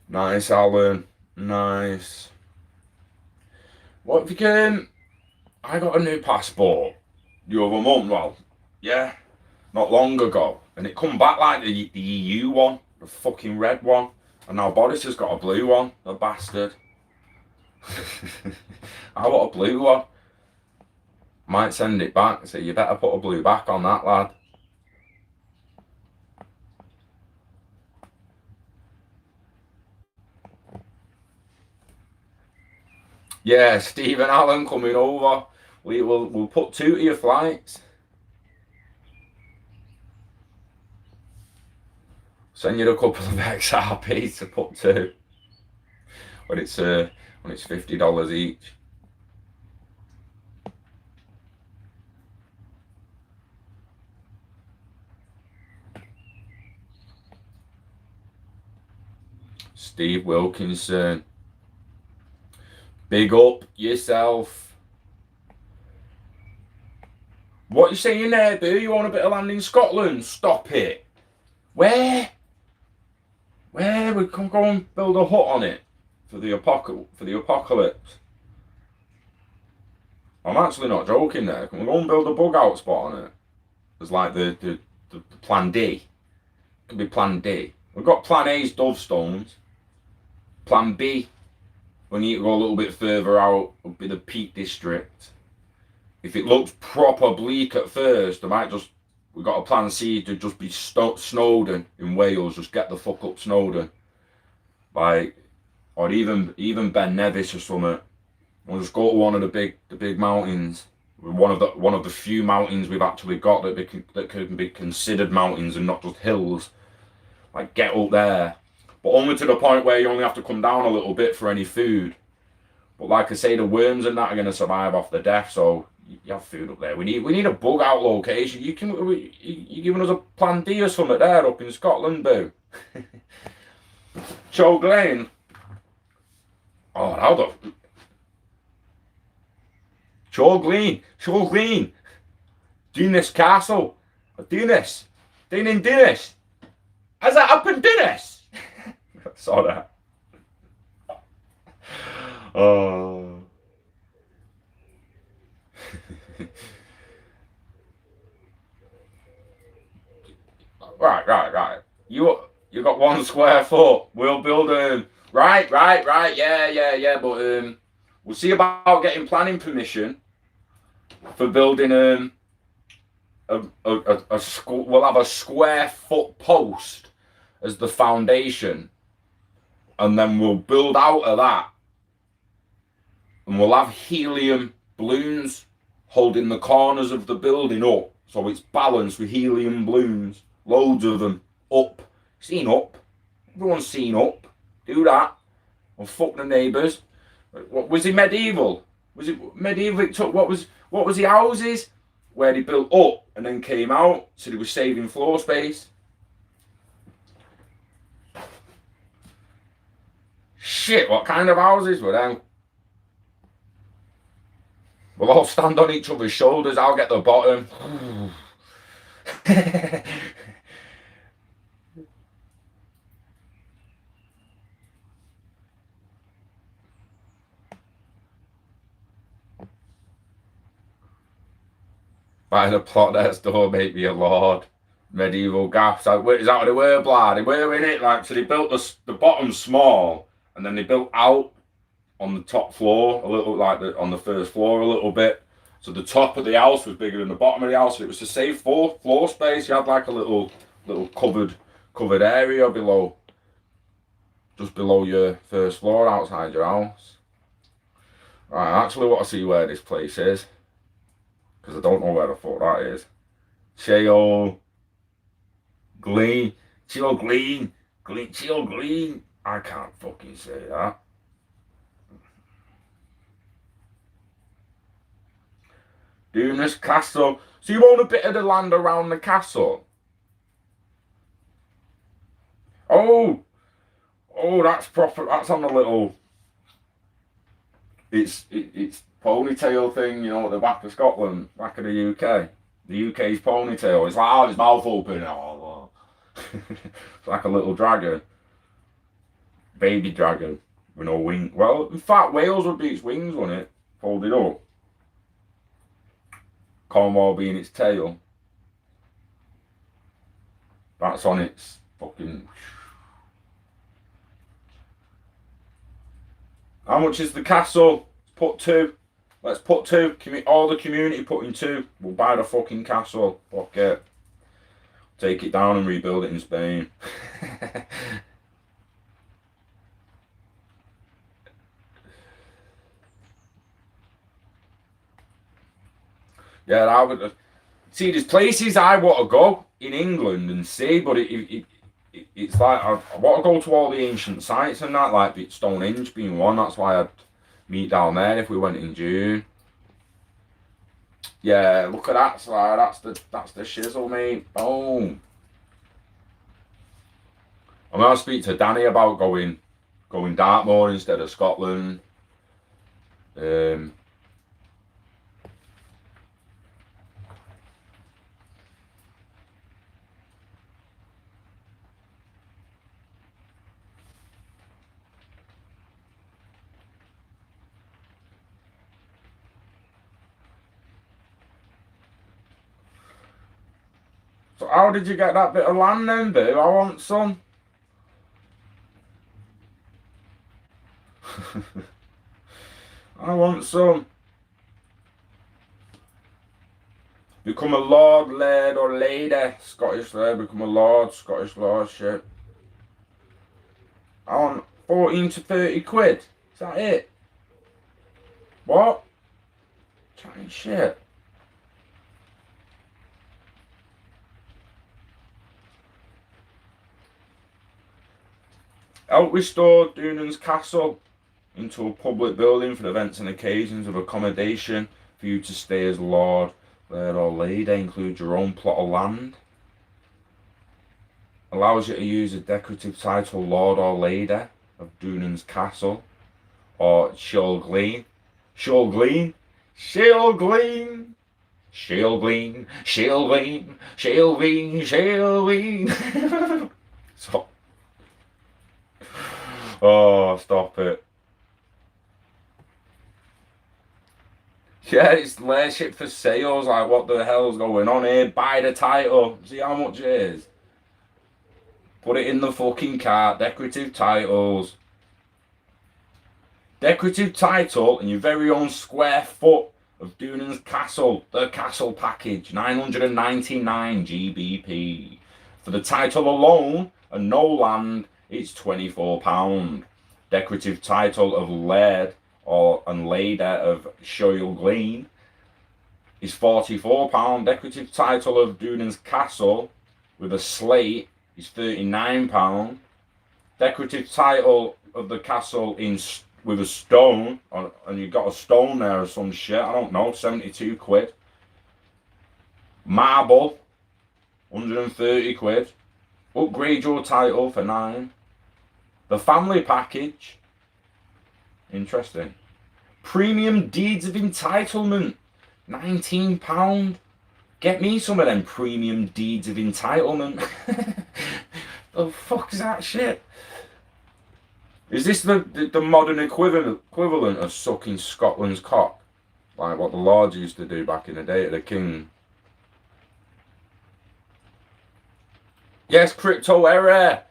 Nice, Alan. Nice. What if you can? I got a new passport the other month. Well, yeah, not long ago, and it come back like the EU one, the fucking red one, and now Boris has got a blue one. The bastard. I want a blue one. Might send it back. So you better put a blue back on that, lad. Yeah, Stephen Allen coming over. We'll put 2 to your flights. Send you a couple of XRPs to put 2. When it's $50 each. Steve Wilkinson. Big up yourself. What you saying there, Boo? You want a bit of land in Scotland? Stop it. Where? We can go and build a hut on it for the apocalypse. I'm actually not joking there. Can we go and build a bug out spot on it? It's like the plan D. It could be plan D. We've got plan A's Dove Stones. Plan B, we need to go a little bit further out, would be the Peak District. If it looks proper bleak at first, we've got a plan C to just be Snowdon in Wales, just get the fuck up Snowdon. Like, or even Ben Nevis or something. We'll just go to one of the big mountains. One of the few mountains we've actually got that can be considered mountains and not just hills. Like, get up there. But only to the point where you only have to come down a little bit for any food. But like I say, the worms and that are going to survive off the death, so you have food up there. We need a bug out location. You're giving us a plan D or something there up in Scotland, Boo. Joe Glen. Oh, how the... Joe Glen. Dinas Castle. Dinas. Dinas. Has that happened, Dinas? Saw that. Oh. Right. You got 1 square foot. We'll build a right. Yeah. But we'll see about getting planning permission for building we'll have a square foot post as the foundation. And then we'll build out of that. And we'll have helium balloons holding the corners of the building up. So it's balanced with helium balloons. Loads of them. Up. Seen up. Everyone's seen up. Do that. Or fuck the neighbours. What was it medieval? Was it medieval? It took what was the houses? Where they built up and then came out. So they were saving floor space. Shit, what kind of houses were them? We'll all stand on each other's shoulders. I'll get the bottom. By the plot next door, make me a lord. Medieval gaps. Is that what they were, blah? They were in it, like, so they built the bottom small, and then they built out on the top floor, a little, like on the first floor a little bit. So the top of the house was bigger than the bottom of the house. So it was to save floor space. You had like a little covered area below, just below your first floor outside your house. Right, I actually want to see where this place is, because I don't know where the fuck that is. Cheo Glen. Chill Glean. Chill Glean. I can't fucking say that. Dunas Castle. So you own a bit of the land around the castle? Oh, that's proper. That's on the little. It's ponytail thing, you know, at the back of Scotland, back of the UK. The UK's ponytail. It's like, oh, his mouth open. Oh. It's like a little dragon, baby dragon with no wing. Well, in fact, Wales would be its wings, wouldn't it? Folded up. Cornwall being its tail. That's on its fucking. How much is the castle? Put 2. Let's put 2. All the community put in 2. We'll buy the fucking castle. Fuck it. Take it down and rebuild it in Spain. Yeah, I would. See, there's places I want to go in England and see, but it's like I want to go to all the ancient sites and that, like Stonehenge being one. That's why I'd meet down there if we went in June. Yeah, look at that slide. That's the shizzle, mate. Boom. I'm gonna speak to Danny about going Dartmoor instead of Scotland. So how did you get that bit of land then, boo? I want some. I want some. Become a lord, laird, or lady. Scottish laird, become a lord, Scottish lordship. I want 14 to 30 quid. Is that it? What? Chatting shit. Help restore Dunan's Castle into a public building for events and occasions of accommodation for you to stay as lord, laird or lady. Include your own plot of land. Allows you to use a decorative title lord or lady of Dunan's Castle or Shilgleen. Shilgleen? Shilgleen! Shilgleen! Shilgleen! Shilgleen! Shilgleen! So. Oh, stop it. Yeah, it's lairship for sales. Like, what the hell's going on here? Buy the title. See how much it is. Put it in the fucking cart. Decorative titles. Decorative title and your very own square foot of Dunan's Castle. The castle package. 999 GBP. For the title alone and no land, it's £24. Decorative title of laird and lady of Shilgleen is £44. Decorative title of Dunan's Castle with a slate is £39. Decorative title of the castle with a stone, and you've got a stone there or some shit, I don't know, 72 quid. Marble, 130 quid. Upgrade your title for 9. The family package, interesting. Premium deeds of entitlement, £19. Get me some of them premium deeds of entitlement. The fuck is that shit? Is this the modern equivalent of sucking Scotland's cock? Like what the lords used to do back in the day to the king? Yes, crypto error.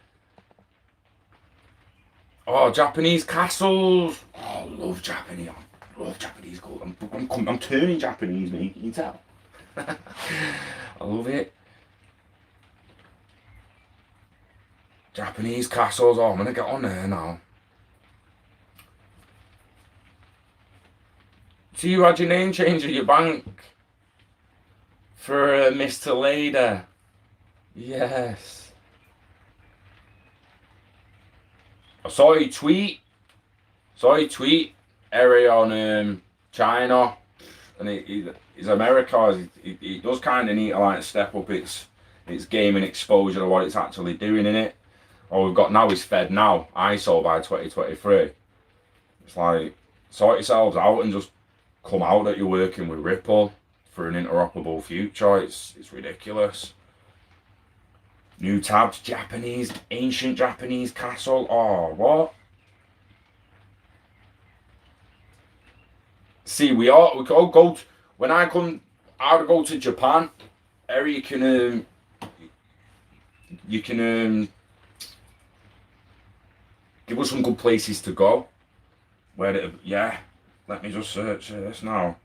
Oh, Japanese castles. Oh, I love Japanese. I love Japanese gold. I'm turning Japanese, mate. Can you tell? I love it. Japanese castles. Oh, I'm gonna get on there now. So you had your name changed at your bank for Mr. Lady. Yes. I saw a tweet area on China, and it's America. It does kind of need to like step up its gaming exposure to what it's actually doing in it. All we've got now is Fed now, ISO by 2023. It's like, sort yourselves out and just come out that you're working with Ripple for an interoperable future. It's ridiculous. New tabs, ancient Japanese castle. Oh, what? See, we could all go to, when I would go to Japan. Area you can give us some good places to go. Yeah, let me just search this now.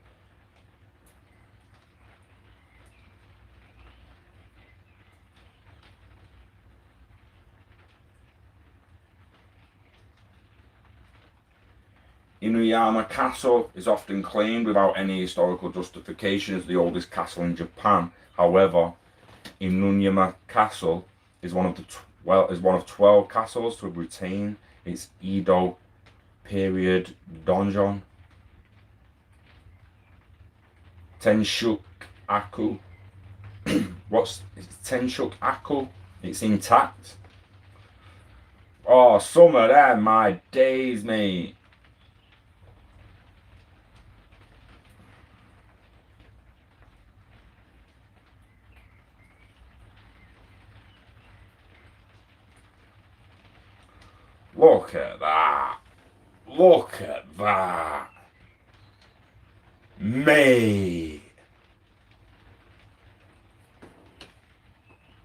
Inuyama Castle is often claimed without any historical justification as the oldest castle in Japan. However, Inuyama Castle is one of 12 castles to retain its Edo period donjon. Tenshukaku. What's Tenshukaku? It's intact. Oh, some of them, my days, mate. Look at that. Look at that. Mate.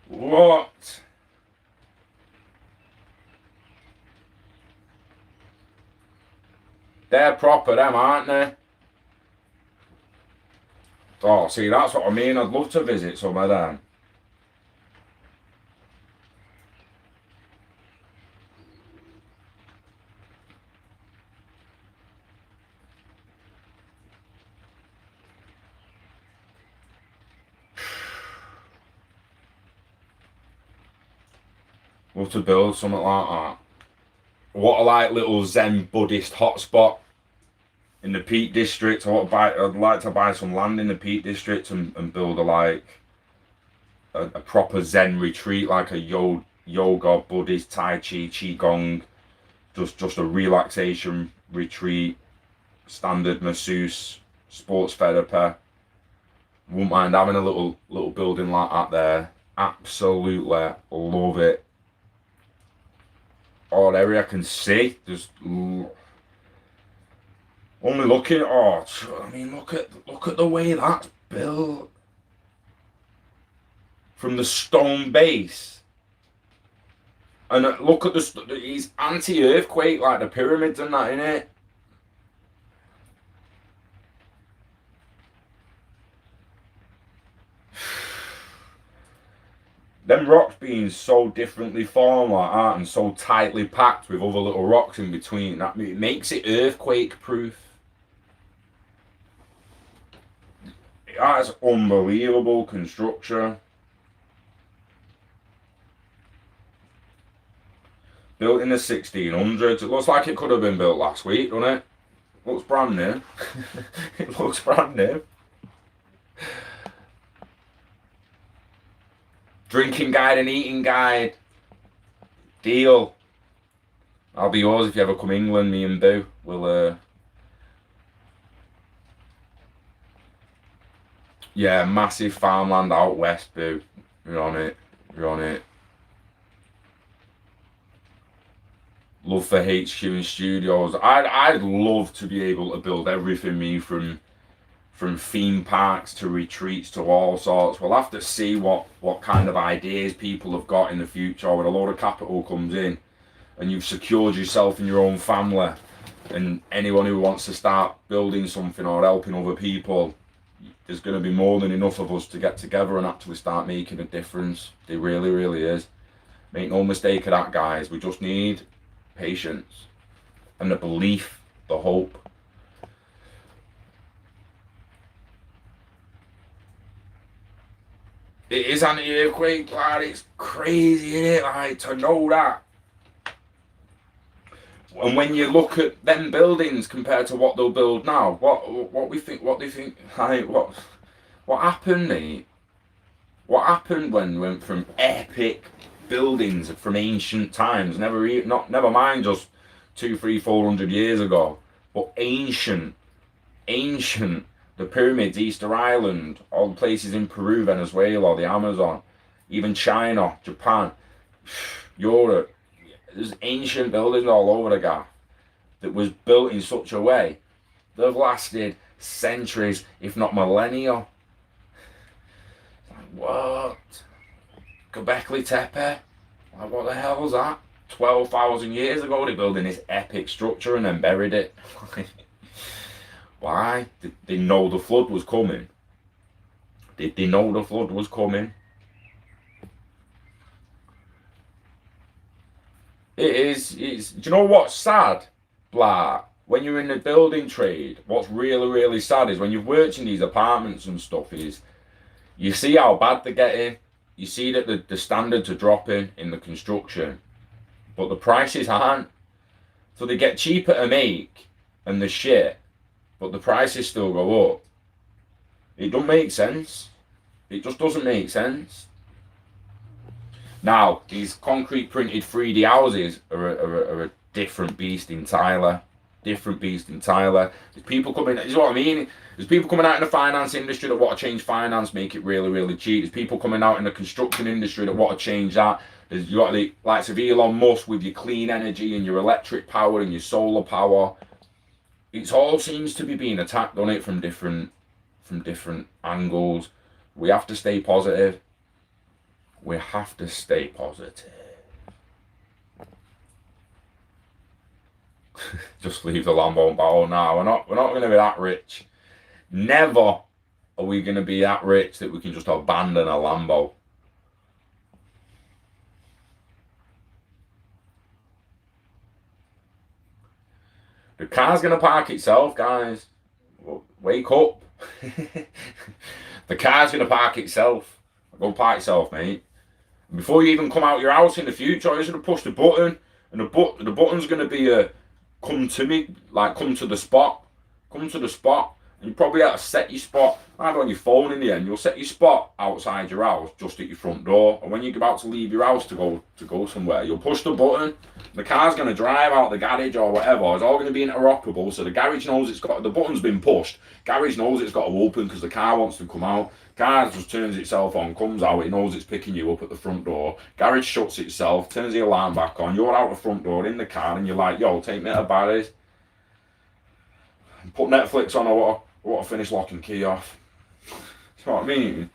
What? They're proper, them, aren't they? Oh, see, that's what I mean. I'd love to visit some of them. Love to build something like that. What a like little Zen Buddhist hotspot in the Peak District. I'd like to buy some land in the Peak District and build a proper Zen retreat, like a yoga, Buddhist, Tai Chi, Qigong, just a relaxation retreat, standard masseuse, sports therapy. Wouldn't mind having a little building like that there. Absolutely love it. Oh, area I can see. Just only looking. Oh, I mean, look at the way that's built. From the stone base, and look at it's anti-earthquake, like the pyramids and that, innit? Them rocks being so differently formed like that and so tightly packed with other little rocks in between, that it makes it earthquake proof. That's unbelievable construction. Built in the 1600s. It looks like it could have been built last week, doesn't it? Looks brand new. It looks brand new. Drinking guide and eating guide. Deal. I'll be yours if you ever come England, me and Boo. We'll yeah, massive farmland out west, Boo. You're on it. You're on it. Love for HQ and studios. I'd love to be able to build everything, me, from theme parks to retreats to all sorts. We'll have to see what kind of ideas people have got in the future when a lot of capital comes in and you've secured yourself and your own family, and anyone who wants to start building something or helping other people, there's going to be more than enough of us to get together and actually start making a difference. There really, really is. Make no mistake of that, guys. We just need patience and the belief, the hope. It is anti-earthquake, lad. It's crazy, isn't it? Like, to know that. And when you look at them buildings compared to what they'll build now, what do you think? Like, what happened, mate? What happened when we went from epic buildings from ancient times? Never mind just 200, 300, 400 years ago, but ancient. The pyramids, Easter Island, all the places in Peru, Venezuela, the Amazon, even China, Japan, Europe. There's ancient buildings all over the gaff that was built in such a way they've lasted centuries, if not millennia. Like, what? Göbekli Tepe? Like, what the hell was that? 12,000 years ago they built in this epic structure and then buried it. Why? Did they know the flood was coming? Did they know the flood was coming? It's, do you know what's sad? Blah. When you're in the building trade, what's really, really sad is when you've worked in these apartments and stuff is you see how bad they're getting. You see that the standards are dropping in the construction, but the prices aren't. So they get cheaper to make and the shit, but the prices still go up. It don't make sense. It just doesn't make sense. Now, these concrete printed 3D houses are a different beast entirely. Different beast entirely. There's people coming, this is what I mean. There's people coming out in the finance industry that want to change finance, make it really, really cheap. There's people coming out in the construction industry that want to change that. There's you got the likes of Elon Musk with your clean energy and your electric power and your solar power. It all seems to be being attacked on it from different angles. We have to stay positive. We have to stay positive. Just leave the Lambo and Barrow now. We're not going to be that rich. Never are we going to be that rich that we can just abandon a Lambo. The car's going to park itself, guys. Wake up. The car's going to park itself. Go park itself, mate. Before you even come out your house in the future, you're going to push the button, and the button's going to be come to me, like come to the spot. Come to the spot. And you probably have to set your spot, either on your phone in the end, you'll set your spot outside your house, just at your front door. And when you're about to leave your house to go somewhere, you'll push the button, the car's going to drive out the garage or whatever. It's all going to be interoperable, so the garage knows the button's been pushed. Garage knows it's got to open because the car wants to come out. Car just turns itself on, comes out, it knows it's picking you up at the front door. Garage shuts itself, turns the alarm back on, you're out the front door in the car and you're like, yo, take me to Barry's. Put Netflix on, I want to finish Lock and Key off. You know what I mean?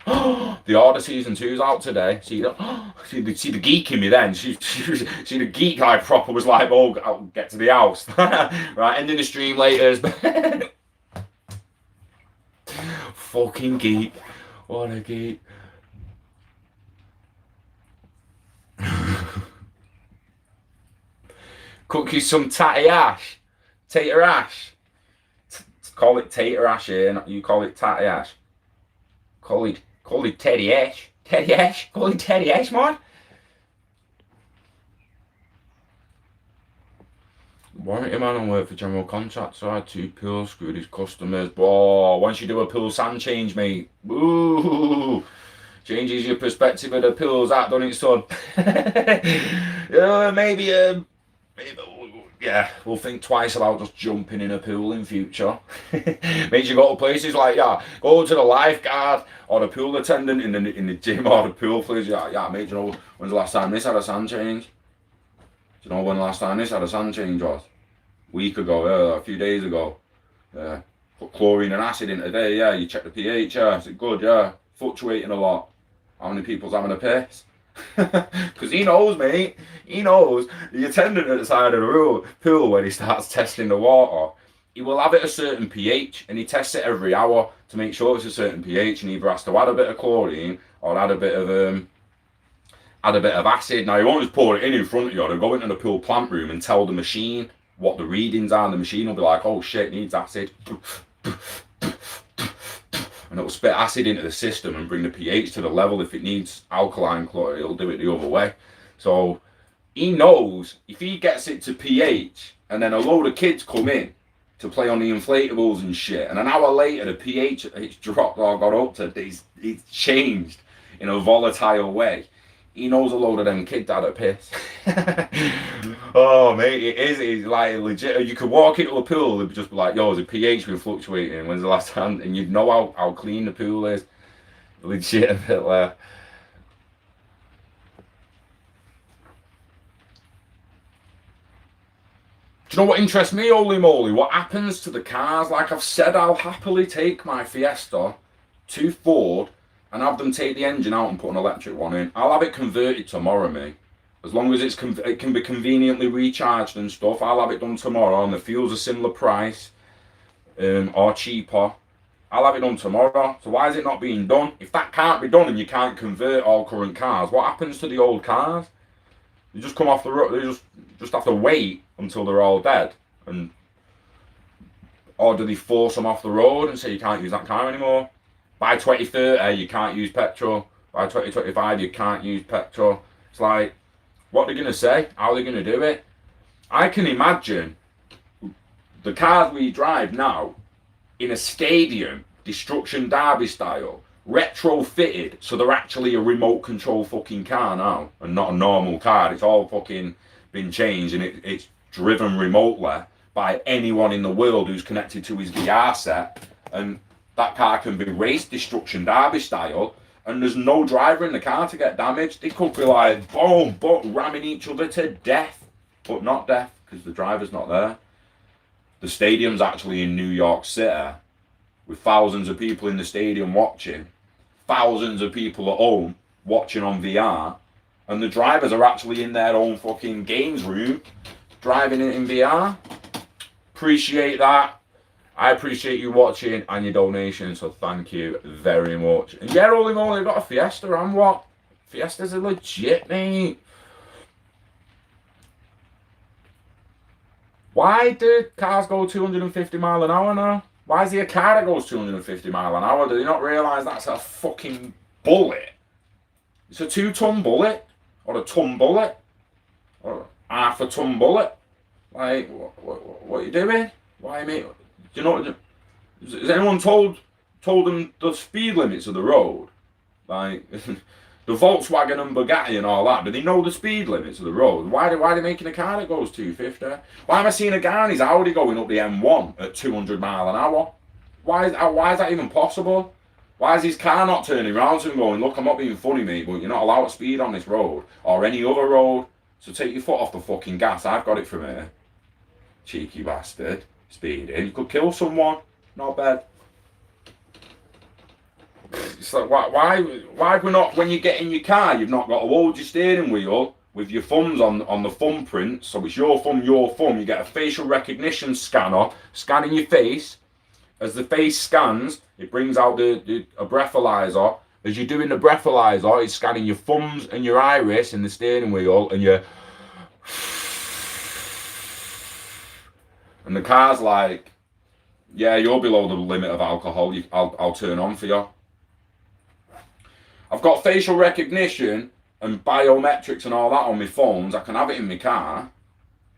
The Order Season 2's out today. See the geek in me then. See the geek guy proper was like, oh, I'll get to the house. Right, ending the stream later. Fucking geek. What a geek. Cook you some tater ash. Call it tater ash here, you call it tatty ash. Call it Teddy Ash. Teddy Ash? Call it Teddy Ash, man. Warranty man and work for general contracts. So I had 2 pools, screwed his customers. Whoa, once you do a pool sand change, mate. Ooh. Changes your perspective of the pools, that done it, son. Maybe, yeah, we'll think twice about just jumping in a pool in future. Makes you go to places like, yeah, go to the lifeguard or the pool attendant in the gym or the pool place. Yeah, mate, do you know when's the last time this had a sand change? Do you know when the last time this had a sand change was? A week ago, a few days ago. Yeah, put chlorine and acid in today, yeah, you check the pH, yeah, is it good, yeah, fluctuating a lot. How many people's having a piss? Because he knows, mate. He knows the attendant at the side of the pool when he starts testing the water, he will have it a certain pH and he tests it every hour to make sure it's a certain pH, and either has to add a bit of chlorine or add a bit of acid. Now, he won't just pour it in front of you. They'll go into the pool plant room and tell the machine what the readings are, and the machine will be like, oh shit, it needs acid. And it'll spit acid into the system and bring the pH to the level. If it needs alkaline chloride, it'll do it the other way. So he knows if he gets it to pH and then a load of kids come in to play on the inflatables and shit, and an hour later the pH it's dropped or got up to it's changed in a volatile way. He knows a load of them kids had a piss. Oh mate, it's like legit. You could walk into a pool and just be like, yo, has the pH been fluctuating? When's the last time? And you'd know how clean the pool is. Legitimately. Do you know what interests me, holy moly? What happens to the cars? Like I've said, I'll happily take my Fiesta to Ford and have them take the engine out and put an electric one in. I'll have it converted tomorrow, mate. As long as it can be conveniently recharged and stuff, I'll have it done tomorrow, and the fuel's a similar price or cheaper. I'll have it done tomorrow. So why is it not being done? If that can't be done and you can't convert all current cars, what happens to the old cars? They just come off the road. They just have to wait until they're all dead, or do they force them off the road and say you can't use that car anymore? By 2030 you can't use petrol. By 2025 you can't use petrol. It's like, what are they gonna say? How are they gonna do it? I can imagine the cars we drive now in a stadium, destruction derby style, retrofitted, so they're actually a remote control fucking car now and not a normal car. It's all fucking been changed, and it's driven remotely by anyone in the world who's connected to his VR set, and that car can be raced destruction derby style, and there's no driver in the car to get damaged. They could be like boom, ramming each other to death, but not death because the driver's not there. The stadium's actually in New York City, with thousands of people in the stadium watching, thousands of people at home watching on VR, and the drivers are actually in their own fucking games room driving it in VR. Appreciate that. I appreciate you watching and your donation, so thank you very much. And yeah, holy moly, I've got a Fiesta, and what? Fiestas are legit, mate. Why do cars go 250 mile an hour now? Why is there a car that goes 250 mile an hour? Do they not realise that's a fucking bullet? It's a 2-ton bullet, or a ton bullet, or half a ton bullet. Like, what are you doing? Why, mate? Do you know? Has anyone told them the speed limits of the road? Like the Volkswagen and Bugatti and all that. Do they know the speed limits of the road? Why are they making a car that goes 250? Why am I seeing a guy in his Audi going up the M1 at 200 mile an hour? Why is that even possible? Why is his car not turning around to him going, look, I'm not being funny, mate, but you're not allowed to speed on this road or any other road, so take your foot off the fucking gas. I've got it from here. Cheeky bastard. Speeding. You could kill someone. Not bad. It's like, why we're not, when you get in your car, you've not got to hold your steering wheel with your thumbs on the thumbprint, so it's your thumb. You get a facial recognition scanner scanning your face. As the face scans, it brings out a breathalyzer. As you're doing the breathalyzer, it's scanning your thumbs and your iris in the steering wheel, and and the car's like, yeah, you're below the limit of alcohol. I'll turn on for you. I've got facial recognition and biometrics and all that on my phones. I can have it in my car.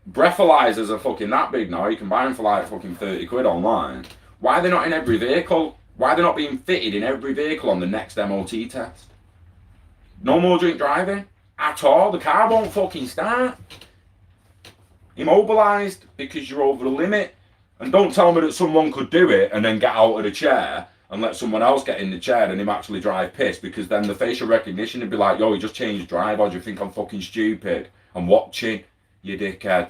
Breathalyzers are fucking that big now. You can buy them for like fucking 30 quid online. Why are they not in every vehicle? Why are they not being fitted in every vehicle on the next MOT test? No more drink driving at all. The car won't fucking start. Immobilised because you're over the limit. And don't tell me that someone could do it and then get out of the chair and let someone else get in the chair and him actually drive pissed, because then the facial recognition would be like, yo, he just changed drive, or do you think I'm fucking stupid? I'm watching, you dickhead.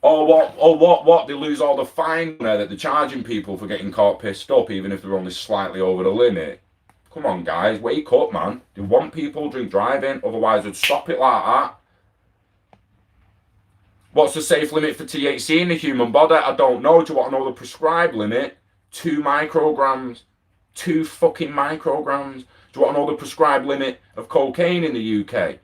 What? They lose all the fine there that they're charging people for getting caught pissed up, even if they're only slightly over the limit. Come on, guys, wake up, man. They want people drink driving, otherwise they'd stop it like that. What's the safe limit for THC in the human body? I don't know. Do you want to know the prescribed limit? 2 micrograms. 2 fucking micrograms. Do you want to know the prescribed limit of cocaine in the UK?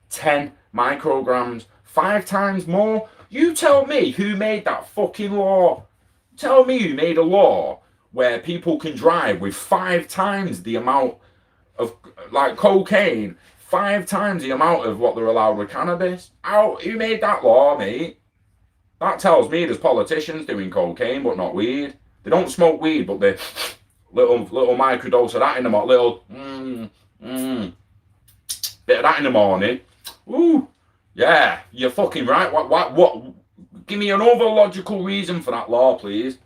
10 micrograms. 5 times more. You tell me who made that fucking law. Tell me who made a law where people can drive with 5 times the amount of, like, cocaine, 5 times the amount of what they're allowed with cannabis. Who made that law, mate? That tells me there's politicians doing cocaine, but not weed. They don't smoke weed, but they little microdose of that in the morning, little bit of that in the morning. Ooh, yeah, you're fucking right. What? Give me another logical reason for that law, please.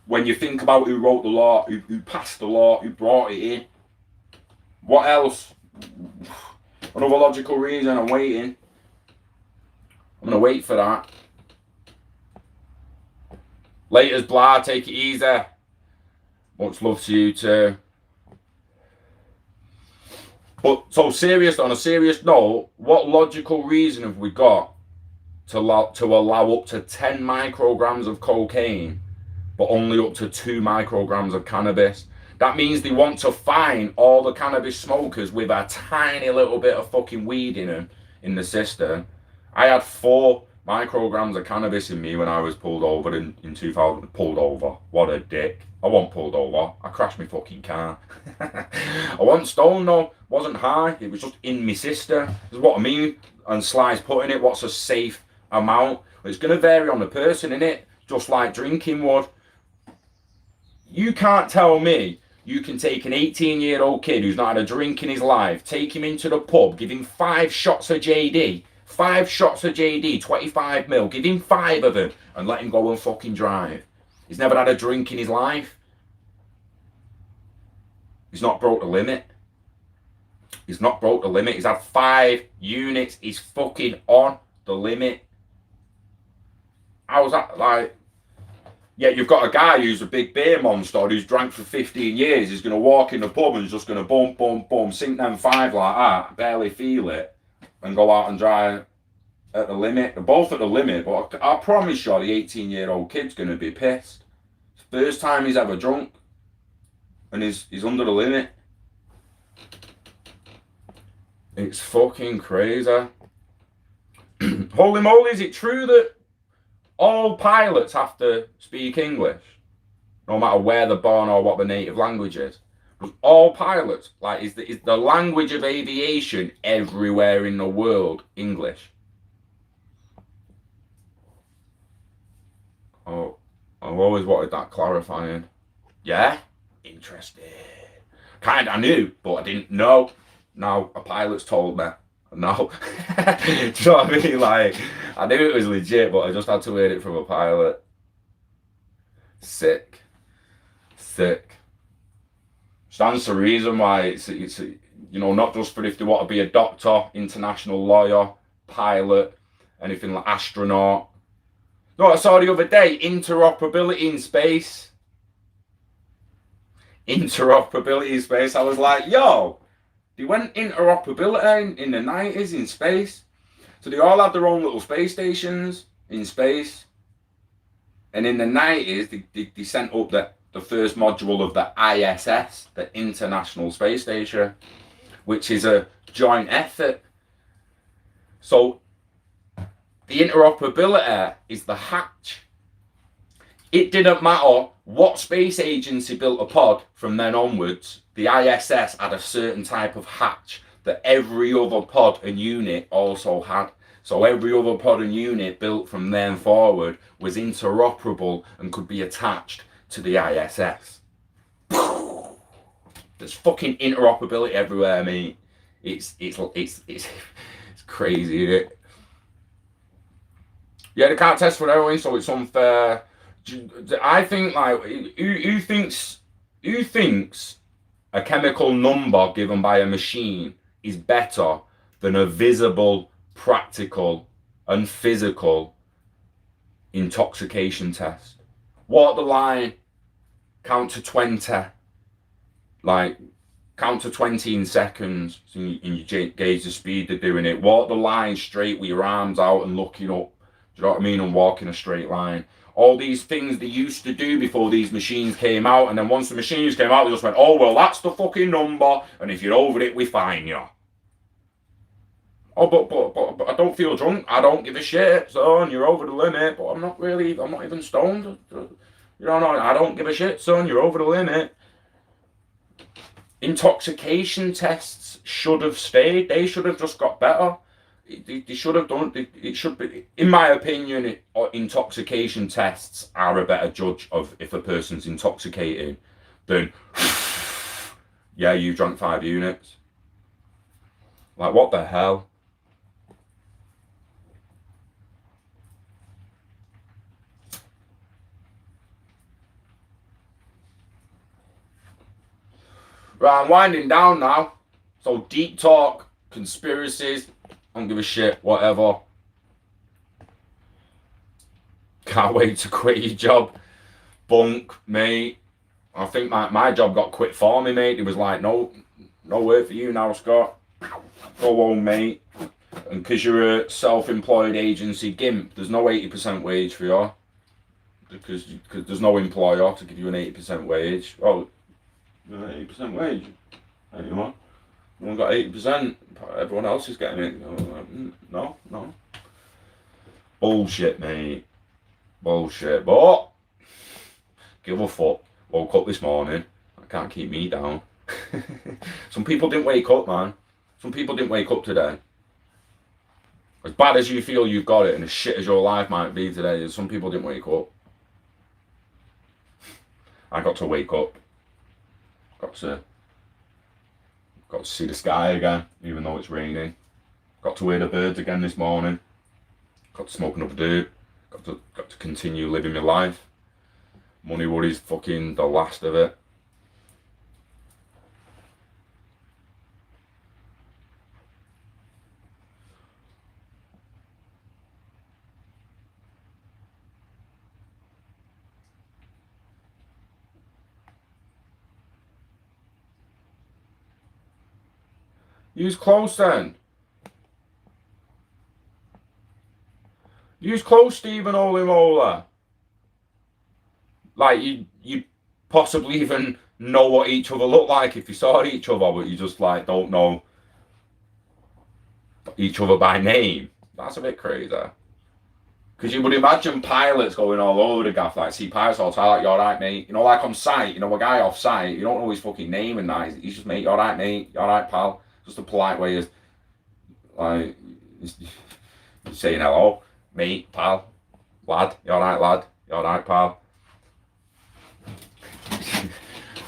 When you think about who wrote the law, who passed the law, who brought it in. What else? Another logical reason. I'm waiting. I'm gonna wait for that. Laters, blah. Take it easy. Much love to you too. But so serious, on a serious note, what logical reason have we got to allow up to 10 micrograms of cocaine, but only up to 2 micrograms of cannabis? That means they want to fine all the cannabis smokers with a tiny little bit of fucking weed in them in the system. I had 4 micrograms of cannabis in me when I was pulled over in 2000. Pulled over. What a dick. I wasn't pulled over. I crashed my fucking car. I wasn't stoned though. Wasn't high. It was just in my system. This is what I mean. And Sly's putting it. What's a safe amount? It's going to vary on the person, innit? Just like drinking would. You can't tell me you can take an 18-year-old kid who's not had a drink in his life, take him into the pub, give him 5 shots of JD, 5 shots of JD, 25 mil, give him 5 of them and let him go and fucking drive. He's never had a drink in his life. He's not broke the limit. He's not broke the limit. He's had 5 units. He's fucking on the limit. How's that like? Yeah, you've got a guy who's a big beer monster who's drank for 15 years. He's going to walk in the pub and he's just going to boom, boom, boom, sink them 5 like that, barely feel it, and go out and drive at the limit. They're both at the limit, but I promise you the 18-year-old kid's going to be pissed. It's the first time he's ever drunk, and he's under the limit. It's fucking crazy. Holy moly, is it true that all pilots have to speak English, no matter where they're born or what the native language is? All pilots, like, is the language of aviation everywhere in the world English? Oh, I've always wanted that clarifying. Yeah? Interesting. Kind of knew, but I didn't know. Now a pilot's told me. No. Do you know what I mean? Like, I knew it was legit, but I just had to hear it from a pilot. Sick. Stands the reason why it's you know, not just for if they want to be a doctor, international lawyer, pilot, anything like astronaut. No, I saw the other day, interoperability in space. Interoperability in space. I was like, yo, they went interoperability in the 90s in space. So they all had their own little space stations in space. And in the 90s, they sent up the first module of the ISS, the International Space Station, which is a joint effort. So the interoperability is the hatch. It didn't matter what space agency built a pod from then onwards. The ISS had a certain type of hatch that every other pod and unit also had. So every other pod and unit built from then forward was interoperable and could be attached to the ISS. There's fucking interoperability everywhere, mate. It's crazy, isn't it? Yeah, they can't test for heroin, so it's unfair. I think, like, who thinks a chemical number given by a machine is better than a visible, practical, and physical intoxication test? Walk the line, count to 20, like, count to 20 in seconds, so you gauge the speed they're doing it. Walk the line straight with your arms out and looking up, do you know what I mean, and walk in a straight line. All these things they used to do before these machines came out, and then once the machines came out, they just went, oh, well, that's the fucking number, and if you're over it, we fine you. Oh, but I don't feel drunk. I don't give a shit, son. You're over the limit, but I'm not even stoned. You know, I don't give a shit, son. You're over the limit. Intoxication tests should have stayed. They should have just got better. They should have done. It should be, in my opinion, intoxication tests are a better judge of if a person's intoxicated than, yeah, you drank 5 units. Like, what the hell? Right, I'm winding down now. So deep talk, conspiracies, don't give a shit, whatever. Can't wait to quit your job. Bunk, mate. I think my job got quit for me, mate. It was like, no work for you now, Scott. Go home, mate. And because you're a self-employed agency gimp, there's no 80% wage for you. Because there's no employer to give you an 80% wage. Oh, 80% wage? Anyone? You only got 80%. Everyone else is getting it. No. Bullshit, mate. Bullshit. But, give a fuck. Woke up this morning. That can't keep me down. Some people didn't wake up, man. Some people didn't wake up today. As bad as you feel you've got it and as shit as your life might be today, some people didn't wake up. I got to wake up. Got to see the sky again, even though it's raining. Got to hear the birds again this morning. Got to smoke another dude. Got to continue living my life. Money worries fucking the last of it. Use close then. Use close, Stephen Holy Mola. Like, you possibly even know what each other look like if you saw each other, but you just, like, don't know each other by name. That's a bit crazy. Because you would imagine pilots going all over the gaff, like, see pilots all the time, like, you alright, mate? You know, like on site, you know, a guy off site, you don't know his fucking name and that. He's just, mate, you alright, mate? You alright, pal? Just a polite way of, like, saying hello, mate, pal, lad, you alright, lad? You alright, pal?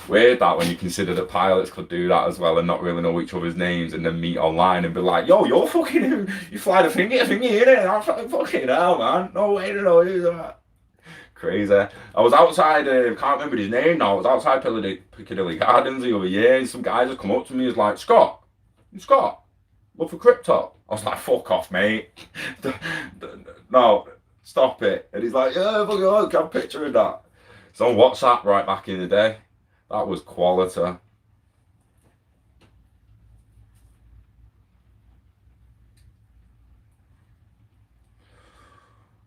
Weird that when you consider that pilots could do that as well and not really know each other's names and then meet online and be like, yo, you're fucking, you fly the thingy, innit? I'm fucking hell, man. No way to know you that. Crazy. I was outside, can't remember his name now, I was outside Piccadilly Gardens the other year and some guy just come up to me and was like, Scott, look for crypto. I was like, fuck off, mate. No, stop it. And he's like, yeah, fucking look, I'm picturing that. It's on WhatsApp right back in the day. That was quality.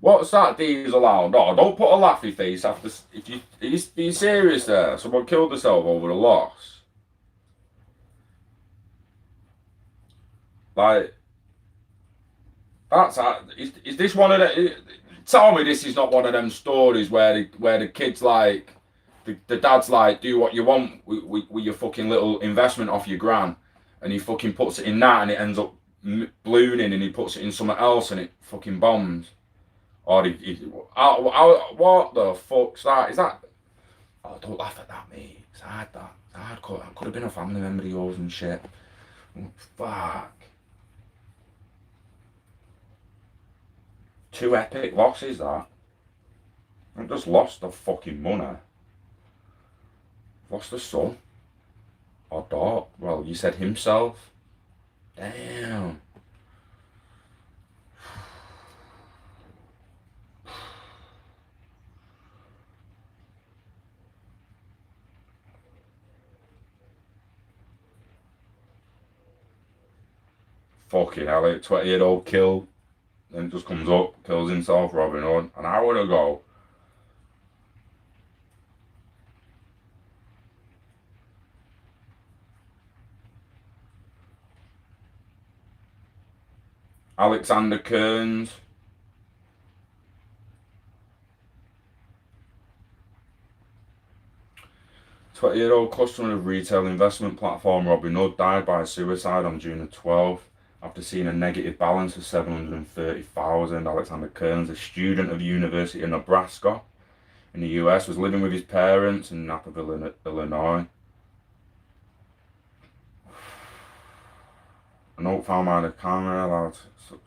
What's that diesel out? No, don't put a laughy face after. If you be serious there, someone killed themselves over a loss. Like, is this one of the? Tell me this is not one of them stories where the kids like. The dad's like, do what you want with your fucking little investment off your gran, and he fucking puts it in that and it ends up ballooning and he puts it in something else and it fucking bombs. Or what the fuck's that? Is that? Oh, don't laugh at that, mate. It's hard, that. It's hardcore. That could have been a family member of yours and shit. Oh, fuck. 2 epic losses, that. I just lost the fucking money. Lost the son? Or daughter? Well, you said himself. Damn. Fucking hell, 20-year-old killed. Then it just comes up, kills himself, Robin Hood. An hour ago. Alexander Kearns. "20-year-old customer of retail investment platform Robinhood died by suicide on June the 12th after seeing a negative balance of $730,000. Alexander Kearns, a student of University of Nebraska in the US, was living with his parents in Naperville, Illinois. A note found by the camera allowed such.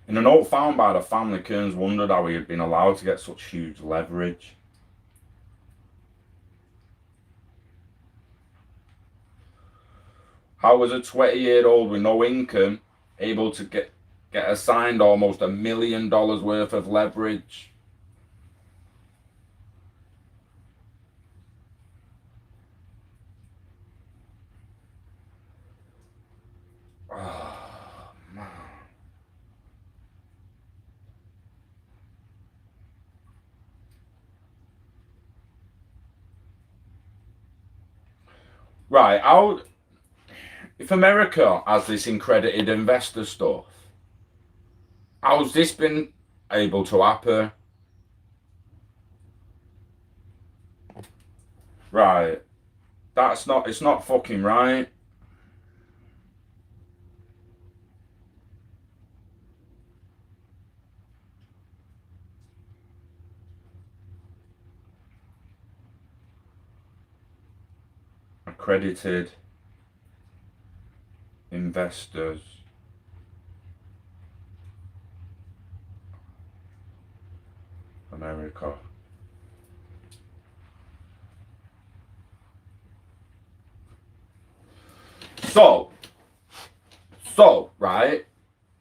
In a note found by the family, Kearns wondered how he had been allowed to get such huge leverage. How was a 20-year-old with no income able to get assigned almost $1 million worth of leverage? Oh, man. Right, if America has this accredited investor stuff, how's this been able to happen? Right, it's not fucking right. Accredited investors. America. So, right,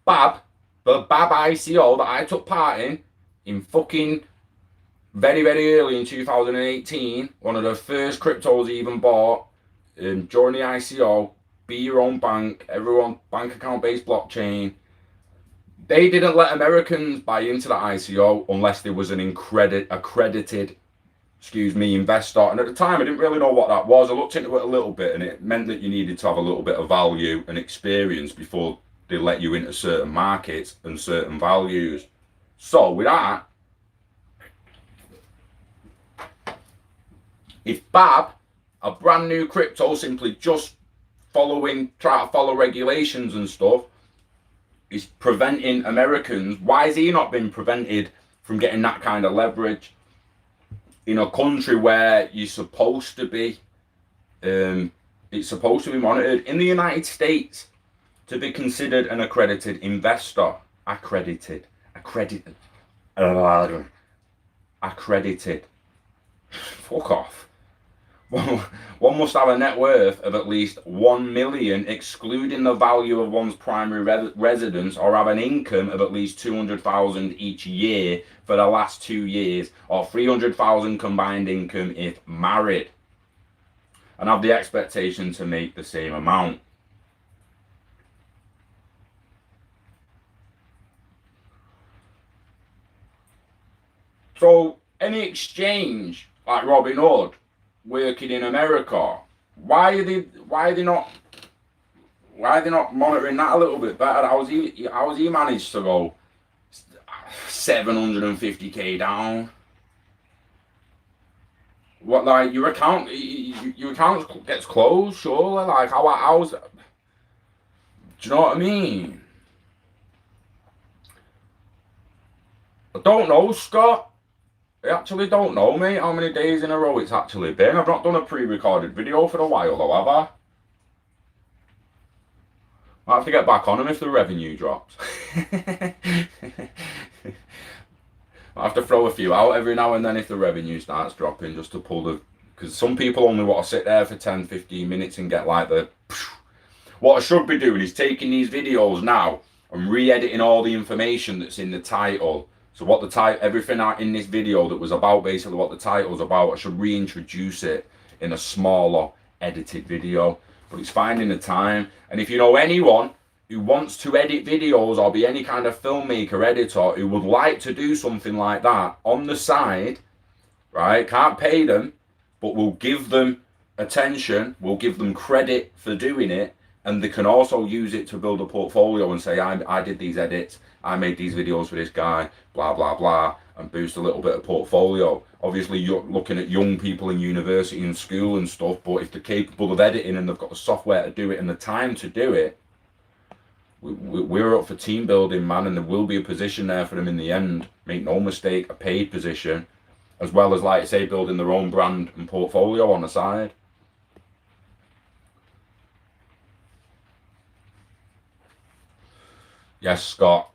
the BAB ICO that I took part in fucking very, very early in 2018, one of the first cryptos I even bought during the ICO, be your own bank, everyone, bank account based blockchain. They didn't let Americans buy into the ICO unless there was an accredited investor. And at the time, I didn't really know what that was. I looked into it a little bit, and it meant that you needed to have a little bit of value and experience before they let you into certain markets and certain values. So with that, if BAB, a brand new crypto, simply just try to follow regulations and stuff, is preventing Americans, why has he not been prevented from getting that kind of leverage in a country where you're supposed to be, it's supposed to be monitored? In the United States, to be considered an accredited investor, accredited, fuck off. One must have a net worth of at least 1 million, excluding the value of one's primary residence, or have an income of at least 200,000 each year for the last 2 years, or 300,000 combined income if married, and have the expectation to make the same amount. So any exchange like Robinhood working in America, why are they not monitoring that a little bit better? How's he managed to go 750k down? What, like, your account gets closed, surely? Like, how's do you know what I mean? I don't know, Scott. I actually don't know, mate, how many days in a row it's actually been. I've not done a pre-recorded video for a while, though, have I? I'll have to get back on them if the revenue drops. I'll have to throw a few out every now and then if the revenue starts dropping, just to pull the... Because some people only want to sit there for 10, 15 minutes and get like the... What I should be doing is taking these videos now and re-editing all the information that's in the title. So what everything in this video that was about basically what the title's about, I should reintroduce it in a smaller edited video. But it's finding the time. And if you know anyone who wants to edit videos or be any kind of filmmaker, editor, who would like to do something like that on the side, right? Can't pay them, but we'll give them attention, we'll give them credit for doing it. And they can also use it to build a portfolio and say, I did these edits, I made these videos for this guy, blah, blah, blah, and boost a little bit of portfolio. Obviously, you're looking at young people in university and school and stuff, but if they're capable of editing and they've got the software to do it and the time to do it, we're up for team building, man, and there will be a position there for them in the end. Make no mistake, a paid position, as well as, like I say, building their own brand and portfolio on the side. Yes, Scott.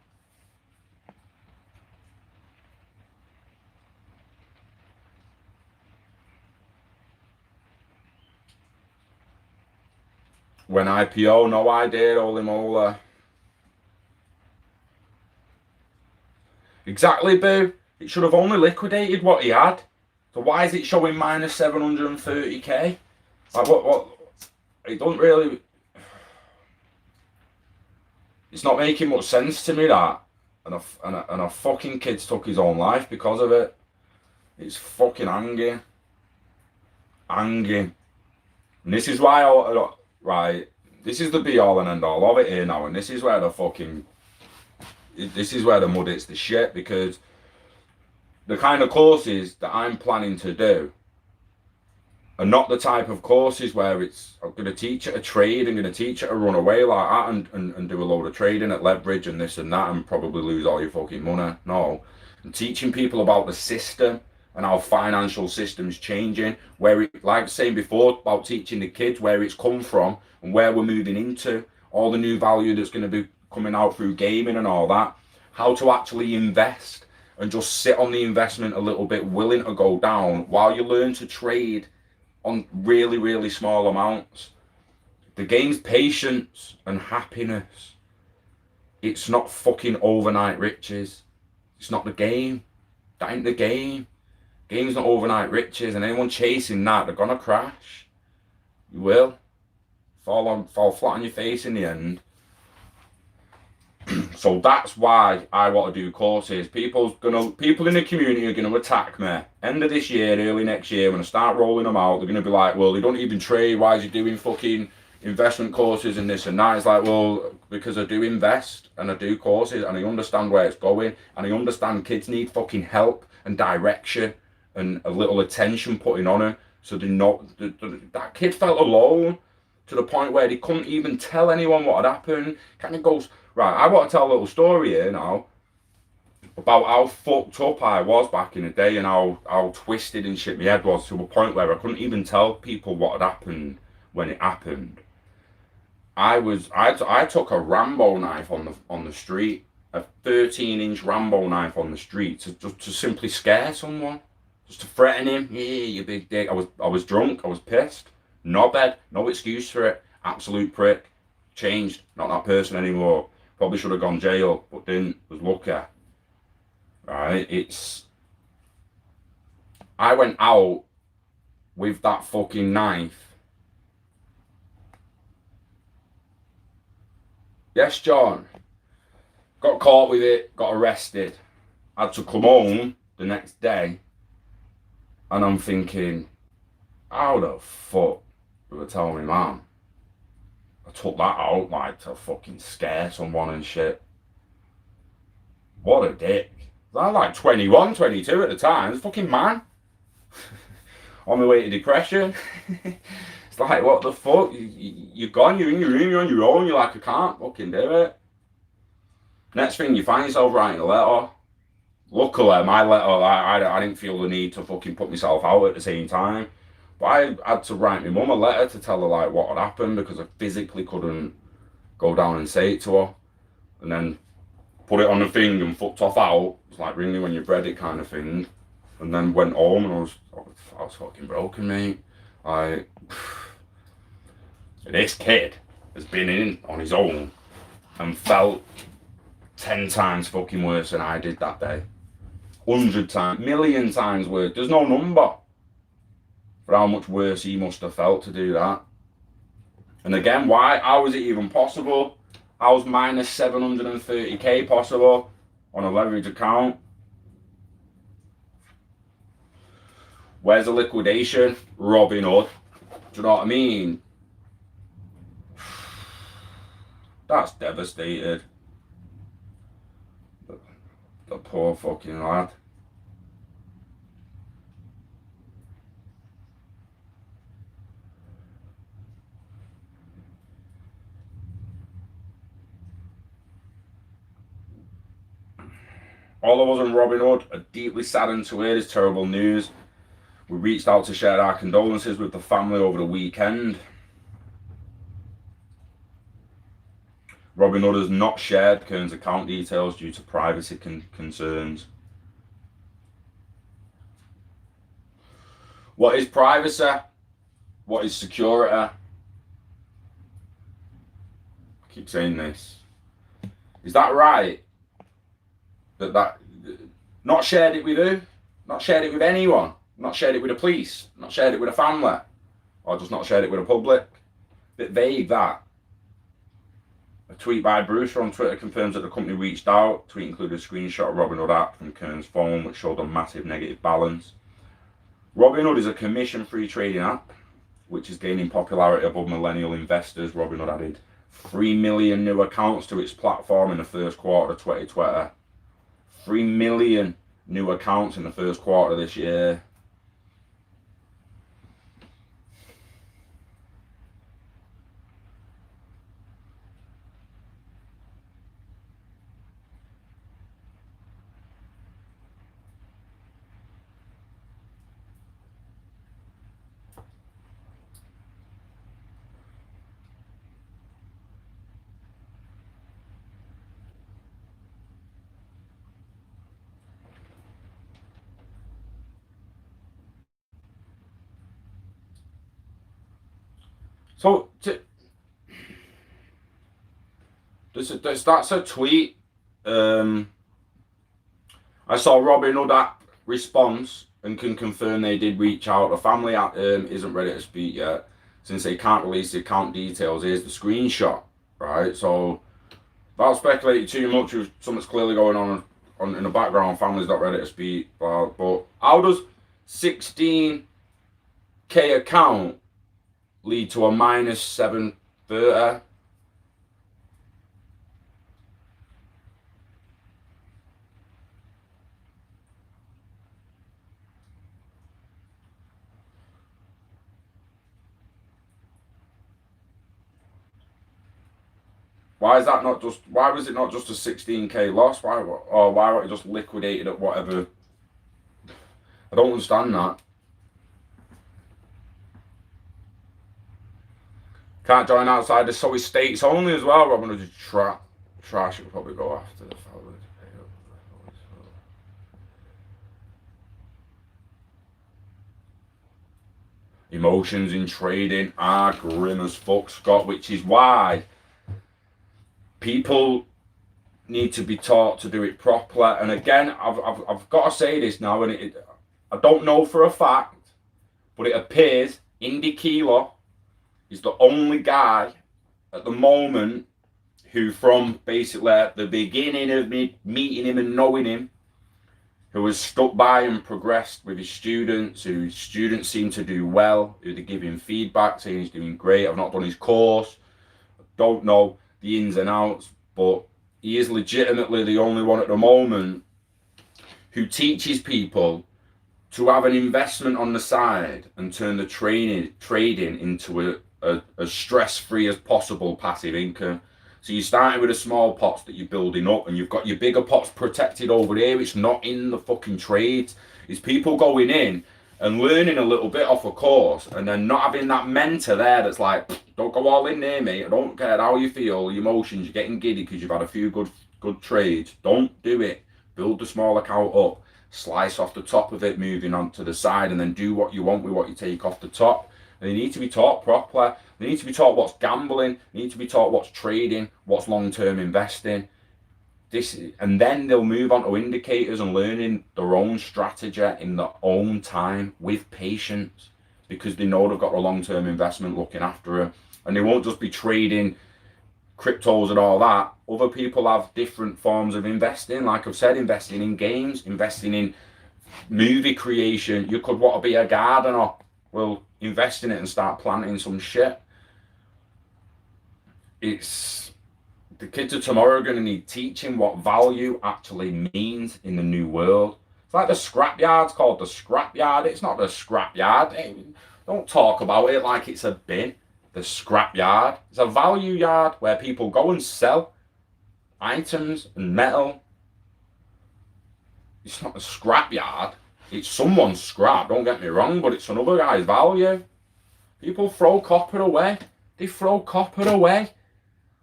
When IPO, no idea, holy moly. Exactly, boo. It should have only liquidated what he had. So why is it showing minus 730k? Like, what? It don't really... It's not making much sense to me, that. And a fucking kid's took his own life because of it. It's fucking hanging. Hanging. And this is why right, this is the be all and end all of it here now, and this is where the mud hits the shit, because the kind of courses that I'm planning to do are not the type of courses where I'm going to teach it a trade, I'm going to teach it a run away like that and do a load of trading at leverage and this and that and probably lose all your fucking money. No, I'm teaching people about the system and how financial systems changing, where it, like saying before about teaching the kids where it's come from and where we're moving into, all the new value that's going to be coming out through gaming and all that, how to actually invest and just sit on the investment a little bit, willing to go down while you learn to trade on really, really small amounts. The game's patience and happiness. It's not fucking overnight riches. It's not the game. That ain't the game. Game's not overnight riches, and anyone chasing that, they're gonna crash. You will fall flat on your face in the end. So that's why I want to do courses. People in the community are gonna attack me. End of this year, early next year, when I start rolling them out, they're gonna be like, well, they don't even trade. Why is he doing fucking investment courses and this and that? It's like, well, because I do invest and I do courses and I understand where it's going and I understand kids need fucking help and direction and a little attention putting on him, so they know that kid felt alone to the point where they couldn't even tell anyone what had happened. Kind of goes, right, I want to tell a little story here now about how fucked up I was back in the day and how twisted and shit my head was, to a point where I couldn't even tell people what had happened when it happened. I took a Rambo knife on the street, a 13-inch Rambo knife on the street to simply scare someone. Just to threaten him. Yeah, you big dick. I was drunk. I was pissed. Knobhead. No excuse for it. Absolute prick. Changed. Not that person anymore. Probably should have gone jail, but didn't. Was lucky. Right? I went out with that fucking knife. Yes, John. Got caught with it. Got arrested. Had to come home the next day. And I'm thinking, how the fuck do I tell my mum? I took that out like to fucking scare someone and shit. What a dick. I was like 21, 22 at the time. I was fucking man. On my way to depression. It's like, what the fuck? You're gone, you're in your room, you're on your own. You're like, I can't fucking do it. Next thing, you find yourself writing a letter. Luckily, my letter, I didn't feel the need to fucking put myself out at the same time. But I had to write my mum a letter to tell her like what had happened, because I physically couldn't go down and say it to her. And then put it on the thing and fucked off out. It's like ring me when you've read it kind of thing. And then went home and I was fucking broken, mate. This kid has been in on his own and felt 10 times fucking worse than I did that day. 100 times, million times worse. There's no number for how much worse he must have felt to do that. And again, how was it even possible? How was minus 730k possible on a leverage account? Where's the liquidation? Robin Hood. Do you know what I mean? That's devastated. The poor fucking lad. All of us on Robinhood are deeply saddened to hear this terrible news. We reached out to share our condolences with the family over the weekend. Robinhood has not shared Kern's account details due to privacy concerns. What is privacy? What is security? I keep saying this. Is that right? That not shared it with who? Not shared it with anyone. Not shared it with the police. Not shared it with a family. Or just not shared it with the public. Bit vague, that. A tweet by Brewster on Twitter confirms that the company reached out. Tweet included a screenshot of Robinhood app from Kern's phone, which showed a massive negative balance. Robinhood is a commission-free trading app, which is gaining popularity above millennial investors. Robinhood added 3 million new accounts to its platform in the first quarter of 2020. 3 million new accounts in the first quarter of this year. So, that's a tweet. I saw Robinhood app response and can confirm they did reach out. The family isn't ready to speak yet, since they can't release the account details. Here's the screenshot, right? So, without speculating too much, something's clearly going on in the background. Family's not ready to speak. But how does 16K account lead to a minus 730? Why is that not just? Why was it not just a 16K loss? Why were it just liquidated at whatever? I don't understand that. Can't join outside the so states only as well. Robin would just trash. It would probably go after the fellow. Emotions in trading are grim as fuck, Scott, which is why people need to be taught to do it properly. And again, I've got to say this now, and I don't know for a fact, but it appears Indy Keeler is the only guy at the moment who, from basically the beginning of me meeting him and knowing him, who has stuck by and progressed with his students, whose students seem to do well, who they give him feedback saying he's doing great. I've not done his course, I don't know the ins and outs, but he is legitimately the only one at the moment who teaches people to have an investment on the side and turn the trading into as stress-free as possible passive income. So you're starting with the small pots that you're building up, and you've got your bigger pots protected over there. It's not in the fucking trades. It's people going in and learning a little bit off a course, and then not having that mentor there that's like, don't go all in there, mate. I don't care how you feel, your emotions, you're getting giddy because you've had a few good trades. Don't do it. Build the small account up, slice off the top of it, moving on to the side, and then do what you want with what you take off the top. They need to be taught properly. They need to be taught what's gambling. They need to be taught what's trading, what's long-term investing. And then they'll move on to indicators and learning their own strategy in their own time with patience, because they know they've got a long-term investment looking after them. And they won't just be trading cryptos and all that. Other people have different forms of investing. Like I've said, investing in games, investing in movie creation. You could want to be a gardener. Well, invest in it and start planting some shit. It's the kids of tomorrow are going to need teaching what value actually means in the new world. It's like the scrapyard's called the scrapyard. It's not the scrapyard. Don't talk about it like it's a bin. The scrapyard. It's a value yard where people go and sell items and metal. It's not a scrapyard. It's someone's scrap, don't get me wrong, but it's another guy's value. People throw copper away. They throw copper away.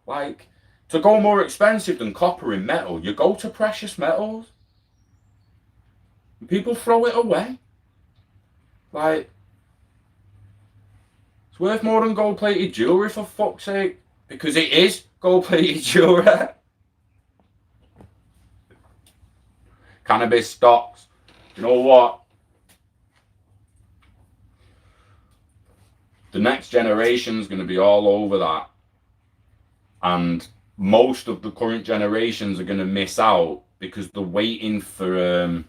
Like, to go more expensive than copper in metal, you go to precious metals. People throw it away. Like, it's worth more than gold-plated jewellery, for fuck's sake. Because it is gold-plated jewellery. Cannabis stocks. You know what? The next generation's going to be all over that. And most of the current generations are going to miss out because they're waiting for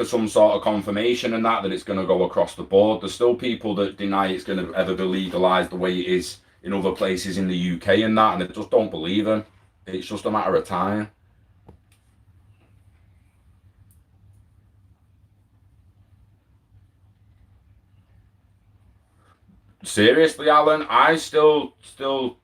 some sort of confirmation and that it's going to go across the board. There's still people that deny it's going to ever be legalized the way it is in other places in the UK and that, and they just don't believe them. It's just a matter of time. Seriously, Alan, I still try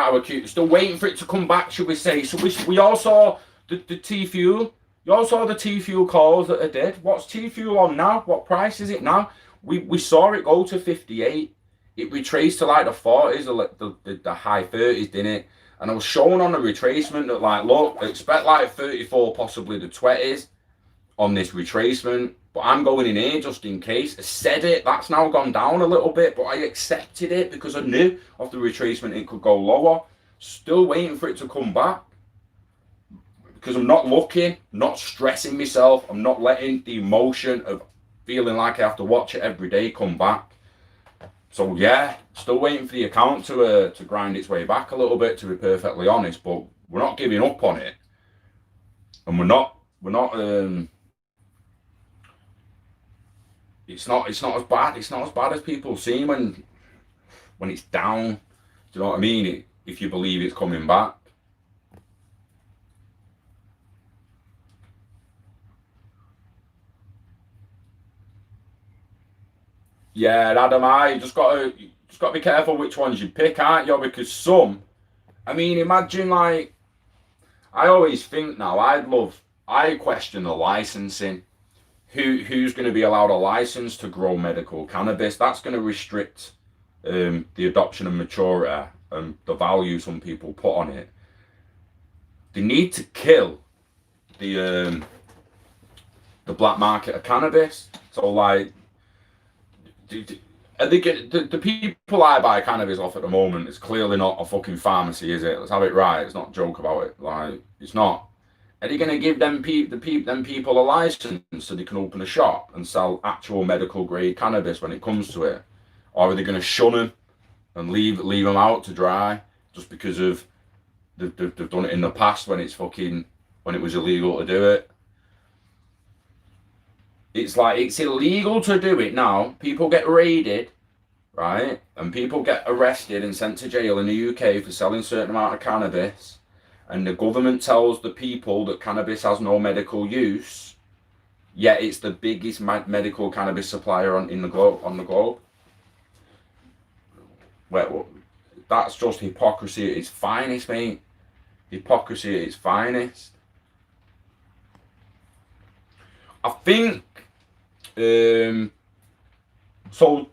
to accuse, still waiting for it to come back, should we say. So we all saw the T-Fuel. You all saw the T-Fuel calls that I did. What's T-Fuel on now? What price is it now? We saw it go to 58. It retraced to like the 40s, the high 30s, didn't it? And I was showing on the retracement that, like, look, expect like 34, possibly the 20s on this retracement. But I'm going in here just in case. I said it. That's now gone down a little bit, but I accepted it because I knew off the retracement it could go lower. Still waiting for it to come back. Because I'm not looking, not stressing myself. I'm not letting the emotion of feeling like I have to watch it every day come back. So yeah, still waiting for the account to grind its way back a little bit, to be perfectly honest. But we're not giving up on it, and we're not. It's not as bad. It's not as bad as people seem when it's down. Do you know what I mean? If you believe it's coming back. Yeah, Adam, you just got to be careful which ones you pick, aren't you? Because some, I mean, imagine, like, I always think now, I question the licensing. Who's going to be allowed a license to grow medical cannabis? That's going to restrict the adoption of maturity and the value some people put on it. They need to kill the black market of cannabis. So, like, the people I buy cannabis off at the moment, it's clearly not a fucking pharmacy, is it? Let's have it right. It's not a joke about it. Like, it's not. Are they going to give them people a license so they can open a shop and sell actual medical grade cannabis when it comes to it? Or are they going to shun them and leave them out to dry just because of they've done it in the past when it was illegal to do it? It's like, it's illegal to do it now. People get raided, right? And people get arrested and sent to jail in the UK for selling a certain amount of cannabis. And the government tells the people that cannabis has no medical use, yet it's the biggest medical cannabis supplier on the globe. Well, that's just hypocrisy at its finest, mate. Hypocrisy at its finest. I think, so,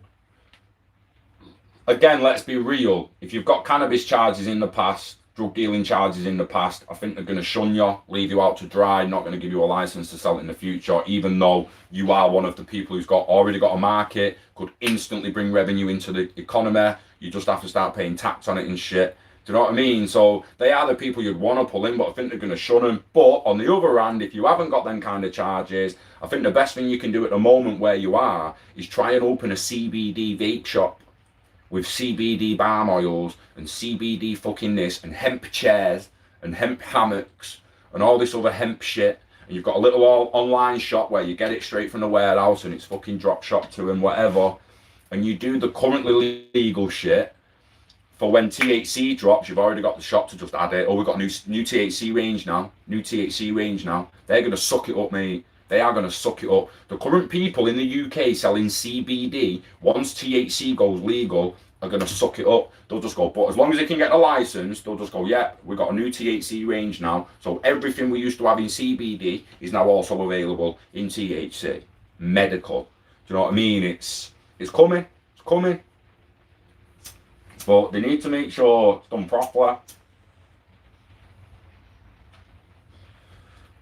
again, let's be real. If you've got cannabis charges in the past, drug dealing charges in the past, I think they're going to shun you, leave you out to dry, not going to give you a license to sell it in the future, even though you are one of the people who's already got a market, could instantly bring revenue into the economy. You just have to start paying tax on it and shit. Do you know what I mean? So they are the people you'd want to pull in, but I think they're going to shun them. But on the other hand, if you haven't got them kind of charges, I think the best thing you can do at the moment where you are is try and open a CBD vape shop with CBD balm oils and CBD fucking this and hemp chairs and hemp hammocks and all this other hemp shit. And you've got a little online shop where you get it straight from the warehouse and it's fucking drop shop to and whatever. And you do the currently legal shit. for when THC drops, you've already got the shop to just add it. Oh, we've got new THC range now. New THC range now. They're going to suck it up, mate. They are going to suck it up. The current people in the UK selling CBD, once THC goes legal, are going to suck it up. They'll just go, but as long as they can get a license, they'll just go, yeah, we've got a new THC range now. So everything we used to have in CBD is now also available in THC. Medical. Do you know what I mean? It's coming. It's coming. But they need to make sure it's done properly.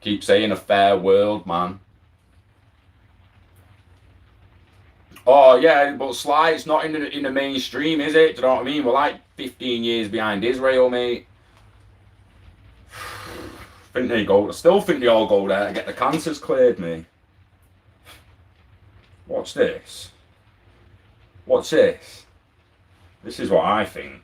Keep saying a fair world, man. Oh yeah, but Sly's not in the mainstream, is it? Do you know what I mean? We're like 15 years behind Israel, mate. I still think they all go there to get the cancers cleared, mate. What's this? What's this? This is what I think.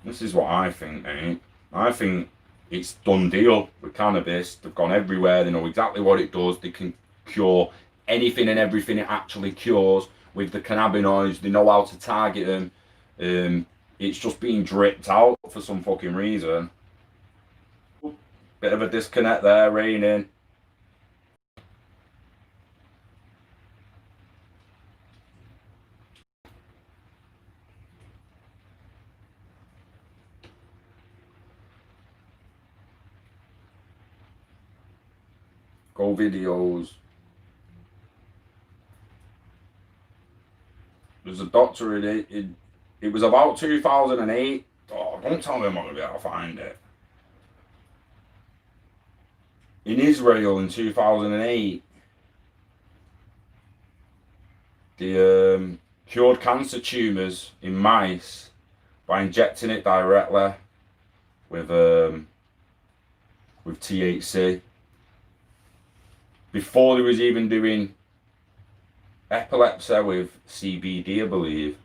This is what I think, mate. I think it's done deal with cannabis. They've gone everywhere. They know exactly what it does. They can cure anything and everything it actually cures with the cannabinoids. They know how to target them. It's just being dripped out for some fucking reason. Bit of a disconnect there, raining. Go videos. There's a doctor in it. It was about 2008. Oh, don't tell me I'm not going to be able to find it. In Israel in 2008, they cured cancer tumours in mice by injecting it directly with THC. Before they was even doing epilepsy with CBD, I believe.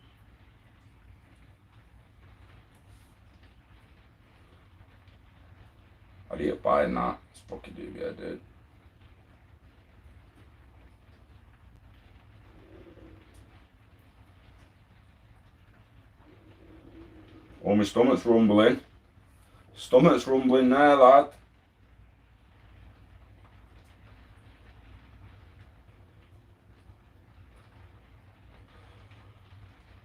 I didn't buy that. It's fucking dubious, dude. Oh, my stomach's rumbling. Stomach's rumbling there, lad.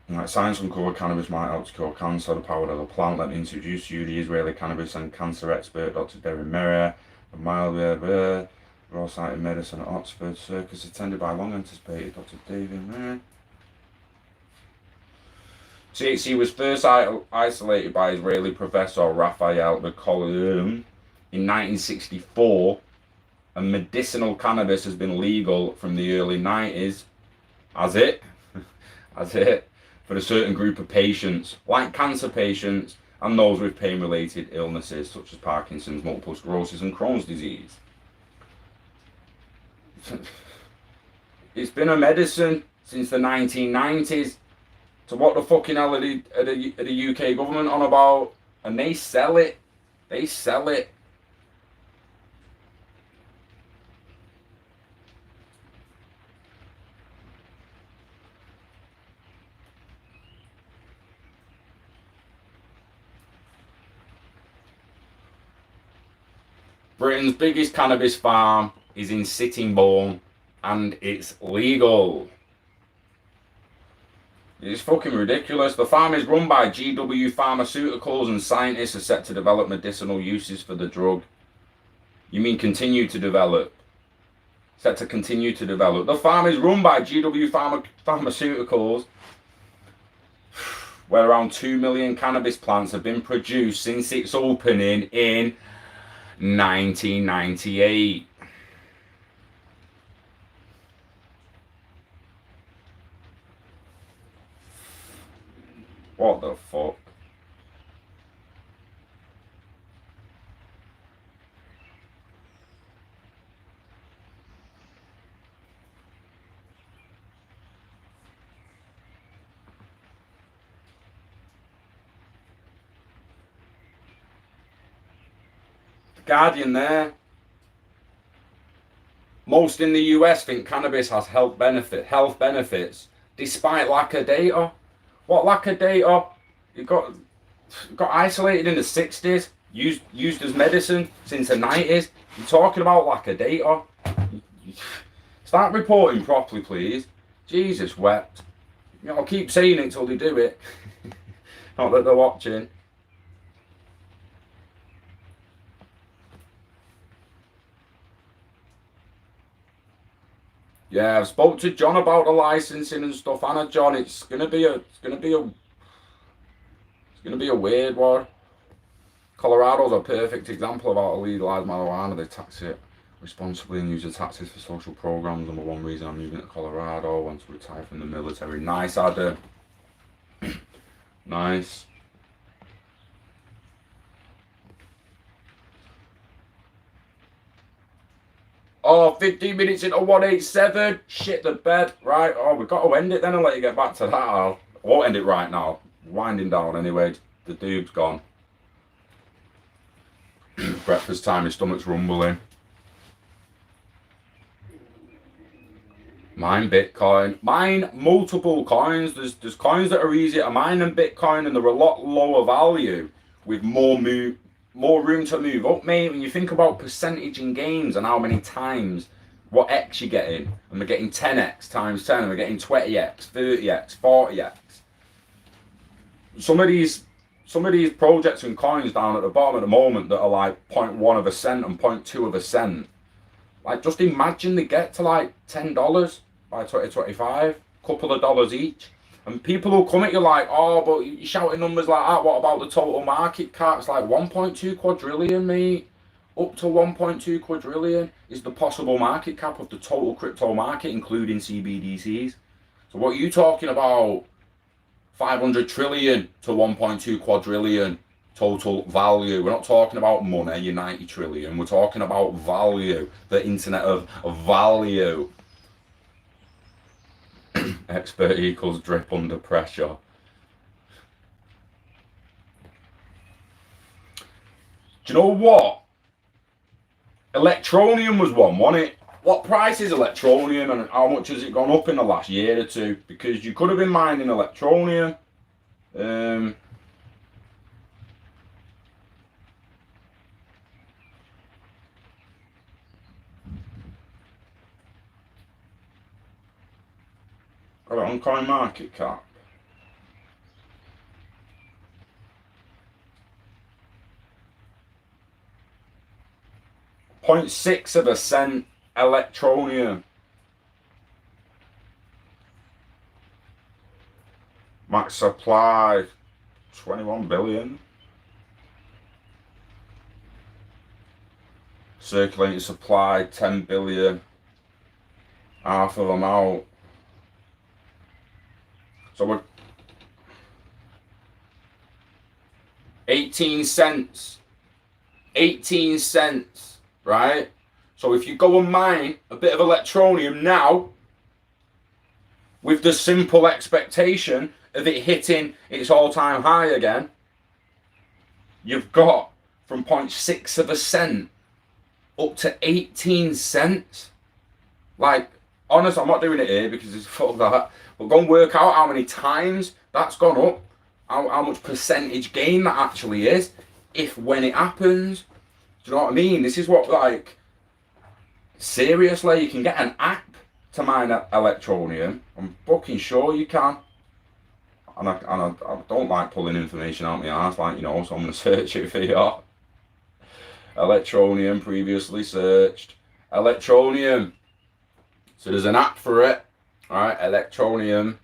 Right, science uncovered cannabis might help to cure cancer. The power of the plant. Let me introduce you the Israeli cannabis and cancer expert, Dr. Derry Merrier, a mild Royal Society of Medicine at Oxford. Circus attended by long anticipated Dr. David Merrier. THC was first isolated by Israeli professor Raphael Bekolim in 1964, and medicinal cannabis has been legal from the early 90s. Has it? For a certain group of patients, like cancer patients and those with pain-related illnesses such as Parkinson's, multiple sclerosis and Crohn's disease. It's been a medicine since the 1990s. So what the fucking hell are the UK government on about? And they sell it. They sell it. Britain's biggest cannabis farm is in Sittingbourne and it's legal. It's fucking ridiculous. The farm is run by GW Pharmaceuticals and scientists are set to develop medicinal uses for the drug. You mean continue to develop? Set to continue to develop. The farm is run by GW Pharmaceuticals, where around 2 million cannabis plants have been produced since its opening in 1998. What the fuck? Guardian there. Most in the US think cannabis has health benefits despite lack of data. What lack of data? It got isolated in the 60s, used as medicine since the 90s. You're talking about lack of data. Start reporting properly, please. Jesus wept. You know, I'll keep saying it till they do it. Not that they're watching. Yeah, I've spoke to John about the licensing and stuff. Anna, John, it's gonna be a weird one. Colorado's a perfect example of how to legalise marijuana. They tax it responsibly and use the taxes for social programs. Number one reason I'm moving to Colorado. Want to retire from the military. Nice, Adam. Nice. Oh, 15 minutes into 187. Shit the bed. Right. Oh, we've got to end it then and let you get back to that. I won't end it right now. Winding down anyway. The dude's gone. Breakfast time, his stomach's rumbling. Mine Bitcoin. Mine multiple coins. There's coins that are easier to mine than Bitcoin, and they're a lot lower value with more room to move up, mate. When you think about percentage in games and how many times, what X you're getting, and we're getting 10x times 10, and we're getting 20x, 30x, 40x. Some of these projects and coins down at the bottom at the moment that are like 0.1 of a cent and 0.2 of a cent. Like, just imagine they get to like $10 by 2025, couple of dollars each. And people will come at you like, oh, but you're shouting numbers like that. What about the total market cap? It's like 1.2 quadrillion, mate. Up to 1.2 quadrillion is the possible market cap of the total crypto market, including CBDCs. So what are you talking about? 500 trillion to 1.2 quadrillion total value. We're not talking about money, your 90 trillion. We're talking about value, the internet of value. Expert equals drip under pressure. Do you know what? Electronium was one, wasn't it? What price is Electronium and how much has it gone up in the last year or two? Because you could have been mining Electronium. Got it on coin market cap. .6 of a cent Electronium. Max supply 21 billion. Circulating supply 10 billion. Half of them out. So we're 18 cents. 18 cents, right? So if you go and mine a bit of Electronium now, with the simple expectation of it hitting its all-time high again, you've got from 0.6 of a cent up to 18 cents. Like, honest, I'm not doing it here because it's fuck that. But go and work out how many times that's gone up, how much percentage gain that actually is, when it happens. Do you know what I mean? This is what, like, seriously, you can get an app to mine Electronium. I'm fucking sure you can. And I don't like pulling information out my ass, like, you know, so I'm going to search it for you. Electronium, previously searched. Electronium. So there's an app for it. Alright, Electronium.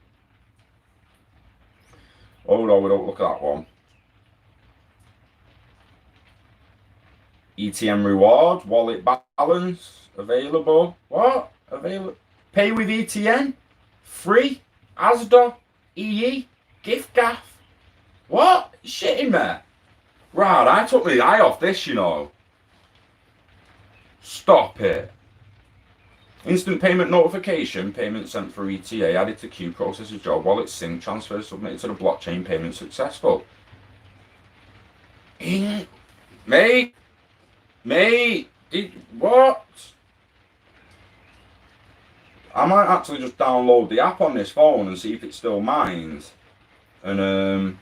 Oh no, we don't look at that one. ETM reward, wallet balance, available. What? Available. Pay with ETN. Free. Sdr. EE. Gift gaff. What? Shitting me. Right, I took my eye off this, you know. Stop it. Instant payment notification, payment sent for ETA, added to queue, processes job, wallet sync, transfer submitted to the blockchain, payment successful. Mate, what? I might actually just download the app on this phone and see if it still mines. And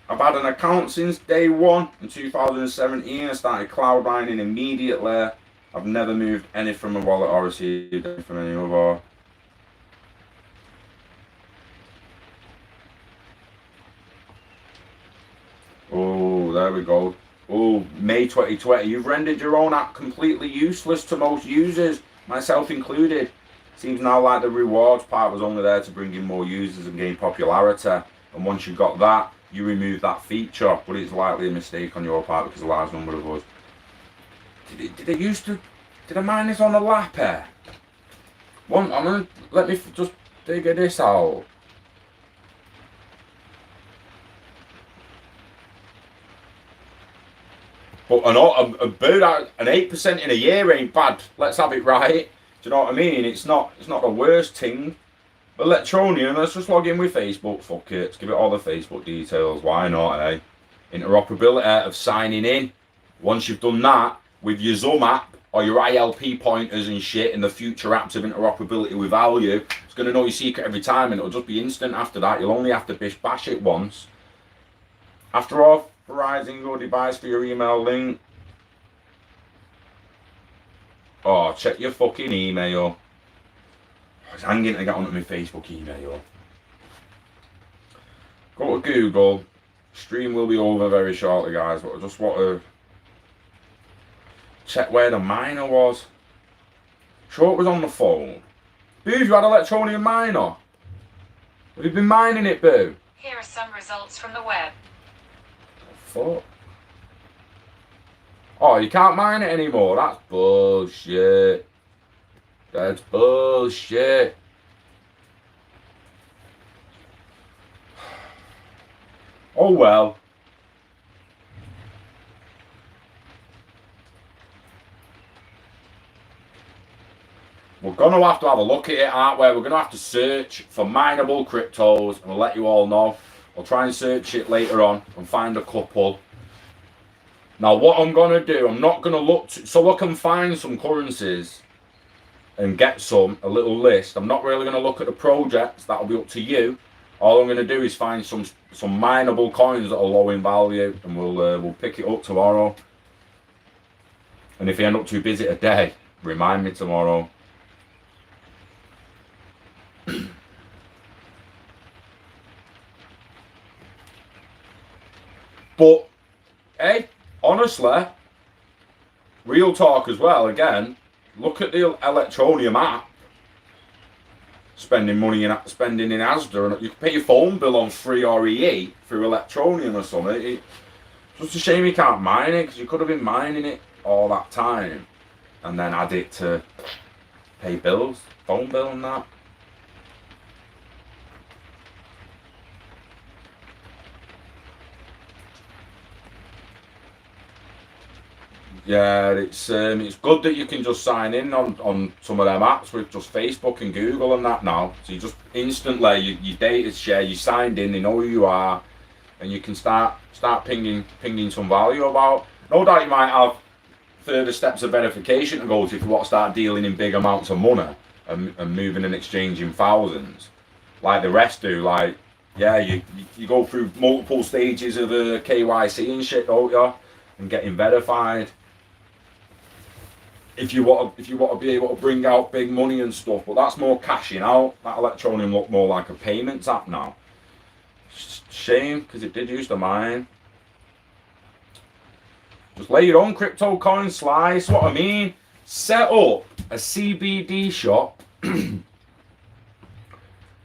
I've had an account since day one in 2017. I started cloud mining immediately. I've never moved any from a wallet or received any from any other. Oh, there we go. Oh, May 2020. You've rendered your own app completely useless to most users, myself included. Seems now like the rewards part was only there to bring in more users and gain popularity. And once you got that, you remove that feature. But it's likely a mistake on your part because a large number of us. Did I mine this on a lap here? Let me just figure this out. But an 8% in a year ain't bad. Let's have it right. Do you know what I mean? It's not the worst thing. Electronium, let's just log in with Facebook. Fuck it. Let's give it all the Facebook details. Why not, eh? Interoperability of signing in. Once you've done that with your Zoom app or your ILP pointers and shit and the future apps of interoperability with Value, it's going to know your secret every time and it'll just be instant after that. You'll only have to bish bash it once. After authorizing your device for your email link. Oh, check your fucking email. It's hanging to get onto my Facebook email. Go to Google. Stream will be over very shortly, guys, but I just want to check where the miner was. Sure, it was on the phone. Boo, you had Electronium miner. Have you been mining it, Boo? Here are some results from the web. Fuck. Oh, you can't mine it anymore. That's bullshit. That's bullshit. Oh well. We're going to have a look at it, aren't we? We're going to have to search for mineable cryptos, and we'll let you all know. I'll try and search it later on and find a couple. Now, what I'm going to do, I'm not going to look... so I can find some currencies and get a little list. I'm not really going to look at the projects. That'll be up to you. All I'm going to do is find some mineable coins that are low in value, and we'll pick it up tomorrow. And if you end up too busy today, remind me tomorrow. But, hey, honestly, real talk as well, again, look at the Electronium app. Spending money in Sdr, and you can pay your phone bill on free or EE through Electronium or something. It's just a shame you can't mine it, because you could have been mining it all that time and then add it to pay bills, phone bill and that. Yeah, it's good that you can just sign in on some of them apps with just Facebook and Google and that now. So you just instantly, your data's shared, you signed in, they know who you are, and you can start pinging some value about. No doubt you might have further steps of verification to go to if you want to start dealing in big amounts of money and moving and exchanging thousands, like the rest do. Like, yeah, you go through multiple stages of KYC and shit, don't you, and getting verified. If you want to be able to bring out big money and stuff, but that's more cashing out. That Electronium look more like a payments app now. Shame, because it did use to mine. Just lay your own crypto coin slice. What I mean, set up a CBD shop,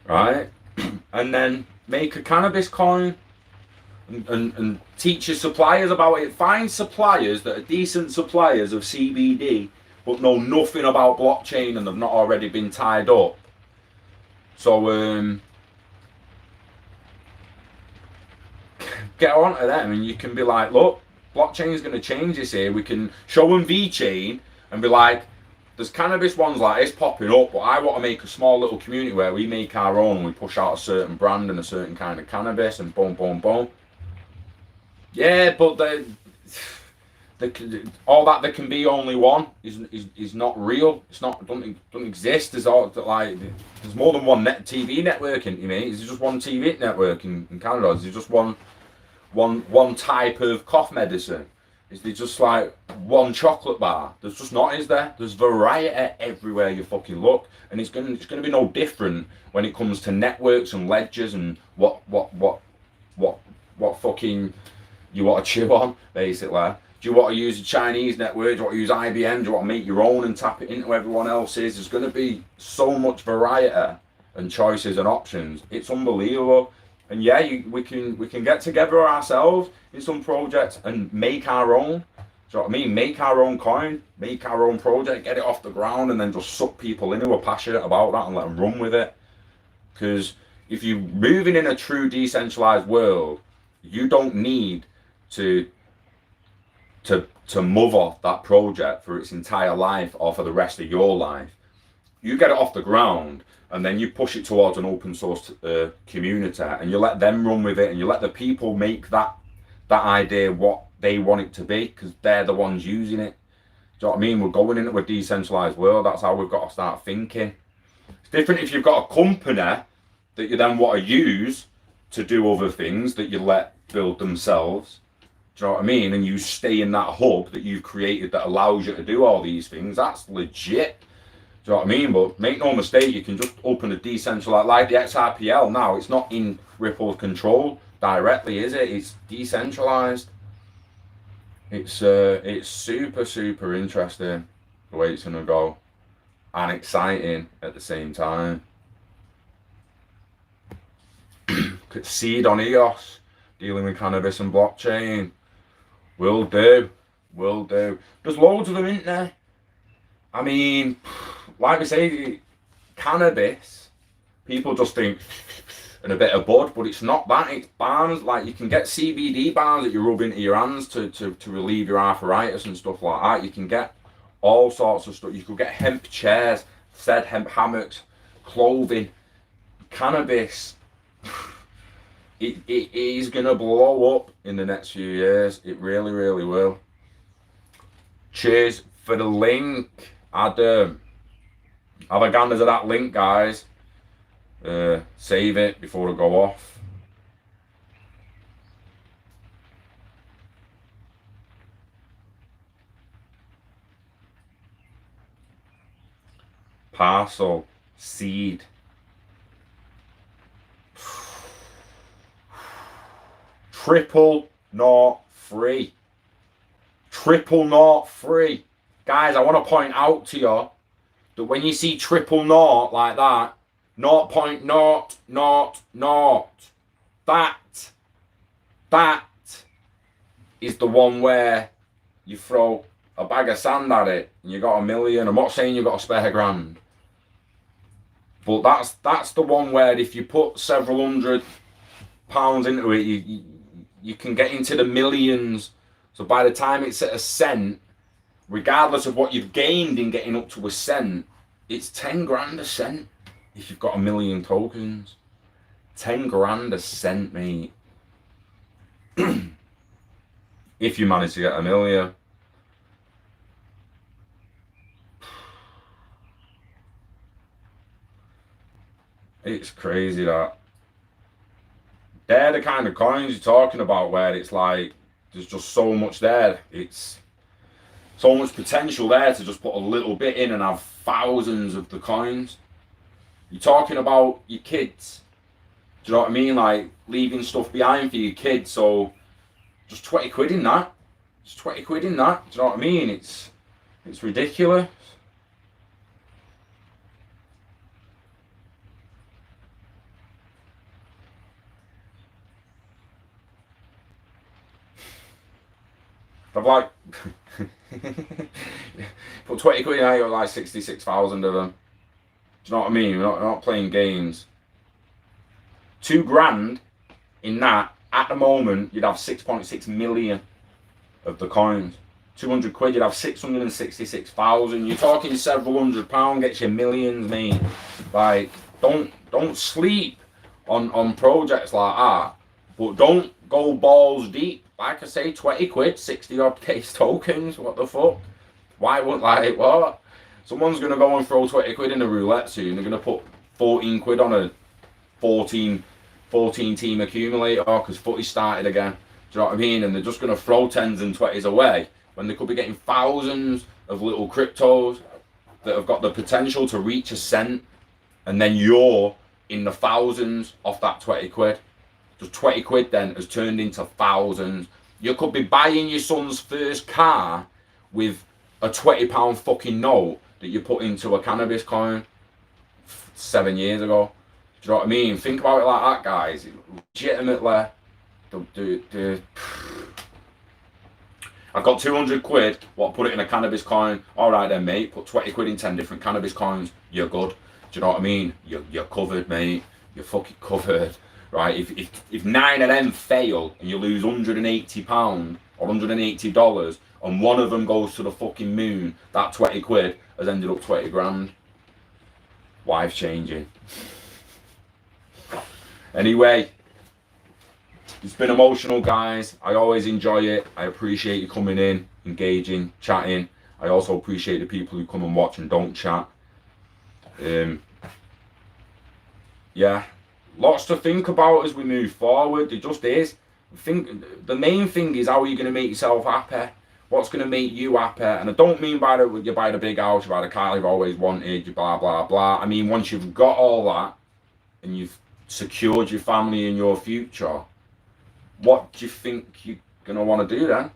right, and then make a cannabis coin. And teach your suppliers about it. Find suppliers that are decent suppliers of CBD but know nothing about blockchain and have not already been tied up. So get on to them and you can be like, look, blockchain is going to change this here. We can show them VeChain and be like, there's cannabis ones like this popping up, but I want to make a small little community where we make our own and we push out a certain brand and a certain kind of cannabis and boom, boom, boom. Yeah, but all that there can be only one is not real. It's not doesn't exist. There's more than one TV network in me. Is there just one TV network in Canada? Is there just one one type of cough medicine? Is there just like one chocolate bar? There's just not, is there? There's variety everywhere you fucking look, and it's gonna be no different when it comes to networks and ledgers and what fucking you want to chew on, basically. Do you want to use a Chinese network? Do you want to use IBM? Do you want to make your own and tap it into everyone else's? There's going to be so much variety and choices and options. It's unbelievable. And yeah, we can get together ourselves in some projects and make our own. Do you know what I mean? Make our own coin, make our own project, get it off the ground, and then just suck people in who are passionate about that and let them run with it. Because if you're moving in a true decentralized world, you don't need to mother that project for its entire life or for the rest of your life. You get it off the ground and then you push it towards an open source community and you let them run with it and you let the people make that idea what they want it to be, because they're the ones using it. Do you know what I mean? We're going into a decentralized world. That's how we've got to start thinking. It's different if you've got a company that you then want to use to do other things that you let build themselves. Do you know what I mean? And you stay in that hub that you've created that allows you to do all these things. That's legit. Do you know what I mean? But make no mistake, you can just open a decentralized, like the XRPL now, it's not in Ripple's control directly, is it? It's decentralized. It's super, super interesting the way it's going to go, and exciting at the same time. Seed on EOS, dealing with cannabis and blockchain. Will do. There's loads of them, isn't there? I mean, like we say, cannabis, people just think, and a bit of bud, but it's not that. It's balms. Like, you can get CBD balms that you rub into your hands to relieve your arthritis and stuff like that. You can get all sorts of stuff. You could get hemp chairs, said hemp hammocks, clothing, cannabis. It is going to blow up in the next few years. It really, really will. Cheers for the link, Adam. Have a gander to that link, guys. Save it before I go off. Parcel, seed. Triple not free. Triple not free. Guys, I want to point out to you that when you see triple naught like that, 0.000, that is the one where you throw a bag of sand at it and you got $1 million. I'm not saying you got a spare grand, but that's the one where if you put several £100 into it, you can get into the millions. So by the time it's at a cent, regardless of what you've gained in getting up to a cent, it's 10 grand a cent if you've got 1 million tokens. 10 grand a cent, mate. If you manage to get 1 million. It's crazy that. They're the kind of coins you're talking about where it's like, there's just so much there. It's so much potential there to just put a little bit in and have thousands of the coins. You're talking about your kids. Do you know what I mean? Like, leaving stuff behind for your kids. So just 20 quid in that. Just 20 quid in that. Do you know what I mean? It's ridiculous. I've like put 20 quid in, I got like 66,000 of them. Do you know what I mean? We're not playing games. 2 grand in that, at the moment, you'd have 6.6 million of the coins. 200 quid, you'd have 666,000. You're talking several £100, gets you millions, mate. Like, don't sleep on projects like that, but don't go balls deep. Like I say, 20 quid, 60 odd case tokens. What the fuck? Why wouldn't, like, what? Someone's going to go and throw 20 quid in a roulette soon. They're going to put 14 quid on a 14 team accumulator because footy started again. Do you know what I mean? And they're just going to throw 10s and 20s away when they could be getting thousands of little cryptos that have got the potential to reach a cent, and then you're in the thousands off that 20 quid. Just 20 quid then has turned into thousands. You could be buying your son's first car with a £20 fucking note that you put into a cannabis coin 7 years ago. Do you know what I mean? Think about it like that, guys. Legitimately, I've got 200 quid, what, put it in a cannabis coin? Alright then, mate, put 20 quid in 10 different cannabis coins, you're good. Do you know what I mean? You're covered, mate. You're fucking covered. Right? If 9 of them fail and you lose £180 or $180 and one of them goes to the fucking moon, that 20 quid has ended up 20 grand. Life changing. Anyway, it's been emotional, guys. I always enjoy it. I appreciate you coming in, engaging, chatting. I also appreciate the people who come and watch and don't chat. Yeah, lots to think about as we move forward. There just is. The main thing is, how are you going to make yourself happy? What's going to make you happy? And I don't mean by you buy the big house, you buy the car you've always wanted, you blah, blah, blah. I mean, once you've got all that and you've secured your family and your future, what do you think you're going to want to do then?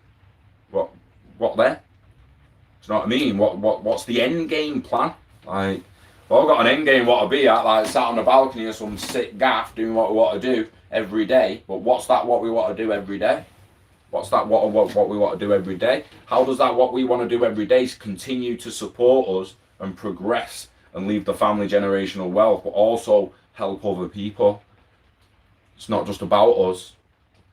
What then? Do you know what I mean? What's the end game plan? Like, well, I've got an end game what to be at, like sat on the balcony or some sick gaff doing what we want to do every day. But what's that what we want to do every day? What's that what we want to do every day? How does that what we want to do every day continue to support us and progress and leave the family generational wealth, but also help other people? It's not just about us.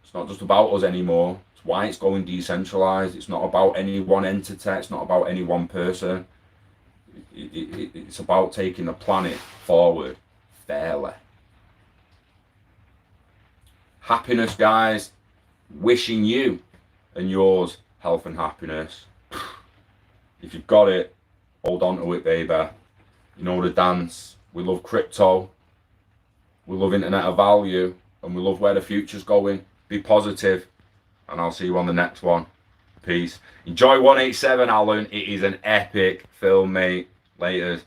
It's not just about us anymore. It's why it's going decentralized. It's not about any one entity. It's not about any one person. It's about taking the planet forward fairly. Happiness, guys. Wishing you and yours health and happiness. If you've got it, hold on to it, baby. You know the dance. We love crypto. We love internet of value. And we love where the future's going. Be positive. And I'll see you on the next one. Peace. Enjoy 187, Alan. It is an epic film, mate. Laters.